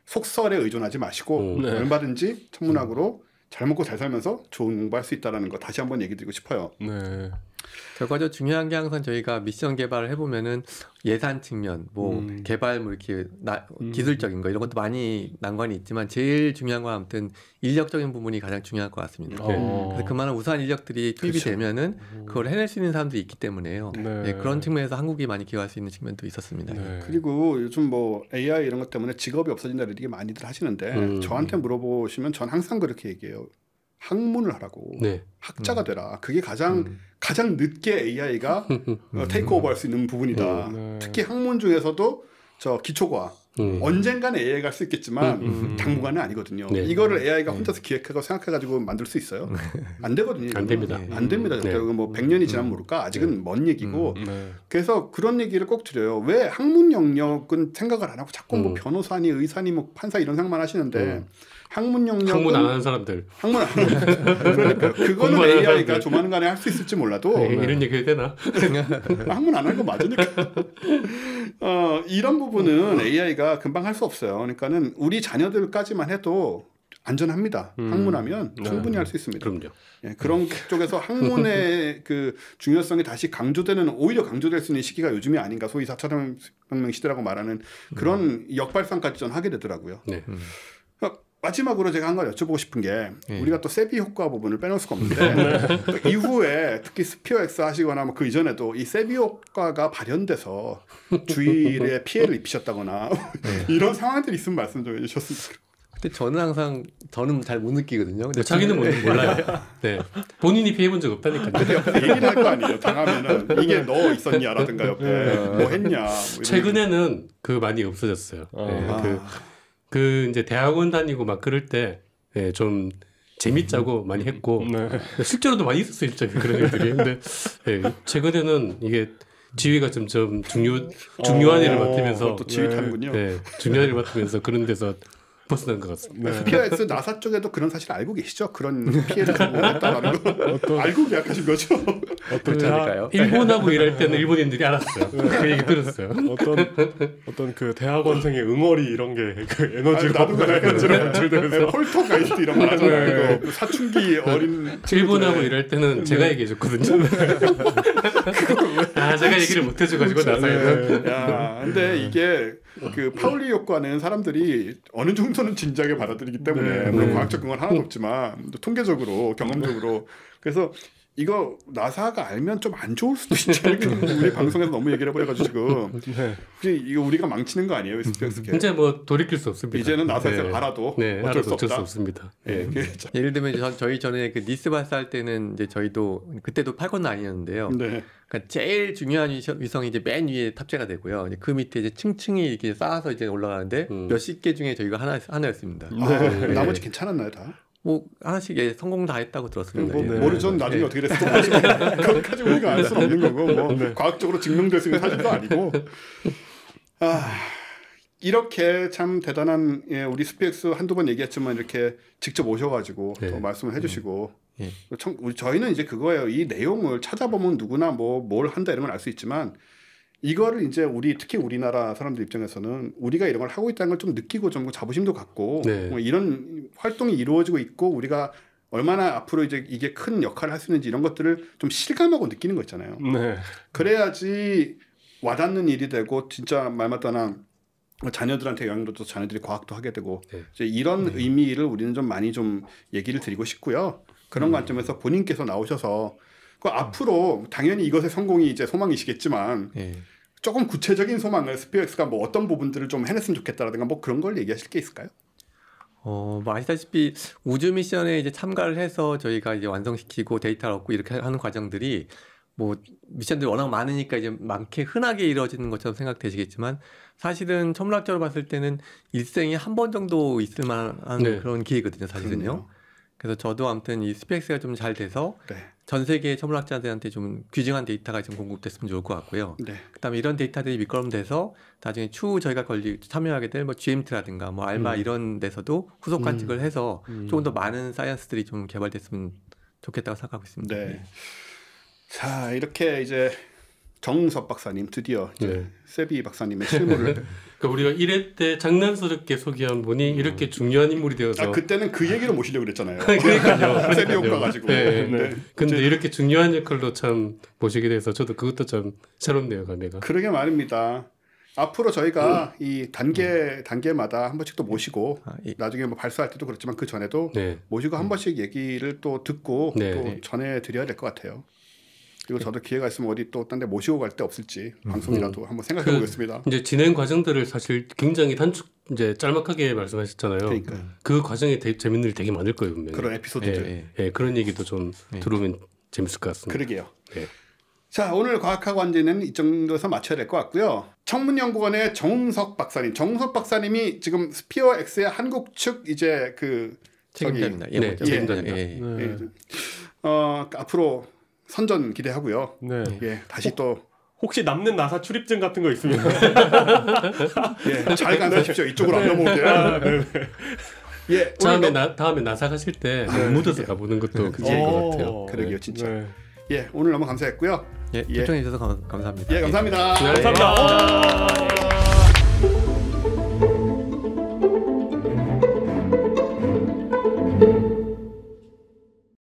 속설에 의존하지 마시고 얼마든지 천문학으로 잘 먹고 잘 살면서 좋은 공부할 수 있다는 거 다시 한번 얘기 드리고 싶어요. 결과적으로 중요한 게 항상 저희가 미션 개발을 해보면은 예산 측면, 뭐 개발 뭐 이렇게 기술적인 거 이런 것도 많이 난관이 있지만 제일 중요한 건 아무튼 인력적인 부분이 가장 중요할 것 같습니다. 그래서 그만한 우수한 인력들이 투입이 되면은 그걸 해낼 수 있는 사람들이 있기 때문에요. 그런 측면에서 한국이 많이 기여할 수 있는 측면도 있었습니다. 그리고 요즘 뭐 AI 이런 것 때문에 직업이 없어진다는 얘기 많이들 하시는데 저한테 물어보시면 전 항상 그렇게 얘기해요. 학문을 하라고. 학자가 되라. 그게 가장 늦게 AI가 테이크 오버할 수 있는 부분이다. 특히 학문 중에서도 기초과학. 언젠가는 AI가 할 수 있겠지만 당분간은 아니거든요. 이거를 AI가 혼자서 기획하고 생각해가지고 만들 수 있어요? 안 되거든요. 안 됩니다. 안 됩니다. 뭐 100년이 지나면 모를까? 아직은 먼 얘기고. 그래서 그런 얘기를 꼭 드려요. 왜 학문 영역은 생각을 안 하고 자꾸 뭐 변호사니 의사니 뭐 판사 이런 생각만 하시는데 학문 영역은 학문 안 하는 사람들. 학문 안 하는 그러니까 그거는 AI가 조만간에 할 수 있을지 몰라도 이런 얘기 해도 되나? 학문 안 하는 거 맞으니까. 이런 부분은 AI가 금방 할 수 없어요. 그러니까는 우리 자녀들까지만 해도 안전합니다. 항문하면 충분히 할 수 있습니다. 그럼요. 예, 그런 쪽에서 항문의 그 중요성이 다시 오히려 강조될 수 있는 시기가 요즘이 아닌가. 소위 4차 산업혁명 시대라고 말하는 그런 역발상까지 전 하게 되더라고요. 네. 마지막으로 제가 한 가지 여쭤보고 싶은 게 우리가 또 세비 효과 부분을 빼놓을 수가 없는데 또 이후에 특히 스피어 X 하시거나 뭐 그 이전에도 이 세비 효과가 발현돼서 주위에 피해를 입히셨다거나 이런 상황들이 있으면 말씀 좀 해주셨으면 좋겠습니다. 근데 저는 잘 못 느끼거든요. 근데 자기는 몰라요. 네. 본인이 피해본 적 없다니까요. 근데 옆에서 얘기를 할 거 아니에요. 당하면은 이게 너 있었냐라든가 옆에 뭐 했냐. 뭐 최근에는 그 많이 없어졌어요. 그 이제 대학원 다니고 막 그럴 때 좀 재밌자고 많이 했고 실제로도 많이 있었어요, 진짜 그런 일들이. 근데 최근에는 이게 지휘가 점점 중요한 일을 맡으면서 또 지휘 타는군요. 중요한 일을 맡으면서 그런 데서 벗어난 것 같습니다. 스피어 X 나사 쪽에도 그런 사실 알고 계시죠? 그런 피해를 했다라는 거 알고 계약하신 거죠? 그렇지 않을까요? 일본하고 일할 때는 일본인들이 알았어요. 그 얘기 들었어요. 어떤 그 대학원생의 응어리 이런 게 그 에너지가 나도 그래요. 폴터 가이스트 이런 거 하잖아요. 그 사춘기 어린 일본하고 일할 때는 제가 얘기해줬거든요. 제가 얘기를 못 해줘가지고 나서는. 야, 근데 이게 그 파울리 효과는 사람들이 어느 정도는 진지하게 받아들이기 때문에 물론 과학적 근거는 하나도 없지만 통계적으로 경험적으로 그래서 이거 나사가 알면 좀 안 좋을 수도 있지 않을까. 우리 방송에서 너무 얘기를 해버려가지고 지금 이거 우리가 망치는 거 아니에요? 이제 뭐 돌이킬 수 없습니다. 이제는 나사에서 알아도 어쩔 수 없다. 없습니다. 예를 들면 저희 전에 그 니스 발사할 때는 이제 저희도 그때도 8건 아니었는데요. 그러니까 제일 중요한 위성이 이제 맨 위에 탑재가 되고요. 이제 그 밑에 이제 층층이 이렇게 쌓아서 이제 올라가는데 몇십 개 중에 저희가 하나였습니다. 나머지 괜찮았나요 다? 뭐 하나씩 성공 다 했다고 들었습니다. 모르죠. 나중에 어떻게 됐을지 모르지만 그것까지 우리가 알 수는 없는 거고 뭐 과학적으로 증명될 수 있는 사실도 아니고 이렇게 참 대단한 우리 스피엑스 한두 번 얘기했지만 이렇게 직접 오셔가지고 또 말씀을 해주시고 저희는 이제 그거예요. 이 내용을 찾아보면 누구나 뭘 한다 이런 걸 알 수 있지만 이거를 이제 특히 우리나라 사람들 입장에서는 우리가 이런 걸 하고 있다는 걸 좀 느끼고 좀 자부심도 갖고 뭐 이런 활동이 이루어지고 있고 우리가 얼마나 앞으로 이제 이게 큰 역할을 할 수 있는지 이런 것들을 좀 실감하고 느끼는 거 있잖아요. 그래야지 와닿는 일이 되고 진짜 말 맞다나 자녀들한테 영향도 또 자녀들이 과학도 하게 되고 이제 이런 의미를 우리는 좀 많이 좀 얘기를 드리고 싶고요. 그런 관점에서 본인께서 나오셔서 앞으로 당연히 이것의 성공이 이제 소망이시겠지만 조금 구체적인 소망을 스피어X가 뭐 어떤 부분들을 좀 해냈으면 좋겠다라든가 뭐 그런 걸 얘기하실 게 있을까요? 뭐 아시다시피 우주 미션에 이제 참가를 해서 저희가 이제 완성시키고 데이터를 얻고 이렇게 하는 과정들이 뭐 미션들이 워낙 많으니까 이제 많게 흔하게 이루어지는 것처럼 생각되시겠지만 사실은 천문학적으로 봤을 때는 일생에 한 번 정도 있을 만한 그런 기회거든요, 사실은요. 그럼요. 그래서 저도 아무튼 이 스피엑스가 좀 잘 돼서 전 세계 천문학자들한테 좀 귀중한 데이터가 좀 공급됐으면 좋을 것 같고요. 그다음에 이런 데이터들이 밑거름돼서 나중에 추후 저희가 참여하게 될 뭐 GMT라든가 뭐 알마 이런 데서도 후속 관측을 해서 조금 더 많은 사이언스들이 좀 개발됐으면 좋겠다고 생각하고 있습니다. 자, 이렇게 이제 정웅섭 박사님 드디어 이제 세비 박사님의 실물을 그러니까 우리가 1회 때 장난스럽게 소개한 분이 이렇게 중요한 인물이 되어서 그때는 그 얘기로 모시려고 그랬잖아요. 그러니까요. 세비 효과 가지고. 근데 이렇게 중요한 역할로 참 모시게 돼서 저도 그것도 참 새롭네요, 감회가. 그러게 말입니다. 앞으로 저희가 이 단계마다 한 번씩 또 모시고 나중에 뭐 발사할 때도 그렇지만 그 전에도 모시고 한 번씩 얘기를 또 듣고 또 전해드려야 될 것 같아요. 그리고 저도 기회가 있으면 어디 또 딴 데 모시고 갈 데 없을지 방송이라도 한번 생각해 보겠습니다. 이제 진행 과정들을 사실 굉장히 이제 짤막하게 말씀하셨잖아요. 그 과정에 재밌는 일이 되게 많을 거예요, 분명히. 그런 에피소드들. 그런 얘기도 좀 들어오면 재밌을 것 같습니다. 그러게요. 자, 오늘 과학하고 완전히는 이 정도에서 마쳐야 될 것 같고요. 청문연구원의 정웅석 박사님. 정웅석 박사님이 지금 스피어 X의 한국 측 이제 책임자입니다. 앞으로 선전 기대하고요. 다시 또 혹시 남는 나사 출입증 같은 거 있으면 잘 간사하십시오. 이쪽으로 안 넘어오게. 다음에 나사 가실 때 묻어서 가보는 것도 괜찮을 것 같아요. 그러게요, 진짜. 오늘 너무 감사했고요. 초청해 주셔서 감사합니다. 감사합니다. 감사합니다.